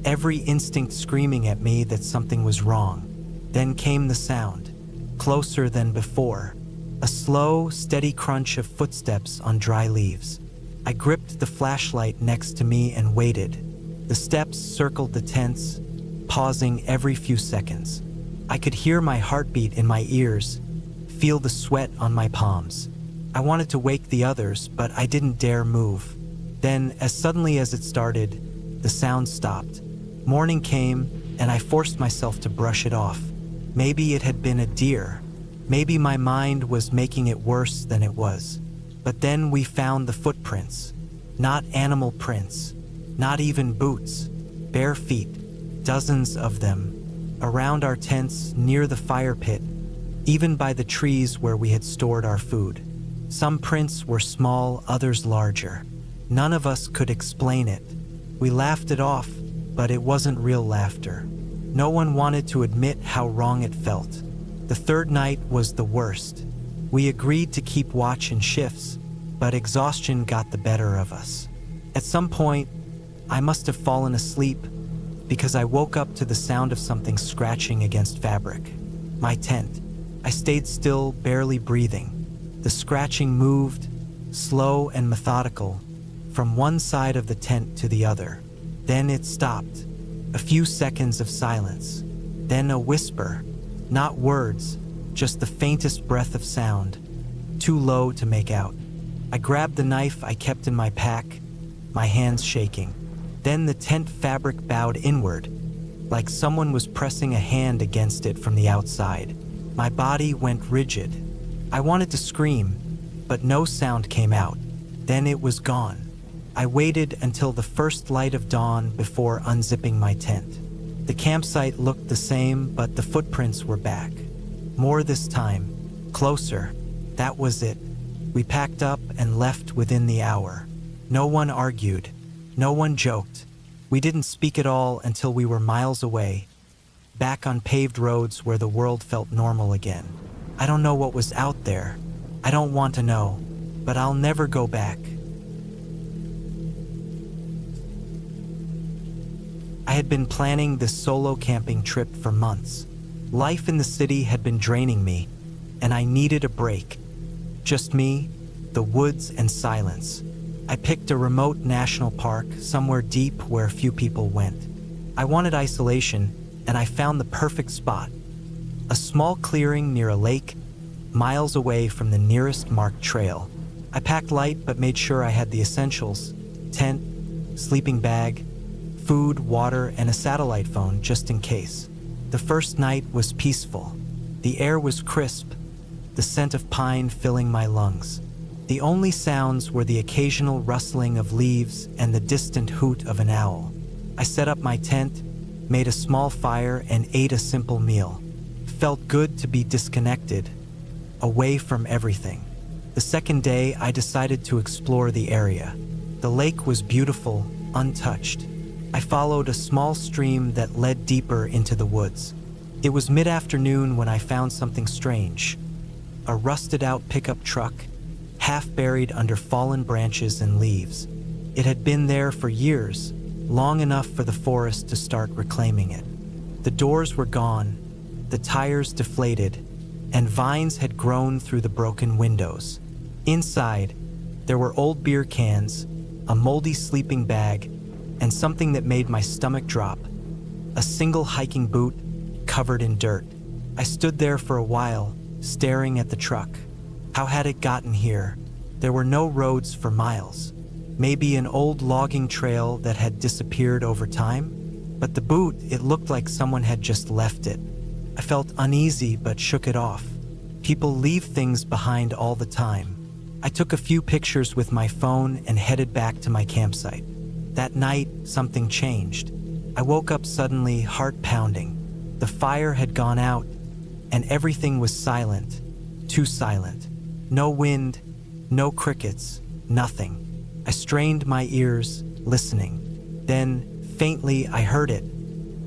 every instinct screaming at me that something was wrong. Then came the sound, closer than before, a slow, steady crunch of footsteps on dry leaves. I gripped the flashlight next to me and waited. The steps circled the tents, pausing every few seconds. I could hear my heartbeat in my ears, feel the sweat on my palms. I wanted to wake the others, but I didn't dare move. Then, as suddenly as it started, the sound stopped. Morning came, and I forced myself to brush it off. Maybe it had been a deer. Maybe my mind was making it worse than it was. But then we found the footprints. Not animal prints. Not even boots. Bare feet. Dozens of them. Around our tents, near the fire pit. Even by the trees where we had stored our food. Some prints were small, others larger. None of us could explain it. We laughed it off, but it wasn't real laughter. No one wanted to admit how wrong it felt. The third night was the worst. We agreed to keep watch in shifts, but exhaustion got the better of us. At some point, I must have fallen asleep because I woke up to the sound of something scratching against fabric. My tent. I stayed still, barely breathing. The scratching moved, slow and methodical, from one side of the tent to the other. Then it stopped. A few seconds of silence. Then a whisper. Not words, just the faintest breath of sound. Too low to make out. I grabbed the knife I kept in my pack, my hands shaking. Then the tent fabric bowed inward, like someone was pressing a hand against it from the outside. My body went rigid. I wanted to scream, but no sound came out. Then it was gone. I waited until the first light of dawn before unzipping my tent. The campsite looked the same, but the footprints were back. More this time. Closer. That was it. We packed up and left within the hour. No one argued. No one joked. We didn't speak at all until we were miles away, back on paved roads where the world felt normal again. I don't know what was out there. I don't want to know, but I'll never go back. I had been planning this solo camping trip for months. Life in the city had been draining me, and I needed a break. Just me, the woods, and silence. I picked a remote national park, somewhere deep where few people went. I wanted isolation, and I found the perfect spot. A small clearing near a lake, miles away from the nearest marked trail. I packed light but made sure I had the essentials: tent, sleeping bag, food, water, and a satellite phone just in case. The first night was peaceful. The air was crisp, the scent of pine filling my lungs. The only sounds were the occasional rustling of leaves and the distant hoot of an owl. I set up my tent, made a small fire, and ate a simple meal. Felt good to be disconnected, away from everything. The second day, I decided to explore the area. The lake was beautiful, untouched. I followed a small stream that led deeper into the woods. It was mid-afternoon when I found something strange. A rusted-out pickup truck, half buried under fallen branches and leaves. It had been there for years, long enough for the forest to start reclaiming it. The doors were gone, the tires deflated, and vines had grown through the broken windows. Inside, there were old beer cans, a moldy sleeping bag, and something that made my stomach drop: a single hiking boot covered in dirt. I stood there for a while, staring at the truck. How had it gotten here? There were no roads for miles. Maybe an old logging trail that had disappeared over time? But the boot, it looked like someone had just left it. I felt uneasy but shook it off. People leave things behind all the time. I took a few pictures with my phone and headed back to my campsite. That night, something changed. I woke up suddenly, heart pounding. The fire had gone out, and everything was silent. Too silent. No wind, no crickets, nothing. I strained my ears, listening. Then, faintly, I heard it.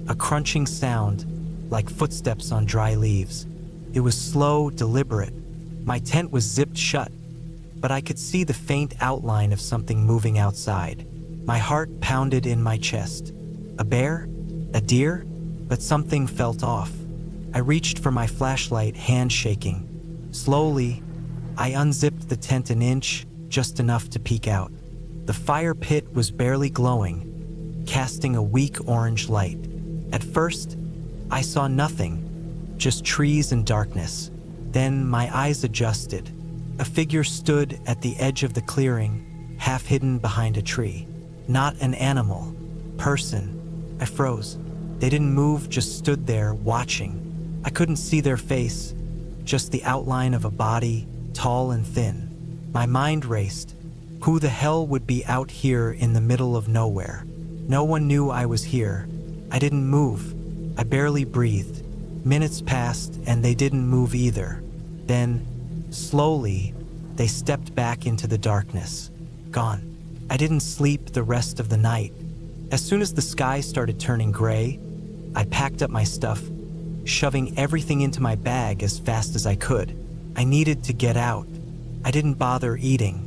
A crunching sound, like footsteps on dry leaves. It was slow, deliberate. My tent was zipped shut, but I could see the faint outline of something moving outside. My heart pounded in my chest. A bear? A deer? But something felt off. I reached for my flashlight, hand shaking. Slowly, I unzipped the tent an inch, just enough to peek out. The fire pit was barely glowing, casting a weak orange light. At first, I saw nothing, just trees and darkness. Then my eyes adjusted. A figure stood at the edge of the clearing, half hidden behind a tree. Not an animal. Person. I froze. They didn't move, just stood there, watching. I couldn't see their face, just the outline of a body, tall and thin. My mind raced. Who the hell would be out here in the middle of nowhere? No one knew I was here. I didn't move. I barely breathed. Minutes passed and they didn't move either. Then, slowly, they stepped back into the darkness. Gone. I didn't sleep the rest of the night. As soon as the sky started turning gray, I packed up my stuff, shoving everything into my bag as fast as I could. I needed to get out. I didn't bother eating.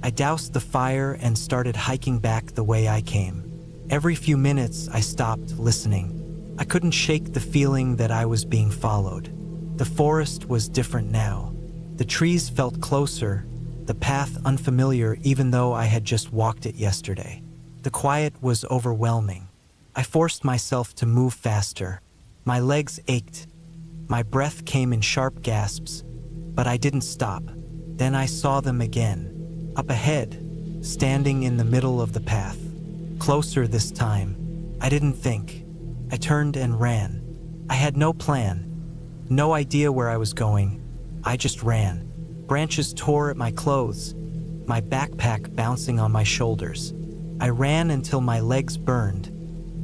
I doused the fire and started hiking back the way I came. Every few minutes, I stopped listening. I couldn't shake the feeling that I was being followed. The forest was different now. The trees felt closer, the path unfamiliar even though I had just walked it yesterday. The quiet was overwhelming. I forced myself to move faster. My legs ached. My breath came in sharp gasps, but I didn't stop. Then I saw them again, up ahead, standing in the middle of the path. Closer this time. I didn't think. I turned and ran. I had no plan, no idea where I was going. I just ran. Branches tore at my clothes, my backpack bouncing on my shoulders. I ran until my legs burned,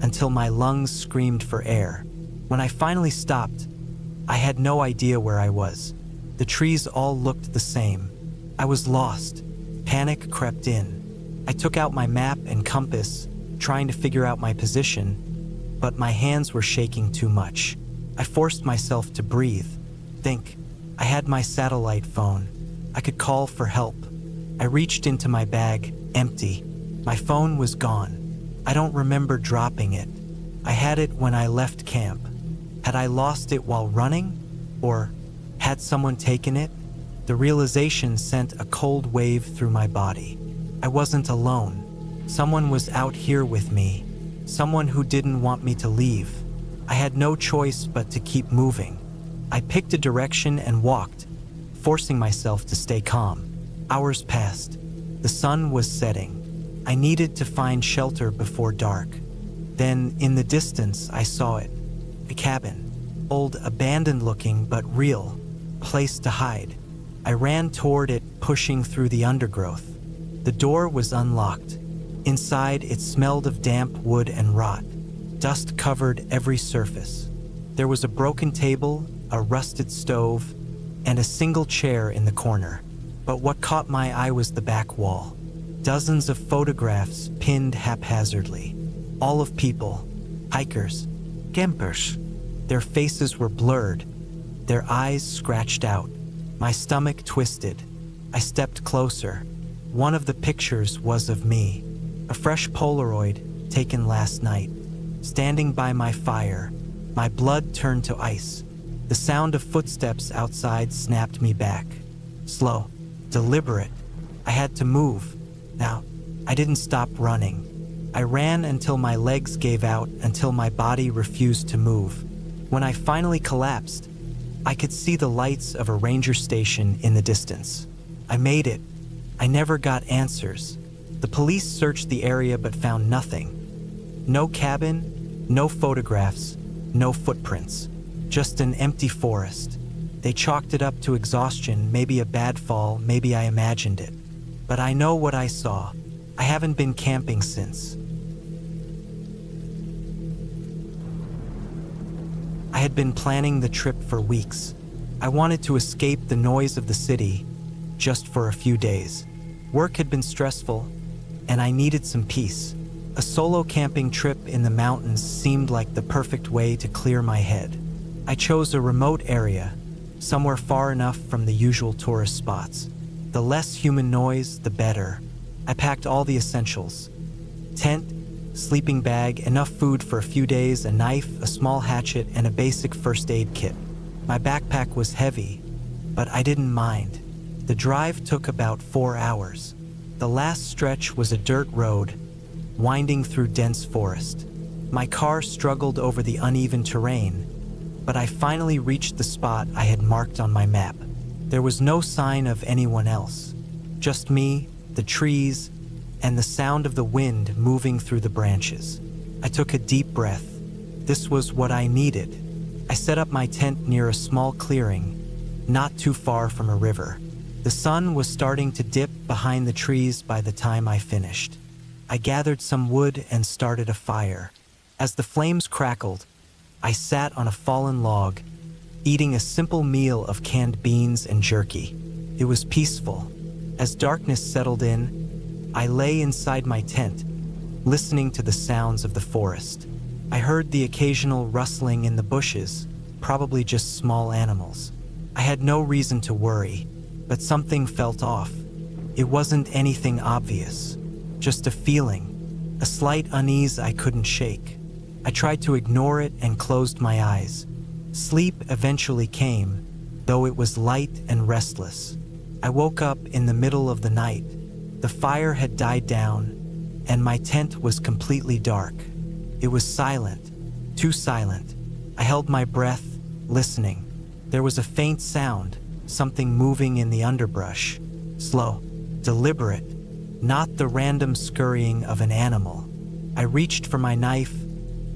until my lungs screamed for air. When I finally stopped, I had no idea where I was. The trees all looked the same. I was lost. Panic crept in. I took out my map and compass, trying to figure out my position, but my hands were shaking too much. I forced myself to breathe, think. I had my satellite phone. I could call for help. I reached into my bag, empty. My phone was gone. I don't remember dropping it. I had it when I left camp. Had I lost it while running? Or had someone taken it? The realization sent a cold wave through my body. I wasn't alone. Someone was out here with me. Someone who didn't want me to leave. I had no choice but to keep moving. I picked a direction and walked, forcing myself to stay calm. Hours passed. The sun was setting. I needed to find shelter before dark. Then, in the distance, I saw it. A cabin. Old, abandoned looking, but real. Place to hide. I ran toward it, pushing through the undergrowth. The door was unlocked. Inside, it smelled of damp wood and rot. Dust covered every surface. There was a broken table, a rusted stove, and a single chair in the corner. But what caught my eye was the back wall. Dozens of photographs pinned haphazardly. All of people, hikers, campers. Their faces were blurred, their eyes scratched out. My stomach twisted. I stepped closer. One of the pictures was of me. A fresh Polaroid taken last night. Standing by my fire, my blood turned to ice. The sound of footsteps outside snapped me back. Slow, deliberate. I had to move. Now, I didn't stop running. I ran until my legs gave out, until my body refused to move. When I finally collapsed, I could see the lights of a ranger station in the distance. I made it. I never got answers. The police searched the area but found nothing. No cabin, no photographs, no footprints. Just an empty forest. They chalked it up to exhaustion, maybe a bad fall, maybe I imagined it. But I know what I saw. I haven't been camping since. I had been planning the trip for weeks. I wanted to escape the noise of the city, just for a few days. Work had been stressful, and I needed some peace. A solo camping trip in the mountains seemed like the perfect way to clear my head. I chose a remote area, somewhere far enough from the usual tourist spots. The less human noise, the better. I packed all the essentials. Tent, sleeping bag, enough food for a few days, a knife, a small hatchet, and a basic first aid kit. My backpack was heavy, but I didn't mind. The drive took about 4 hours. The last stretch was a dirt road, winding through dense forest. My car struggled over the uneven terrain, but I finally reached the spot I had marked on my map. There was no sign of anyone else, just me, the trees, and the sound of the wind moving through the branches. I took a deep breath. This was what I needed. I set up my tent near a small clearing, not too far from a river. The sun was starting to dip behind the trees by the time I finished. I gathered some wood and started a fire. As the flames crackled, I sat on a fallen log, eating a simple meal of canned beans and jerky. It was peaceful. As darkness settled in, I lay inside my tent, listening to the sounds of the forest. I heard the occasional rustling in the bushes, probably just small animals. I had no reason to worry, but something felt off. It wasn't anything obvious, just a feeling, a slight unease I couldn't shake. I tried to ignore it and closed my eyes. Sleep eventually came, though it was light and restless. I woke up in the middle of the night. The fire had died down, and my tent was completely dark. It was silent, too silent. I held my breath, listening. There was a faint sound, something moving in the underbrush. Slow, deliberate, not the random scurrying of an animal. I reached for my knife,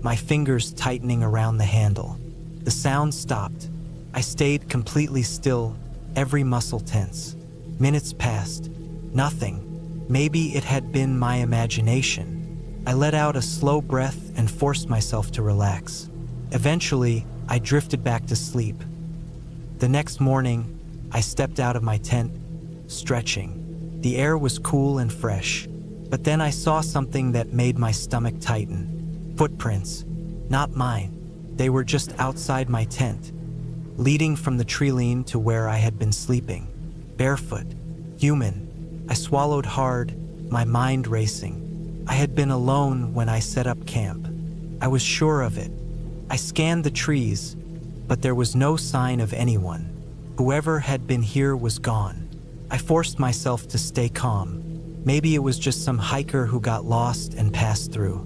my fingers tightening around the handle. The sound stopped. I stayed completely still, every muscle tense. Minutes passed. Nothing. Maybe it had been my imagination. I let out a slow breath and forced myself to relax. Eventually, I drifted back to sleep. The next morning, I stepped out of my tent, stretching. The air was cool and fresh, but then I saw something that made my stomach tighten. Footprints, not mine. They were just outside my tent, leading from the tree to where I had been sleeping. Barefoot, human. I swallowed hard, my mind racing. I had been alone when I set up camp. I was sure of it. I scanned the trees, but there was no sign of anyone. Whoever had been here was gone. I forced myself to stay calm. Maybe it was just some hiker who got lost and passed through.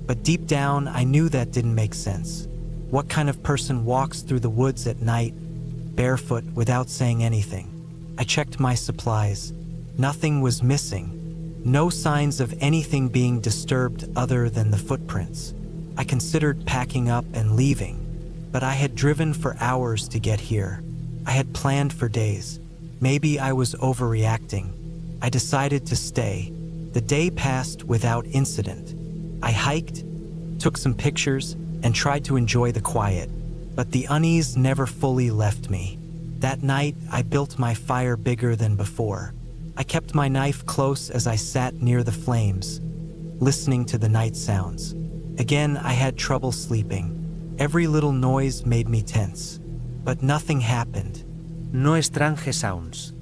But deep down, I knew that didn't make sense. What kind of person walks through the woods at night, barefoot, without saying anything? I checked my supplies. Nothing was missing. No signs of anything being disturbed other than the footprints. I considered packing up and leaving, but I had driven for hours to get here. I had planned for days. Maybe I was overreacting. I decided to stay. The day passed without incident. I hiked, took some pictures, and tried to enjoy the quiet, but the unease never fully left me. That night, I built my fire bigger than before. I kept my knife close as I sat near the flames, listening to the night sounds. Again, I had trouble sleeping. Every little noise made me tense, but nothing happened. No strange sounds.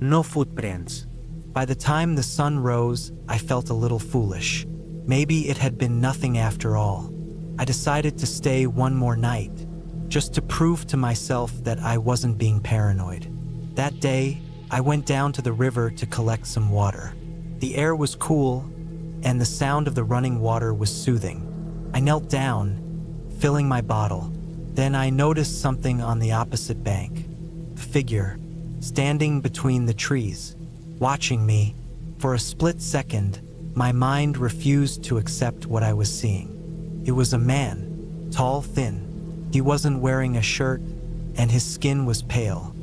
No footprints. By the time the sun rose, I felt a little foolish. Maybe it had been nothing after all. I decided to stay one more night, just to prove to myself that I wasn't being paranoid. That day, I went down to the river to collect some water. The air was cool, and the sound of the running water was soothing. I knelt down, filling my bottle. Then I noticed something on the opposite bank. A figure, standing between the trees, watching me. For a split second, my mind refused to accept what I was seeing. It was a man, tall, thin. He wasn't wearing a shirt, and his skin was pale.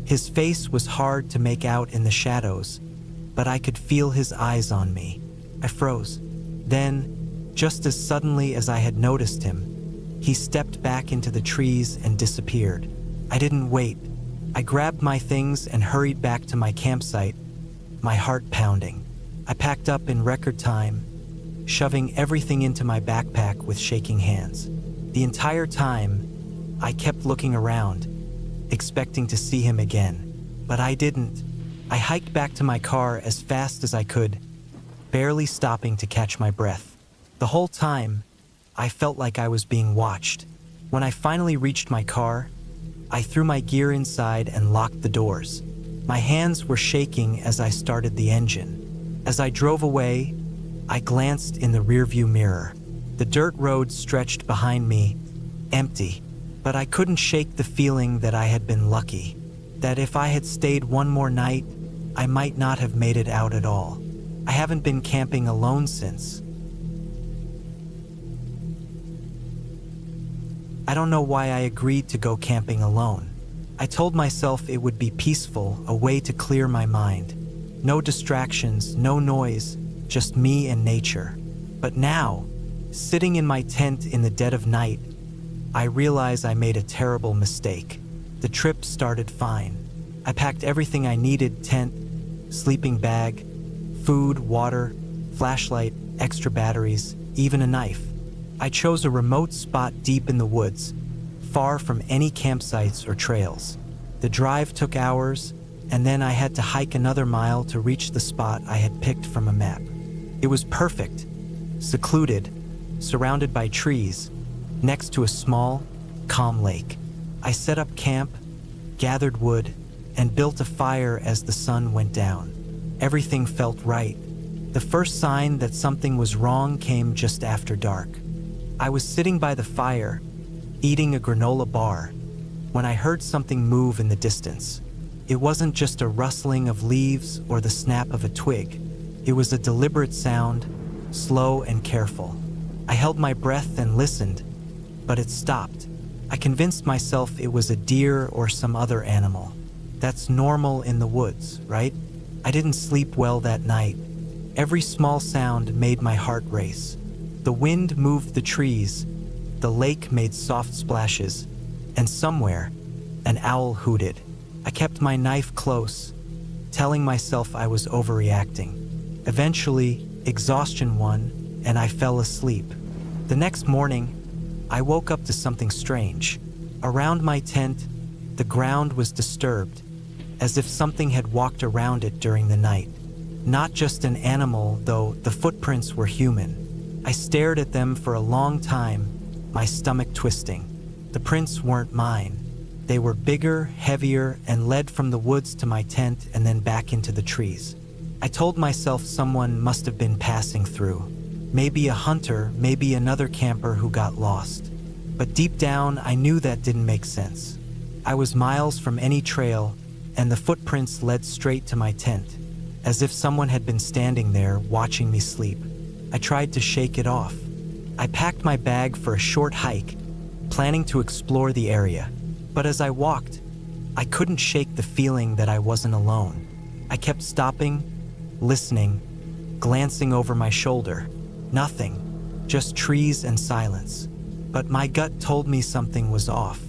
His face was hard to make out in the shadows, but I could feel his eyes on me. I froze. Then, just as suddenly as I had noticed him, he stepped back into the trees and disappeared. I didn't wait. I grabbed my things and hurried back to my campsite, my heart pounding. I packed up in record time, shoving everything into my backpack with shaking hands. The entire time, I kept looking around, expecting to see him again, but I didn't. I hiked back to my car as fast as I could, barely stopping to catch my breath. The whole time, I felt like I was being watched. When I finally reached my car, I threw my gear inside and locked the doors. My hands were shaking as I started the engine. As I drove away, I glanced in the rearview mirror. The dirt road stretched behind me, empty. But I couldn't shake the feeling that I had been lucky, that if I had stayed one more night, I might not have made it out at all. I haven't been camping alone since. I don't know why I agreed to go camping alone. I told myself it would be peaceful, a way to clear my mind. No distractions, no noise, just me and nature. But now, sitting in my tent in the dead of night, I realize I made a terrible mistake. The trip started fine. I packed everything I needed: tent, sleeping bag, food, water, flashlight, extra batteries, even a knife. I chose a remote spot deep in the woods, far from any campsites or trails. The drive took hours, and then I had to hike another mile to reach the spot I had picked from a map. It was perfect, secluded, surrounded by trees, next to a small, calm lake. I set up camp, gathered wood, and built a fire as the sun went down. Everything felt right. The first sign that something was wrong came just after dark. I was sitting by the fire, eating a granola bar, when I heard something move in the distance. It wasn't just a rustling of leaves or the snap of a twig. It was a deliberate sound, slow and careful. I held my breath and listened, but it stopped. I convinced myself it was a deer or some other animal. That's normal in the woods, right? I didn't sleep well that night. Every small sound made my heart race. The wind moved the trees, the lake made soft splashes, and somewhere, an owl hooted. I kept my knife close, telling myself I was overreacting. Eventually, exhaustion won, and I fell asleep. The next morning, I woke up to something strange. Around my tent, the ground was disturbed, as if something had walked around it during the night. Not just an animal, though the footprints were human. I stared at them for a long time, my stomach twisting. The prints weren't mine. They were bigger, heavier, and led from the woods to my tent and then back into the trees. I told myself someone must have been passing through. Maybe a hunter, maybe another camper who got lost. But deep down, I knew that didn't make sense. I was miles from any trail, and the footprints led straight to my tent, as if someone had been standing there watching me sleep. I tried to shake it off. I packed my bag for a short hike, planning to explore the area. But as I walked, I couldn't shake the feeling that I wasn't alone. I kept stopping, listening, glancing over my shoulder. Nothing, just trees and silence. But my gut told me something was off.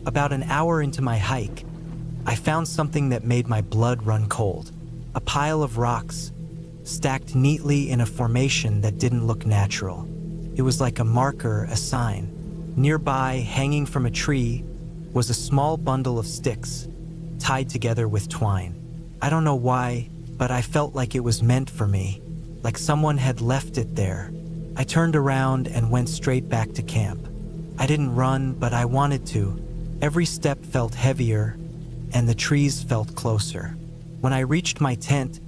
About an hour into my hike, I found something that made my blood run cold. A pile of rocks, stacked neatly in a formation that didn't look natural. It was like a marker, a sign. Nearby, hanging from a tree, was a small bundle of sticks, tied together with twine. I don't know why, but I felt like it was meant for me, like someone had left it there. I turned around and went straight back to camp. I didn't run, but I wanted to. Every step felt heavier, and the trees felt closer. When I reached my tent,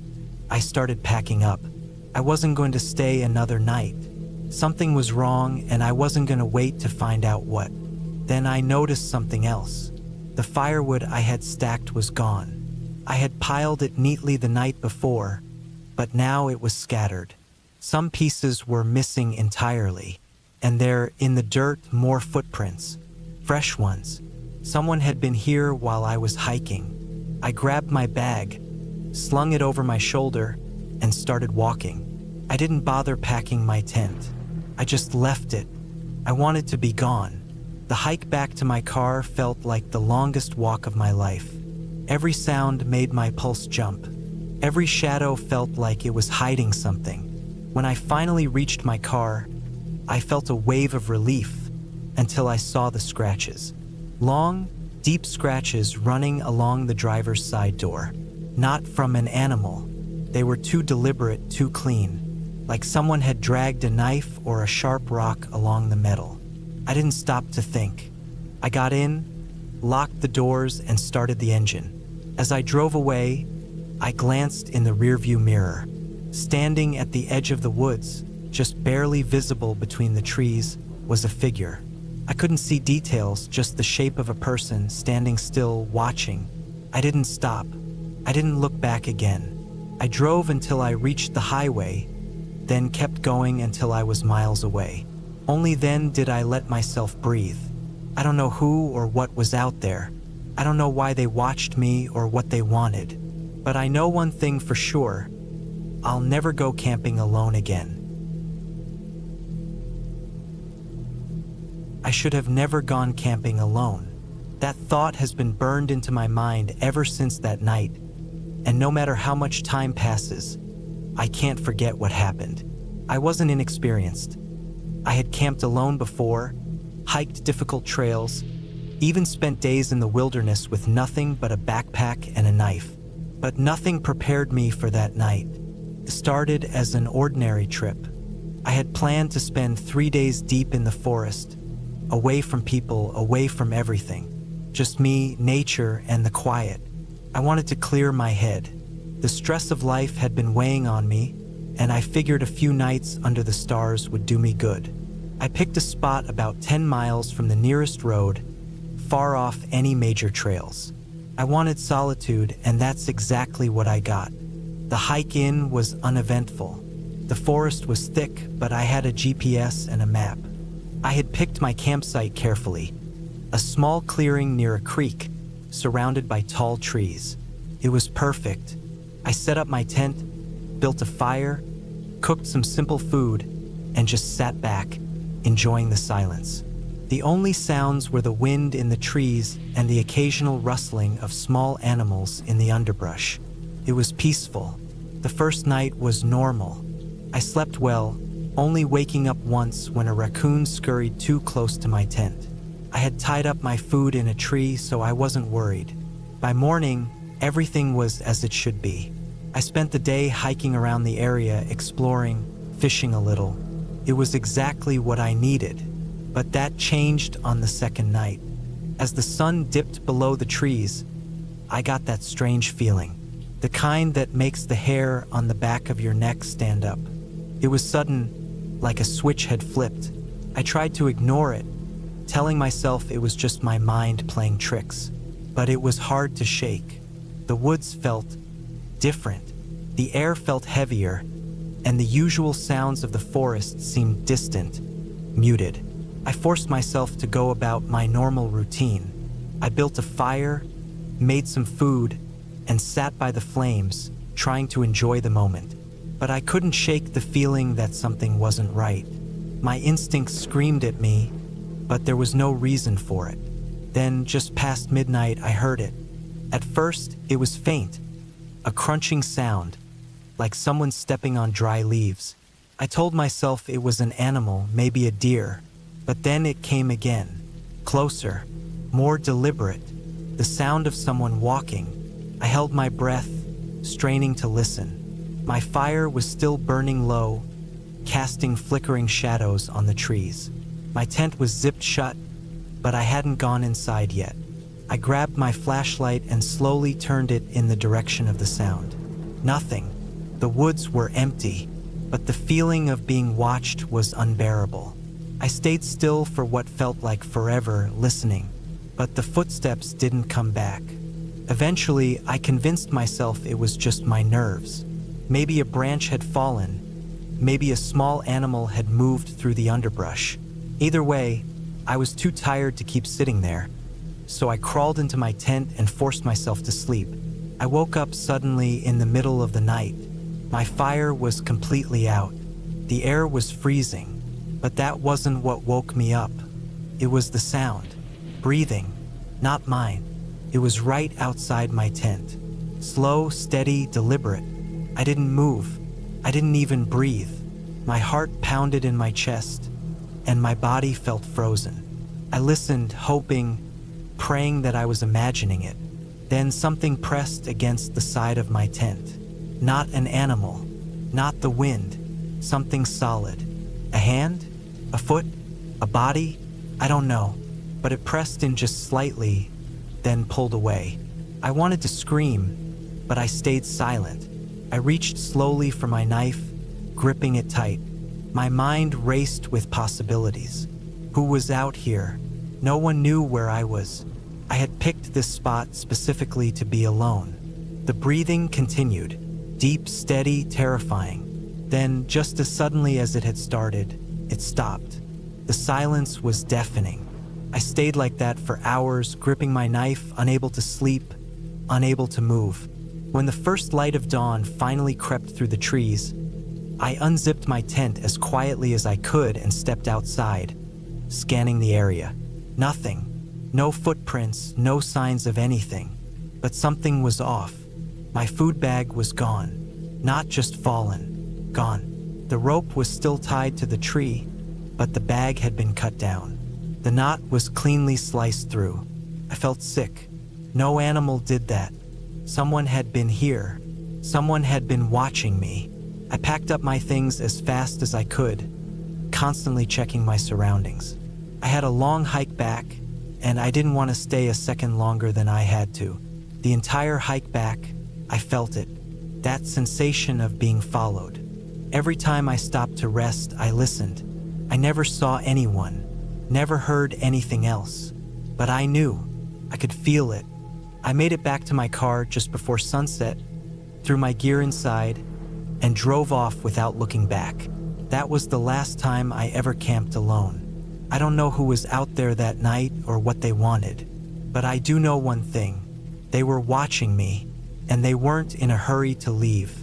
I started packing up. I wasn't going to stay another night. Something was wrong, and I wasn't going to wait to find out what. Then I noticed something else. The firewood I had stacked was gone. I had piled it neatly the night before, but now it was scattered. Some pieces were missing entirely, and there, in the dirt, more footprints. Fresh ones. Someone had been here while I was hiking. I grabbed my bag, slung it over my shoulder, and started walking. I didn't bother packing my tent. I just left it. I wanted to be gone. The hike back to my car felt like the longest walk of my life. Every sound made my pulse jump. Every shadow felt like it was hiding something. When I finally reached my car, I felt a wave of relief until I saw the scratches. Long, deep scratches running along the driver's side door. Not from an animal. They were too deliberate, too clean, like someone had dragged a knife or a sharp rock along the metal. I didn't stop to think. I got in, locked the doors, and started the engine. As I drove away, I glanced in the rearview mirror. Standing at the edge of the woods, just barely visible between the trees, was a figure. I couldn't see details, just the shape of a person standing still, watching. I didn't stop. I didn't look back again. I drove until I reached the highway, then kept going until I was miles away. Only then did I let myself breathe. I don't know who or what was out there. I don't know why they watched me or what they wanted. But I know one thing for sure. I'll never go camping alone again. I should have never gone camping alone. That thought has been burned into my mind ever since that night. And no matter how much time passes, I can't forget what happened. I wasn't inexperienced. I had camped alone before, hiked difficult trails, even spent days in the wilderness with nothing but a backpack and a knife. But nothing prepared me for that night. It started as an ordinary trip. I had planned to spend 3 days deep in the forest, away from people, away from everything. Just me, nature, and the quiet. I wanted to clear my head. The stress of life had been weighing on me, and I figured a few nights under the stars would do me good. I picked a spot about 10 miles from the nearest road, far off any major trails. I wanted solitude, and that's exactly what I got. The hike in was uneventful. The forest was thick, but I had a GPS and a map. I had picked my campsite carefully, a small clearing near a creek, surrounded by tall trees. It was perfect. I set up my tent, built a fire, cooked some simple food, and just sat back, enjoying the silence. The only sounds were the wind in the trees and the occasional rustling of small animals in the underbrush. It was peaceful. The first night was normal. I slept well, only waking up once when a raccoon scurried too close to my tent. I had tied up my food in a tree, so I wasn't worried. By morning, everything was as it should be. I spent the day hiking around the area, exploring, fishing a little. It was exactly what I needed. But that changed on the second night. As the sun dipped below the trees, I got that strange feeling. The kind that makes the hair on the back of your neck stand up. It was sudden, like a switch had flipped. I tried to ignore it, telling myself it was just my mind playing tricks. But it was hard to shake. The woods felt different. The air felt heavier, and the usual sounds of the forest seemed distant, muted. I forced myself to go about my normal routine. I built a fire, made some food, and sat by the flames, trying to enjoy the moment. But I couldn't shake the feeling that something wasn't right. My instincts screamed at me, but there was no reason for it. Then, just past midnight, I heard it. At first, it was faint, a crunching sound, like someone stepping on dry leaves. I told myself it was an animal, maybe a deer, but then it came again, closer, more deliberate, the sound of someone walking. I held my breath, straining to listen. My fire was still burning low, casting flickering shadows on the trees. My tent was zipped shut, but I hadn't gone inside yet. I grabbed my flashlight and slowly turned it in the direction of the sound. Nothing. The woods were empty, but the feeling of being watched was unbearable. I stayed still for what felt like forever, listening, but the footsteps didn't come back. Eventually, I convinced myself it was just my nerves. Maybe a branch had fallen. Maybe a small animal had moved through the underbrush. Either way, I was too tired to keep sitting there, so I crawled into my tent and forced myself to sleep. I woke up suddenly in the middle of the night. My fire was completely out. The air was freezing, but that wasn't what woke me up. It was the sound. Breathing, not mine. It was right outside my tent. Slow, steady, deliberate. I didn't move. I didn't even breathe. My heart pounded in my chest, and my body felt frozen. I listened, hoping, praying that I was imagining it. Then something pressed against the side of my tent. Not an animal, not the wind, something solid. A hand? A foot? A body? I don't know, but it pressed in just slightly, then pulled away. I wanted to scream, but I stayed silent. I reached slowly for my knife, gripping it tight. My mind raced with possibilities. Who was out here? No one knew where I was. I had picked this spot specifically to be alone. The breathing continued, deep, steady, terrifying. Then, just as suddenly as it had started, it stopped. The silence was deafening. I stayed like that for hours, gripping my knife, unable to sleep, unable to move. When the first light of dawn finally crept through the trees, I unzipped my tent as quietly as I could and stepped outside, scanning the area. Nothing. No footprints, no signs of anything. But something was off. My food bag was gone. Not just fallen. Gone. The rope was still tied to the tree, but the bag had been cut down. The knot was cleanly sliced through. I felt sick. No animal did that. Someone had been here. Someone had been watching me. I packed up my things as fast as I could, constantly checking my surroundings. I had a long hike back, and I didn't want to stay a second longer than I had to. The entire hike back, I felt it. That sensation of being followed. Every time I stopped to rest, I listened. I never saw anyone, never heard anything else. But I knew. I could feel it. I made it back to my car just before sunset, threw my gear inside, and drove off without looking back. That was the last time I ever camped alone. I don't know who was out there that night or what they wanted, but I do know one thing. They were watching me, and they weren't in a hurry to leave.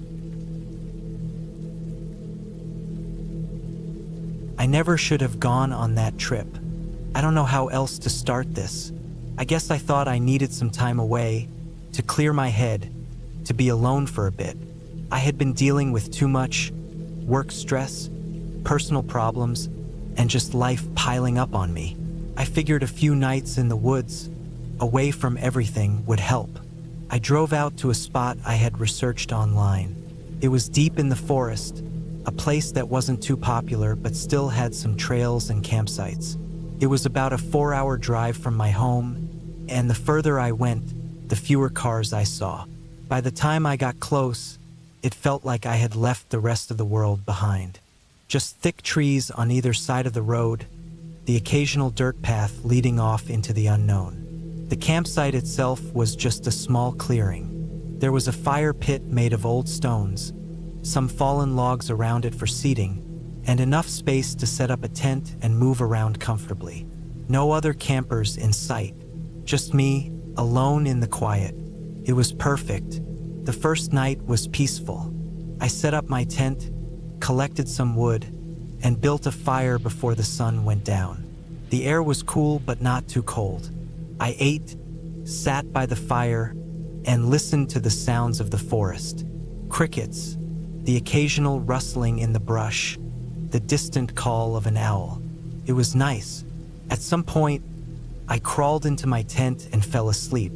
I never should have gone on that trip. I don't know how else to start this. I guess I thought I needed some time away, to clear my head, to be alone for a bit. I had been dealing with too much work stress, personal problems, and just life piling up on me. I figured a few nights in the woods, away from everything, would help. I drove out to a spot I had researched online. It was deep in the forest, a place that wasn't too popular but still had some trails and campsites. It was about a 4-hour drive from my home, and the further I went, the fewer cars I saw. By the time I got close, it felt like I had left the rest of the world behind. Just thick trees on either side of the road, the occasional dirt path leading off into the unknown. The campsite itself was just a small clearing. There was a fire pit made of old stones, some fallen logs around it for seating, and enough space to set up a tent and move around comfortably. No other campers in sight, just me, alone in the quiet. It was perfect. The first night was peaceful. I set up my tent, collected some wood, and built a fire before the sun went down. The air was cool but not too cold. I ate, sat by the fire, and listened to the sounds of the forest. Crickets, the occasional rustling in the brush, the distant call of an owl. It was nice. At some point, I crawled into my tent and fell asleep.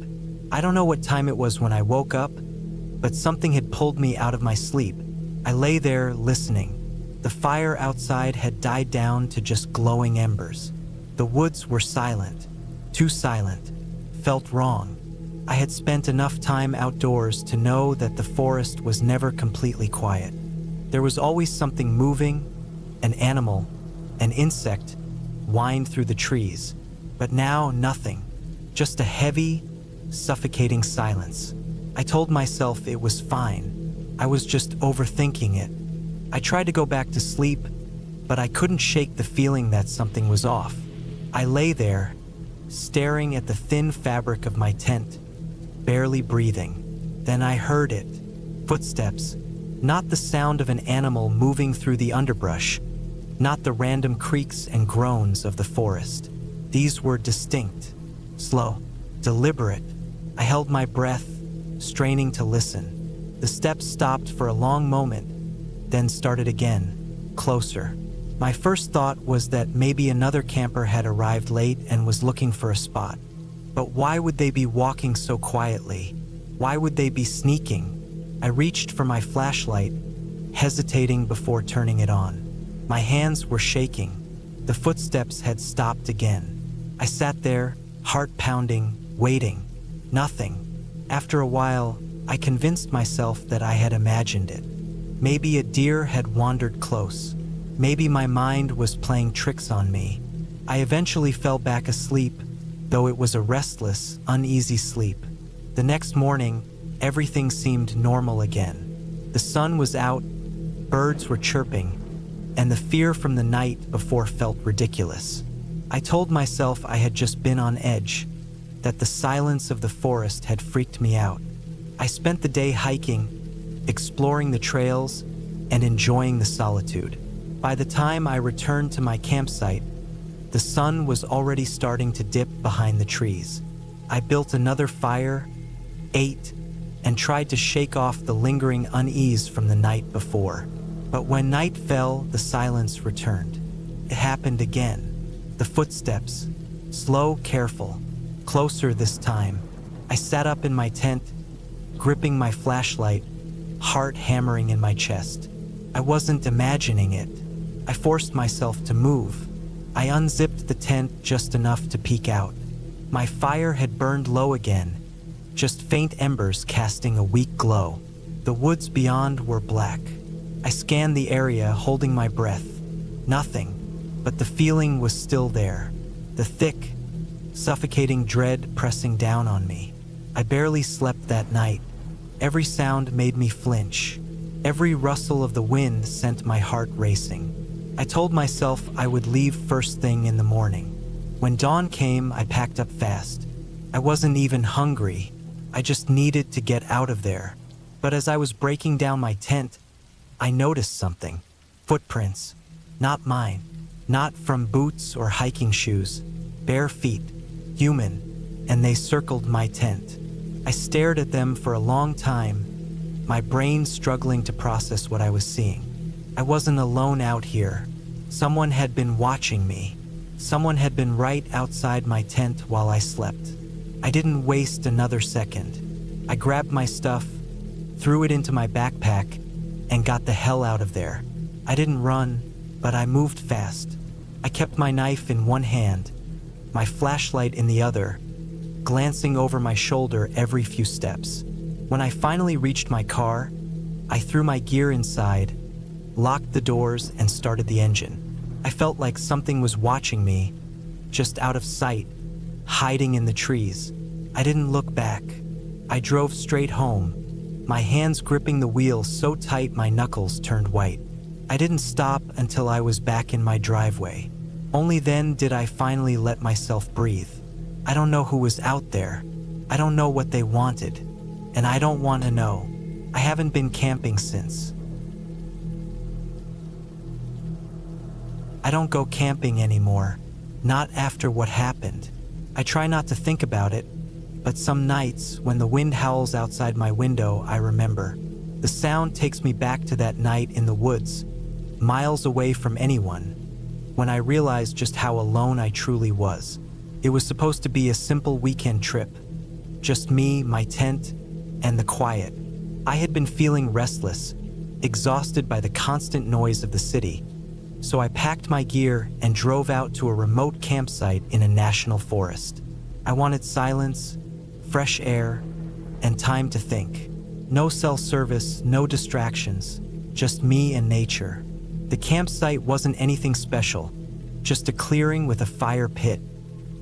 I don't know what time it was when I woke up, but something had pulled me out of my sleep. I lay there listening. The fire outside had died down to just glowing embers. The woods were silent, too silent. Felt wrong. I had spent enough time outdoors to know that the forest was never completely quiet. There was always something moving, an animal, an insect, whined through the trees. But now nothing, just a heavy, suffocating silence. I told myself it was fine. I was just overthinking it. I tried to go back to sleep, but I couldn't shake the feeling that something was off. I lay there, staring at the thin fabric of my tent, barely breathing. Then I heard it. Footsteps. Not the sound of an animal moving through the underbrush, not the random creaks and groans of the forest. These were distinct, slow, deliberate. I held my breath, straining to listen. The steps stopped for a long moment, then started again, closer. My first thought was that maybe another camper had arrived late and was looking for a spot. But why would they be walking so quietly? Why would they be sneaking? I reached for my flashlight, hesitating before turning it on. My hands were shaking. The footsteps had stopped again. I sat there, heart pounding, waiting. Nothing. After a while, I convinced myself that I had imagined it. Maybe a deer had wandered close. Maybe my mind was playing tricks on me. I eventually fell back asleep, though it was a restless, uneasy sleep. The next morning, everything seemed normal again. The sun was out, birds were chirping, and the fear from the night before felt ridiculous. I told myself I had just been on edge, that the silence of the forest had freaked me out. I spent the day hiking, exploring the trails, and enjoying the solitude. By the time I returned to my campsite, the sun was already starting to dip behind the trees. I built another fire, ate, and tried to shake off the lingering unease from the night before. But when night fell, the silence returned. It happened again. The footsteps, slow, careful, closer this time. I sat up in my tent, gripping my flashlight, heart hammering in my chest. I wasn't imagining it. I forced myself to move. I unzipped the tent just enough to peek out. My fire had burned low again, just faint embers casting a weak glow. The woods beyond were black. I scanned the area, holding my breath. Nothing, but the feeling was still there. The thick, suffocating dread pressing down on me. I barely slept that night. Every sound made me flinch. Every rustle of the wind sent my heart racing. I told myself I would leave first thing in the morning. When dawn came, I packed up fast. I wasn't even hungry. I just needed to get out of there. But as I was breaking down my tent, I noticed something. Footprints. Not mine. Not from boots or hiking shoes. Bare feet. Human. And they circled my tent. I stared at them for a long time, my brain struggling to process what I was seeing. I wasn't alone out here. Someone had been watching me. Someone had been right outside my tent while I slept. I didn't waste another second. I grabbed my stuff, threw it into my backpack, and got the hell out of there. I didn't run, but I moved fast. I kept my knife in one hand, my flashlight in the other, glancing over my shoulder every few steps. When I finally reached my car, I threw my gear inside, locked the doors, and started the engine. I felt like something was watching me, just out of sight, hiding in the trees. I didn't look back. I drove straight home, my hands gripping the wheel so tight my knuckles turned white. I didn't stop until I was back in my driveway. Only then did I finally let myself breathe. I don't know who was out there. I don't know what they wanted. And I don't want to know. I haven't been camping since. I don't go camping anymore. Not after what happened. I try not to think about it, but some nights, when the wind howls outside my window, I remember. The sound takes me back to that night in the woods, miles away from anyone, when I realized just how alone I truly was. It was supposed to be a simple weekend trip. Just me, my tent, and the quiet. I had been feeling restless, exhausted by the constant noise of the city. So I packed my gear and drove out to a remote campsite in a national forest. I wanted silence, fresh air, and time to think. No cell service, no distractions, just me and nature. The campsite wasn't anything special, just a clearing with a fire pit,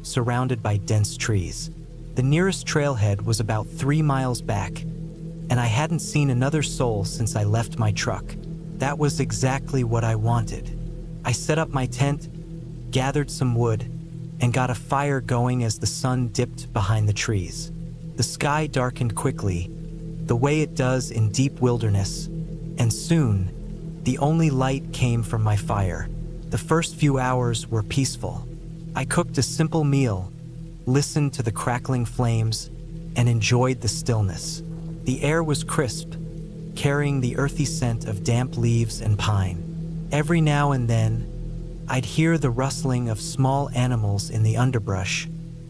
surrounded by dense trees. The nearest trailhead was about 3 miles back, and I hadn't seen another soul since I left my truck. That was exactly what I wanted. I set up my tent, gathered some wood, and got a fire going as the sun dipped behind the trees. The sky darkened quickly, the way it does in deep wilderness, and soon, the only light came from my fire. The first few hours were peaceful. I cooked a simple meal, listened to the crackling flames, and enjoyed the stillness. The air was crisp, carrying the earthy scent of damp leaves and pine. Every now and then, I'd hear the rustling of small animals in the underbrush,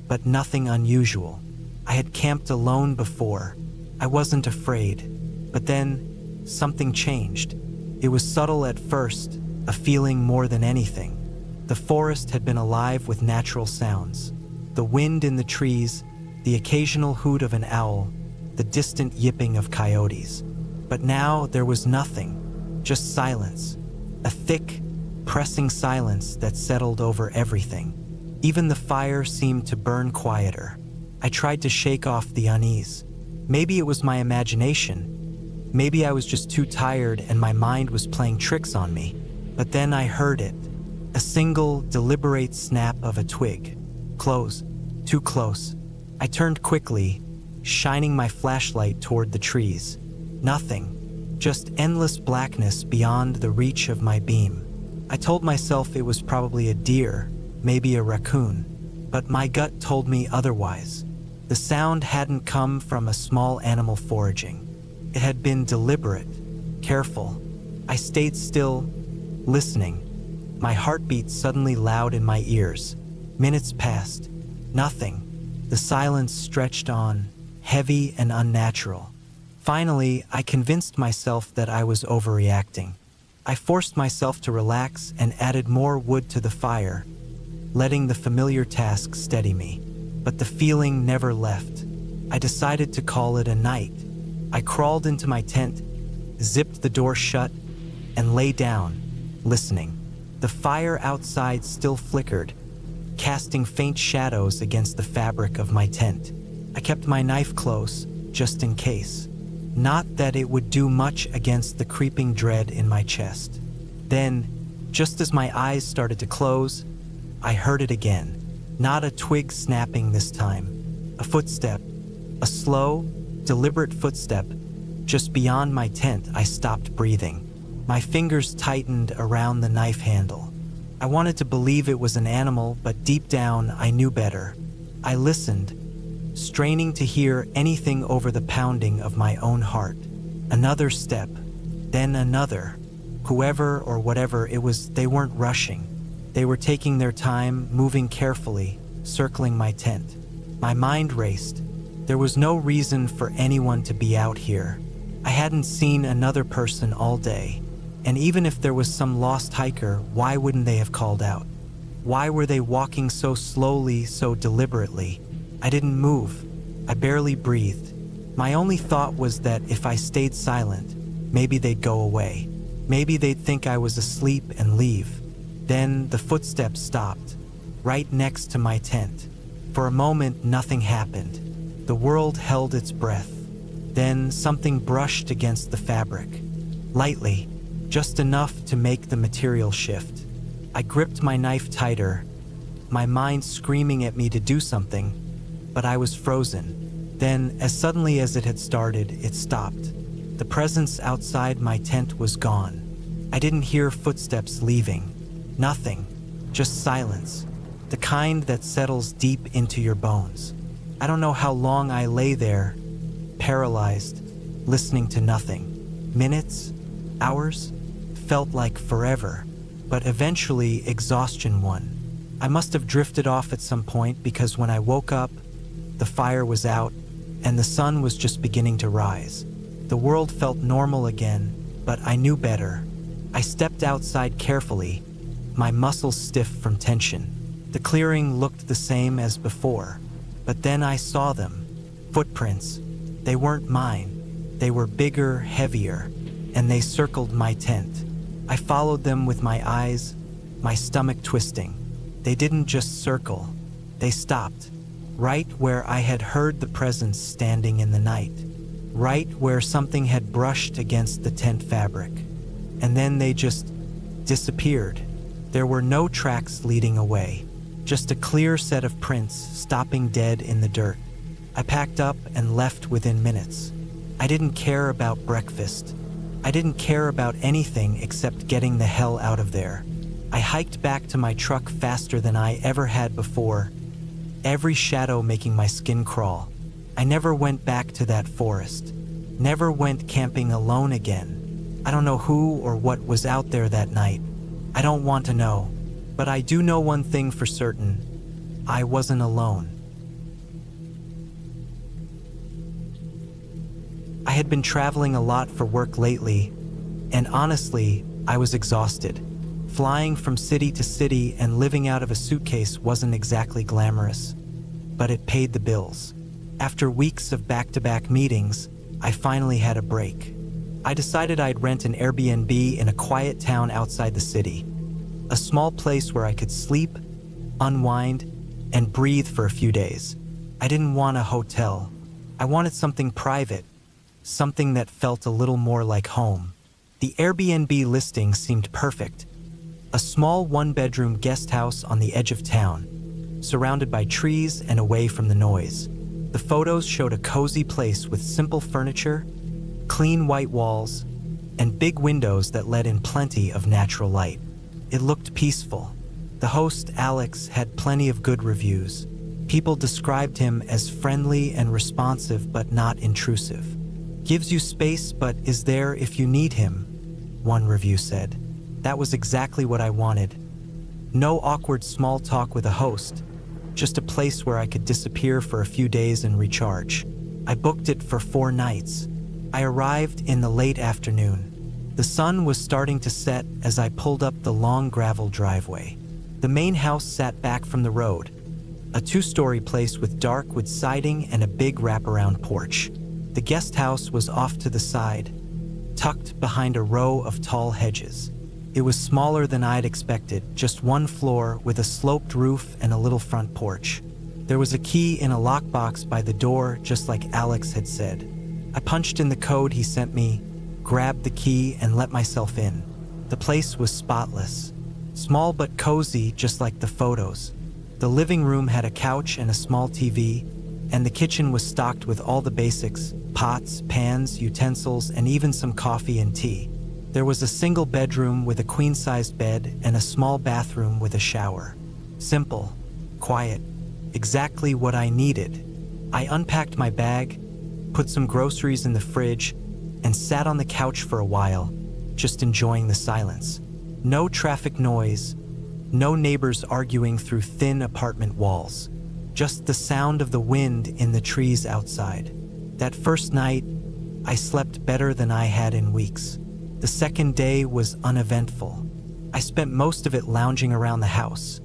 but nothing unusual. I had camped alone before. I wasn't afraid. But then, something changed. It was subtle at first, a feeling more than anything. The forest had been alive with natural sounds. The wind in the trees, the occasional hoot of an owl, the distant yipping of coyotes. But now there was nothing, just silence. A thick, pressing silence that settled over everything. Even the fire seemed to burn quieter. I tried to shake off the unease. Maybe it was my imagination. Maybe I was just too tired and my mind was playing tricks on me. But then I heard it. A single, deliberate snap of a twig. Close. Too close. I turned quickly, shining my flashlight toward the trees. Nothing. Just endless blackness beyond the reach of my beam. I told myself it was probably a deer, maybe a raccoon. But my gut told me otherwise. The sound hadn't come from a small animal foraging. It had been deliberate, careful. I stayed still, listening. My heartbeat suddenly loud in my ears. Minutes passed. Nothing. The silence stretched on, heavy and unnatural. Finally, I convinced myself that I was overreacting. I forced myself to relax and added more wood to the fire, letting the familiar task steady me. But the feeling never left. I decided to call it a night. I crawled into my tent, zipped the door shut, and lay down, listening. The fire outside still flickered, casting faint shadows against the fabric of my tent. I kept my knife close, just in case. Not that it would do much against the creeping dread in my chest. Then, just as my eyes started to close, I heard it again. Not a twig snapping this time. A footstep. A slow, deliberate footstep. Just beyond my tent, I stopped breathing. My fingers tightened around the knife handle. I wanted to believe it was an animal, but deep down, I knew better. I listened, straining to hear anything over the pounding of my own heart. Another step, then another. Whoever or whatever it was, they weren't rushing. They were taking their time, moving carefully, circling my tent. My mind raced. There was no reason for anyone to be out here. I hadn't seen another person all day. And even if there was some lost hiker, why wouldn't they have called out? Why were they walking so slowly, so deliberately? I didn't move. I barely breathed. My only thought was that if I stayed silent, maybe they'd go away. Maybe they'd think I was asleep and leave. Then the footsteps stopped, right next to my tent. For a moment, nothing happened. The world held its breath. Then something brushed against the fabric. Lightly, just enough to make the material shift. I gripped my knife tighter, my mind screaming at me to do something, but I was frozen. Then, as suddenly as it had started, it stopped. The presence outside my tent was gone. I didn't hear footsteps leaving. Nothing, just silence. The kind that settles deep into your bones. I don't know how long I lay there, paralyzed, listening to nothing. Minutes? Hours? Felt like forever. But eventually, exhaustion won. I must have drifted off at some point because when I woke up, the fire was out and the sun was just beginning to rise. The world felt normal again, but I knew better. I stepped outside carefully, my muscles stiff from tension. The clearing looked the same as before, but then I saw them. Footprints. They weren't mine. They were bigger, heavier, and they circled my tent. I followed them with my eyes, my stomach twisting. They didn't just circle. They stopped, right where I had heard the presence standing in the night, right where something had brushed against the tent fabric. And then they just disappeared. There were no tracks leading away, just a clear set of prints stopping dead in the dirt. I packed up and left within minutes. I didn't care about breakfast. I didn't care about anything except getting the hell out of there. I hiked back to my truck faster than I ever had before, every shadow making my skin crawl. I never went back to that forest. Never went camping alone again. I don't know who or what was out there that night. I don't want to know. But I do know one thing for certain. I wasn't alone. I had been traveling a lot for work lately, and honestly, I was exhausted. Flying from city to city and living out of a suitcase wasn't exactly glamorous, but it paid the bills. After weeks of back-to-back meetings, I finally had a break. I decided I'd rent an Airbnb in a quiet town outside the city. a small place where I could sleep, unwind, and breathe for a few days. I didn't want a hotel. I wanted something private, something that felt a little more like home. The Airbnb listing seemed perfect. A small one-bedroom guest house on the edge of town, surrounded by trees and away from the noise. The photos showed a cozy place with simple furniture, clean white walls, and big windows that let in plenty of natural light. It looked peaceful. The host, Alex, had plenty of good reviews. People described him as friendly and responsive but not intrusive. Gives you space but is there if you need him, one review said. That was exactly what I wanted. No awkward small talk with a host, just a place where I could disappear for a few days and recharge. I booked it for 4 nights. I arrived in the late afternoon. The sun was starting to set as I pulled up the long gravel driveway. The main house sat back from the road, a 2-story place with dark wood siding and a big wraparound porch. The guest house was off to the side, tucked behind a row of tall hedges. It was smaller than I'd expected, just 1 floor with a sloped roof and a little front porch. There was a key in a lockbox by the door, just like Alex had said. I punched in the code he sent me, grabbed the key, and let myself in. The place was spotless, small but cozy, just like the photos. The living room had a couch and a small TV, and the kitchen was stocked with all the basics: pots, pans, utensils, and even some coffee and tea. There was a single bedroom with a queen-sized bed and a small bathroom with a shower. Simple, quiet, exactly what I needed. I unpacked my bag, put some groceries in the fridge, and sat on the couch for a while, just enjoying the silence. No traffic noise, no neighbors arguing through thin apartment walls, just the sound of the wind in the trees outside. That first night, I slept better than I had in weeks. The second day was uneventful. I spent most of it lounging around the house,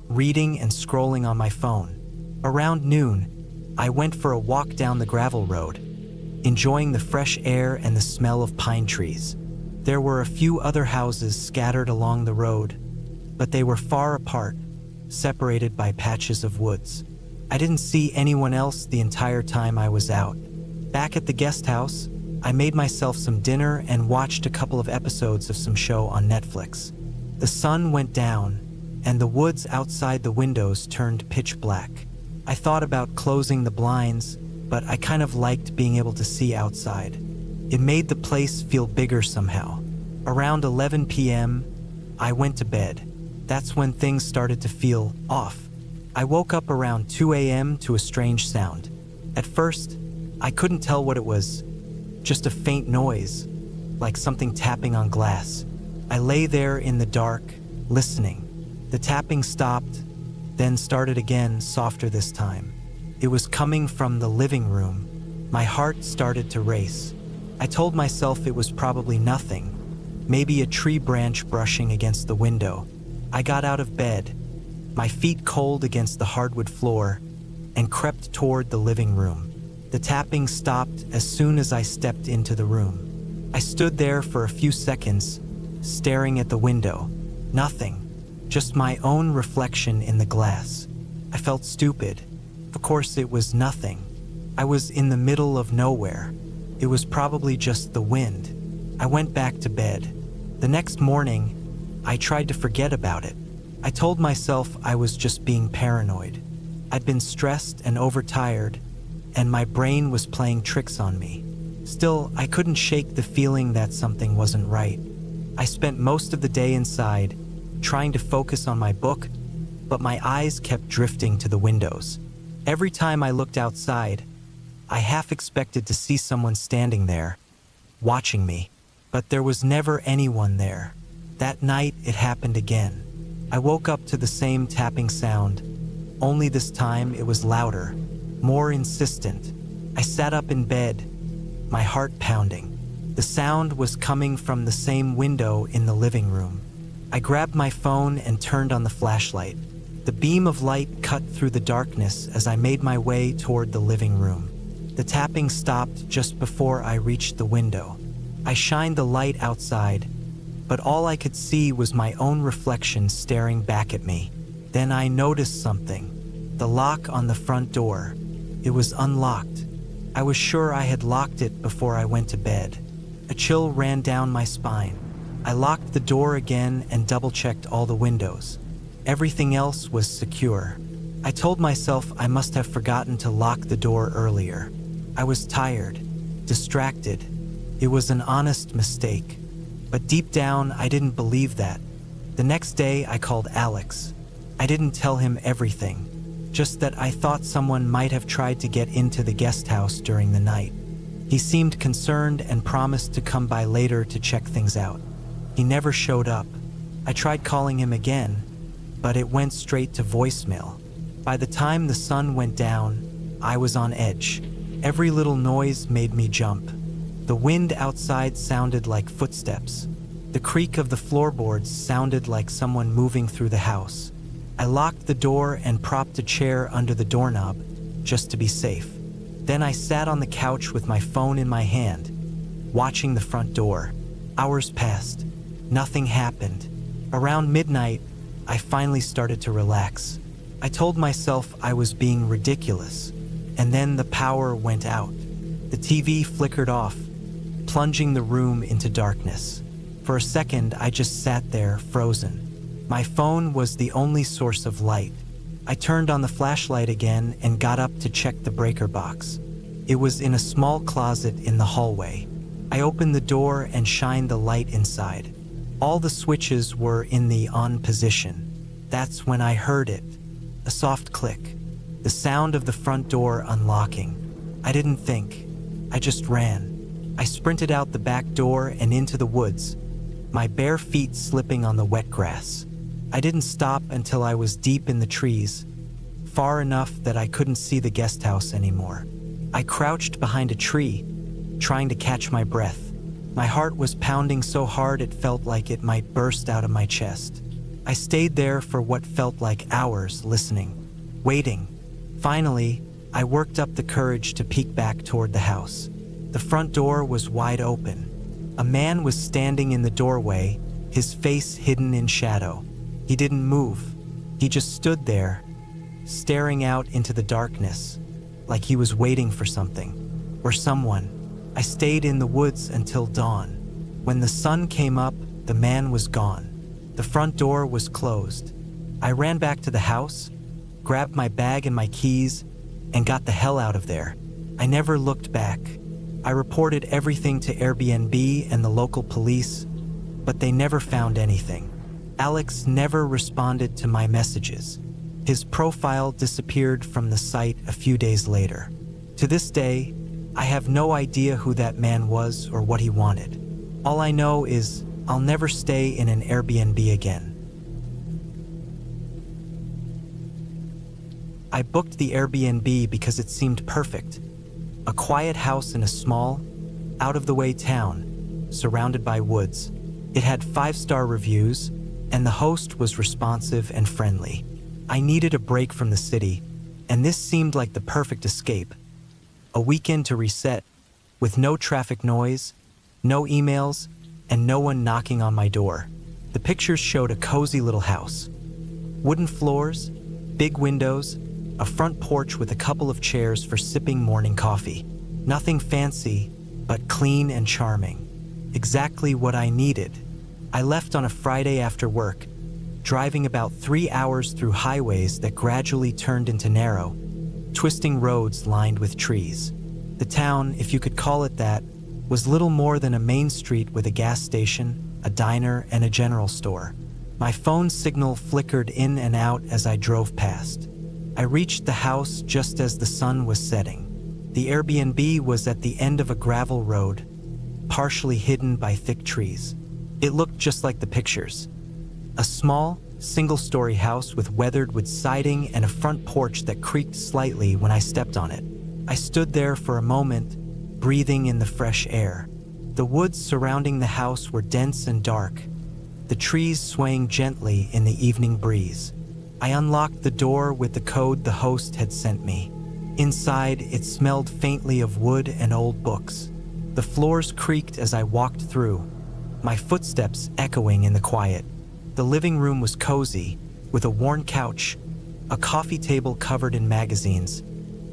reading and scrolling on my phone. Around noon, I went for a walk down the gravel road, enjoying the fresh air and the smell of pine trees. There were a few other houses scattered along the road, but they were far apart, separated by patches of woods. I didn't see anyone else the entire time I was out. Back at the guest house, I made myself some dinner and watched a couple of episodes of some show on Netflix. The sun went down, and the woods outside the windows turned pitch black. I thought about closing the blinds, but I kind of liked being able to see outside. It made the place feel bigger somehow. Around 11 p.m., I went to bed. That's when things started to feel off. I woke up around 2 a.m. to a strange sound. At first, I couldn't tell what it was. Just a faint noise, like something tapping on glass. I lay there in the dark, listening. The tapping stopped, then started again, softer this time. It was coming from the living room. My heart started to race. I told myself it was probably nothing, maybe a tree branch brushing against the window. I got out of bed, my feet cold against the hardwood floor, and crept toward the living room. The tapping stopped as soon as I stepped into the room. I stood there for a few seconds, staring at the window. Nothing, just my own reflection in the glass. I felt stupid. Of course, it was nothing. I was in the middle of nowhere. It was probably just the wind. I went back to bed. The next morning, I tried to forget about it. I told myself I was just being paranoid. I'd been stressed and overtired, and my brain was playing tricks on me. Still, I couldn't shake the feeling that something wasn't right. I spent most of the day inside, trying to focus on my book, but my eyes kept drifting to the windows. Every time I looked outside, I half expected to see someone standing there, watching me, but there was never anyone there. That night, it happened again. I woke up to the same tapping sound, only this time it was louder, more insistent. I sat up in bed, my heart pounding. The sound was coming from the same window in the living room. I grabbed my phone and turned on the flashlight. The beam of light cut through the darkness as I made my way toward the living room. The tapping stopped just before I reached the window. I shined the light outside, but all I could see was my own reflection staring back at me. Then I noticed something. The lock on the front door. It was unlocked. I was sure I had locked it before I went to bed. A chill ran down my spine. I locked the door again and double-checked all the windows. Everything else was secure. I told myself I must have forgotten to lock the door earlier. I was tired, distracted. It was an honest mistake. But deep down, I didn't believe that. The next day, I called Alex. I didn't tell him everything, just that I thought someone might have tried to get into the guest house during the night. He seemed concerned and promised to come by later to check things out. He never showed up. I tried calling him again, but it went straight to voicemail. By the time the sun went down, I was on edge. Every little noise made me jump. The wind outside sounded like footsteps. The creak of the floorboards sounded like someone moving through the house. I locked the door and propped a chair under the doorknob, just to be safe. Then I sat on the couch with my phone in my hand, watching the front door. Hours passed. Nothing happened. Around midnight, I finally started to relax. I told myself I was being ridiculous, and then the power went out. The TV flickered off, plunging the room into darkness. For a second, I just sat there, frozen. My phone was the only source of light. I turned on the flashlight again and got up to check the breaker box. It was in a small closet in the hallway. I opened the door and shined the light inside. All the switches were in the on position. That's when I heard it. A soft click. The sound of the front door unlocking. I didn't think. I just ran. I sprinted out the back door and into the woods, my bare feet slipping on the wet grass. I didn't stop until I was deep in the trees, far enough that I couldn't see the guest house anymore. I crouched behind a tree, trying to catch my breath. My heart was pounding so hard it felt like it might burst out of my chest. I stayed there for what felt like hours, listening, waiting. Finally, I worked up the courage to peek back toward the house. The front door was wide open. A man was standing in the doorway, his face hidden in shadow. He didn't move. He just stood there, staring out into the darkness, like he was waiting for something, or someone. I stayed in the woods until dawn. When the sun came up, the man was gone. The front door was closed. I ran back to the house, grabbed my bag and my keys, and got the hell out of there. I never looked back. I reported everything to Airbnb and the local police, but they never found anything. Alex never responded to my messages. His profile disappeared from the site a few days later. To this day, I have no idea who that man was or what he wanted. All I know is I'll never stay in an Airbnb again. I booked the Airbnb because it seemed perfect. A quiet house in a small, out-of-the-way town, surrounded by woods. It had 5-star reviews, and the host was responsive and friendly. I needed a break from the city, and this seemed like the perfect escape. A weekend to reset, with no traffic noise, no emails, and no one knocking on my door. The pictures showed a cozy little house. Wooden floors, big windows, a front porch with a couple of chairs for sipping morning coffee. Nothing fancy, but clean and charming. Exactly what I needed. I left on a Friday after work, driving about 3 hours through highways that gradually turned into narrow, twisting roads lined with trees. The town, if you could call it that, was little more than a main street with a gas station, a diner, and a general store. My phone signal flickered in and out as I drove past. I reached the house just as the sun was setting. The Airbnb was at the end of a gravel road, partially hidden by thick trees. It looked just like the pictures. A small, single-story house with weathered wood siding and a front porch that creaked slightly when I stepped on it. I stood there for a moment, breathing in the fresh air. The woods surrounding the house were dense and dark, the trees swaying gently in the evening breeze. I unlocked the door with the code the host had sent me. Inside, it smelled faintly of wood and old books. The floors creaked as I walked through, my footsteps echoing in the quiet. The living room was cozy, with a worn couch, a coffee table covered in magazines,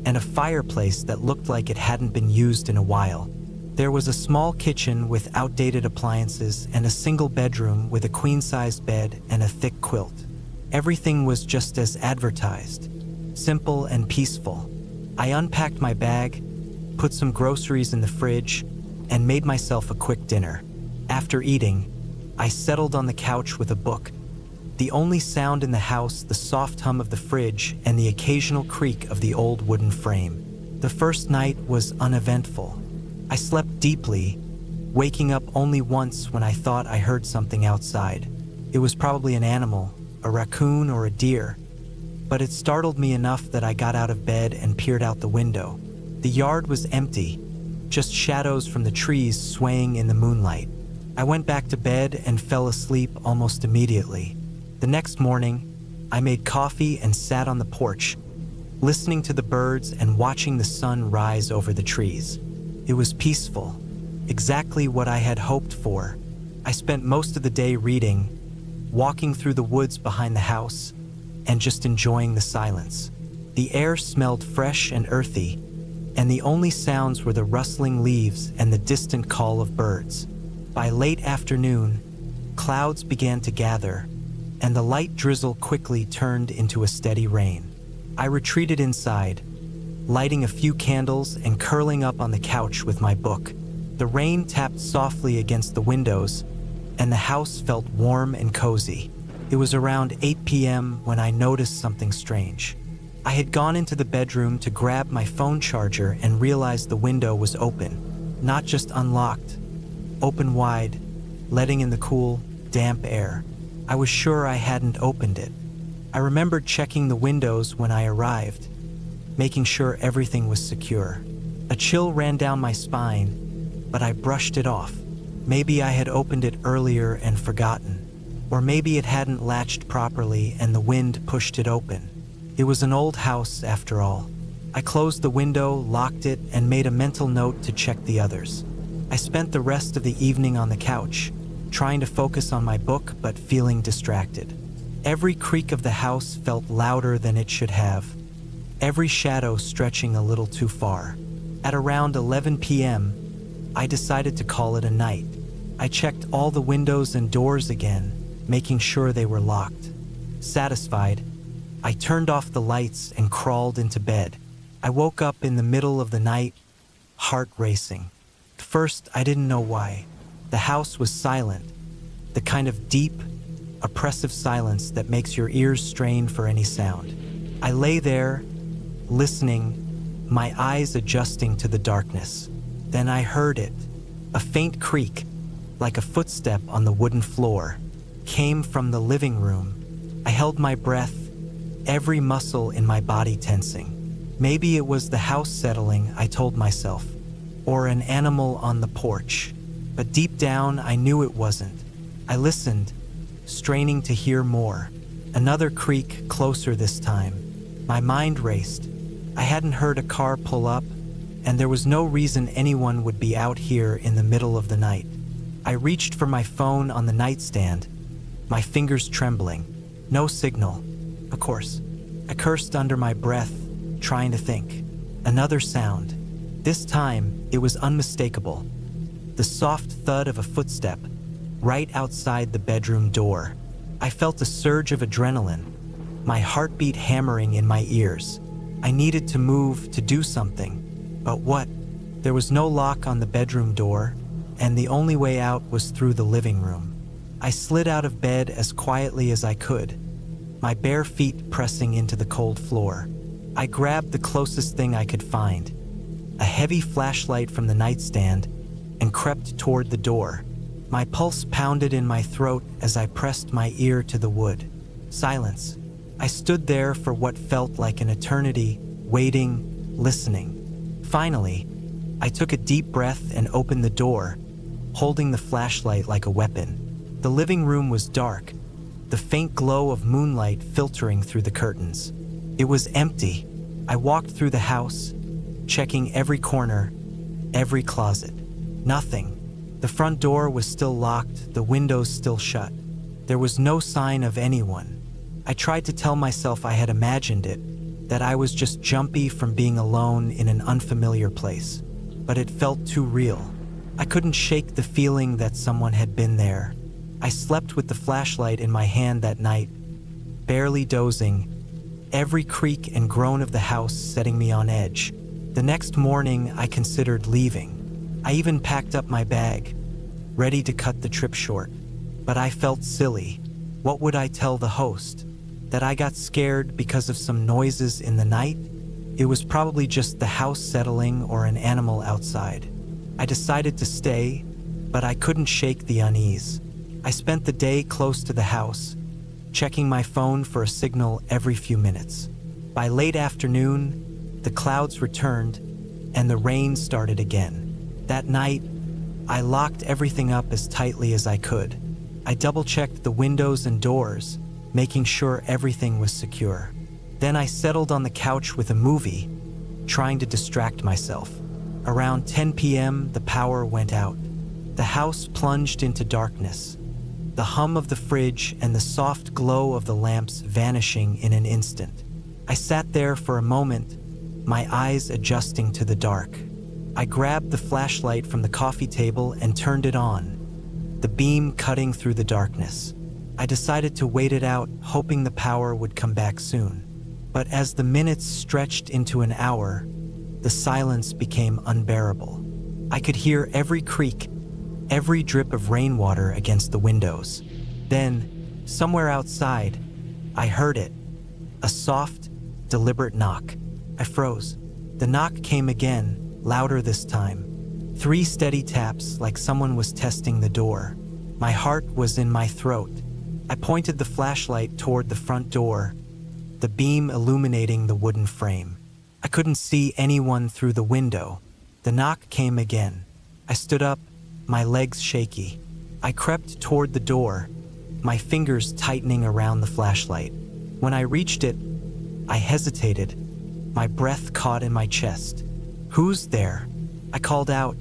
and a fireplace that looked like it hadn't been used in a while. There was a small kitchen with outdated appliances and a single bedroom with a queen-sized bed and a thick quilt. Everything was just as advertised, simple and peaceful. I unpacked my bag, put some groceries in the fridge, and made myself a quick dinner. After eating, I settled on the couch with a book. The only sound in the house, the soft hum of the fridge and the occasional creak of the old wooden frame. The first night was uneventful. I slept deeply, waking up only once when I thought I heard something outside. It was probably an animal, a raccoon or a deer, but it startled me enough that I got out of bed and peered out the window. The yard was empty, just shadows from the trees swaying in the moonlight. I went back to bed and fell asleep almost immediately. The next morning, I made coffee and sat on the porch, listening to the birds and watching the sun rise over the trees. It was peaceful, exactly what I had hoped for. I spent most of the day reading, walking through the woods behind the house, and just enjoying the silence. The air smelled fresh and earthy, and the only sounds were the rustling leaves and the distant call of birds. By late afternoon, clouds began to gather, and the light drizzle quickly turned into a steady rain. I retreated inside, lighting a few candles and curling up on the couch with my book. The rain tapped softly against the windows, and the house felt warm and cozy. It was around 8 p.m. when I noticed something strange. I had gone into the bedroom to grab my phone charger and realized the window was open, not just unlocked, open wide, letting in the cool, damp air. I was sure I hadn't opened it. I remembered checking the windows when I arrived, making sure everything was secure. A chill ran down my spine, but I brushed it off. Maybe I had opened it earlier and forgotten, or maybe it hadn't latched properly and the wind pushed it open. It was an old house after all. I closed the window, locked it, and made a mental note to check the others. I spent the rest of the evening on the couch, trying to focus on my book but feeling distracted. Every creak of the house felt louder than it should have, every shadow stretching a little too far. At around 11 p.m., I decided to call it a night. I checked all the windows and doors again, making sure they were locked. Satisfied, I turned off the lights and crawled into bed. I woke up in the middle of the night, heart racing. At first, I didn't know why. The house was silent, the kind of deep, oppressive silence that makes your ears strain for any sound. I lay there, listening, my eyes adjusting to the darkness. Then I heard it. A faint creak, like a footstep on the wooden floor, came from the living room. I held my breath, every muscle in my body tensing. Maybe it was the house settling, I told myself, or an animal on the porch. But deep down, I knew it wasn't. I listened, straining to hear more. Another creak, closer this time. My mind raced. I hadn't heard a car pull up, and there was no reason anyone would be out here in the middle of the night. I reached for my phone on the nightstand, my fingers trembling. No signal. Of course. I cursed under my breath, trying to think. Another sound. This time, it was unmistakable. The soft thud of a footstep, right outside the bedroom door. I felt a surge of adrenaline, my heartbeat hammering in my ears. I needed to move, to do something. But what? There was no lock on the bedroom door, and the only way out was through the living room. I slid out of bed as quietly as I could, my bare feet pressing into the cold floor. I grabbed the closest thing I could find, a heavy flashlight from the nightstand, and crept toward the door. My pulse pounded in my throat as I pressed my ear to the wood. Silence. I stood there for what felt like an eternity, waiting, listening. Finally, I took a deep breath and opened the door, holding the flashlight like a weapon. The living room was dark, the faint glow of moonlight filtering through the curtains. It was empty. I walked through the house, checking every corner, every closet. Nothing. The front door was still locked, the windows still shut. There was no sign of anyone. I tried to tell myself I had imagined it, that I was just jumpy from being alone in an unfamiliar place. But it felt too real. I couldn't shake the feeling that someone had been there. I slept with the flashlight in my hand that night, barely dozing, every creak and groan of the house setting me on edge. The next morning, I considered leaving. I even packed up my bag, ready to cut the trip short. But I felt silly. What would I tell the host? That I got scared because of some noises in the night? It was probably just the house settling or an animal outside. I decided to stay, but I couldn't shake the unease. I spent the day close to the house, checking my phone for a signal every few minutes. By late afternoon, the clouds returned and the rain started again. That night, I locked everything up as tightly as I could. I double-checked the windows and doors, making sure everything was secure. Then I settled on the couch with a movie, trying to distract myself. Around 10 p.m., the power went out. The house plunged into darkness, the hum of the fridge and the soft glow of the lamps vanishing in an instant. I sat there for a moment, my eyes adjusting to the dark. I grabbed the flashlight from the coffee table and turned it on, the beam cutting through the darkness. I decided to wait it out, hoping the power would come back soon. But as the minutes stretched into an hour, the silence became unbearable. I could hear every creak, every drip of rainwater against the windows. Then, somewhere outside, I heard it. A soft, deliberate knock. I froze. The knock came again, louder this time. 3 steady taps, like someone was testing the door. My heart was in my throat. I pointed the flashlight toward the front door, the beam illuminating the wooden frame. I couldn't see anyone through the window. The knock came again. I stood up, my legs shaky. I crept toward the door, my fingers tightening around the flashlight. When I reached it, I hesitated, my breath caught in my chest. "Who's there?" I called out,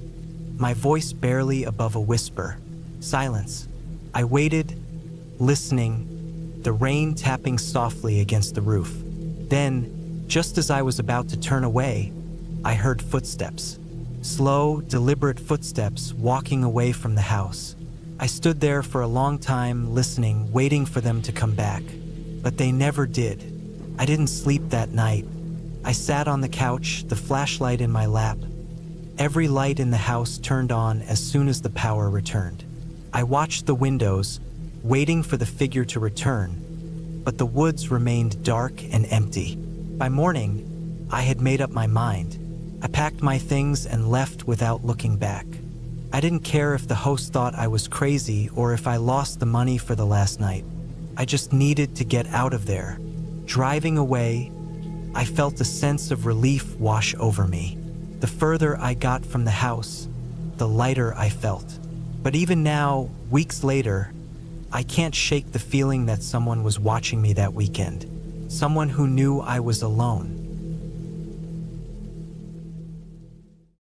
my voice barely above a whisper. Silence. I waited, listening, the rain tapping softly against the roof. Then, just as I was about to turn away, I heard footsteps. Slow, deliberate footsteps walking away from the house. I stood there for a long time, listening, waiting for them to come back. But they never did. I didn't sleep that night. I sat on the couch, the flashlight in my lap. Every light in the house turned on as soon as the power returned. I watched the windows, waiting for the figure to return, but the woods remained dark and empty. By morning, I had made up my mind. I packed my things and left without looking back. I didn't care if the host thought I was crazy or if I lost the money for the last night. I just needed to get out of there. Driving away, I felt a sense of relief wash over me. The further I got from the house, the lighter I felt. But even now, weeks later, I can't shake the feeling that someone was watching me that weekend. Someone who knew I was alone.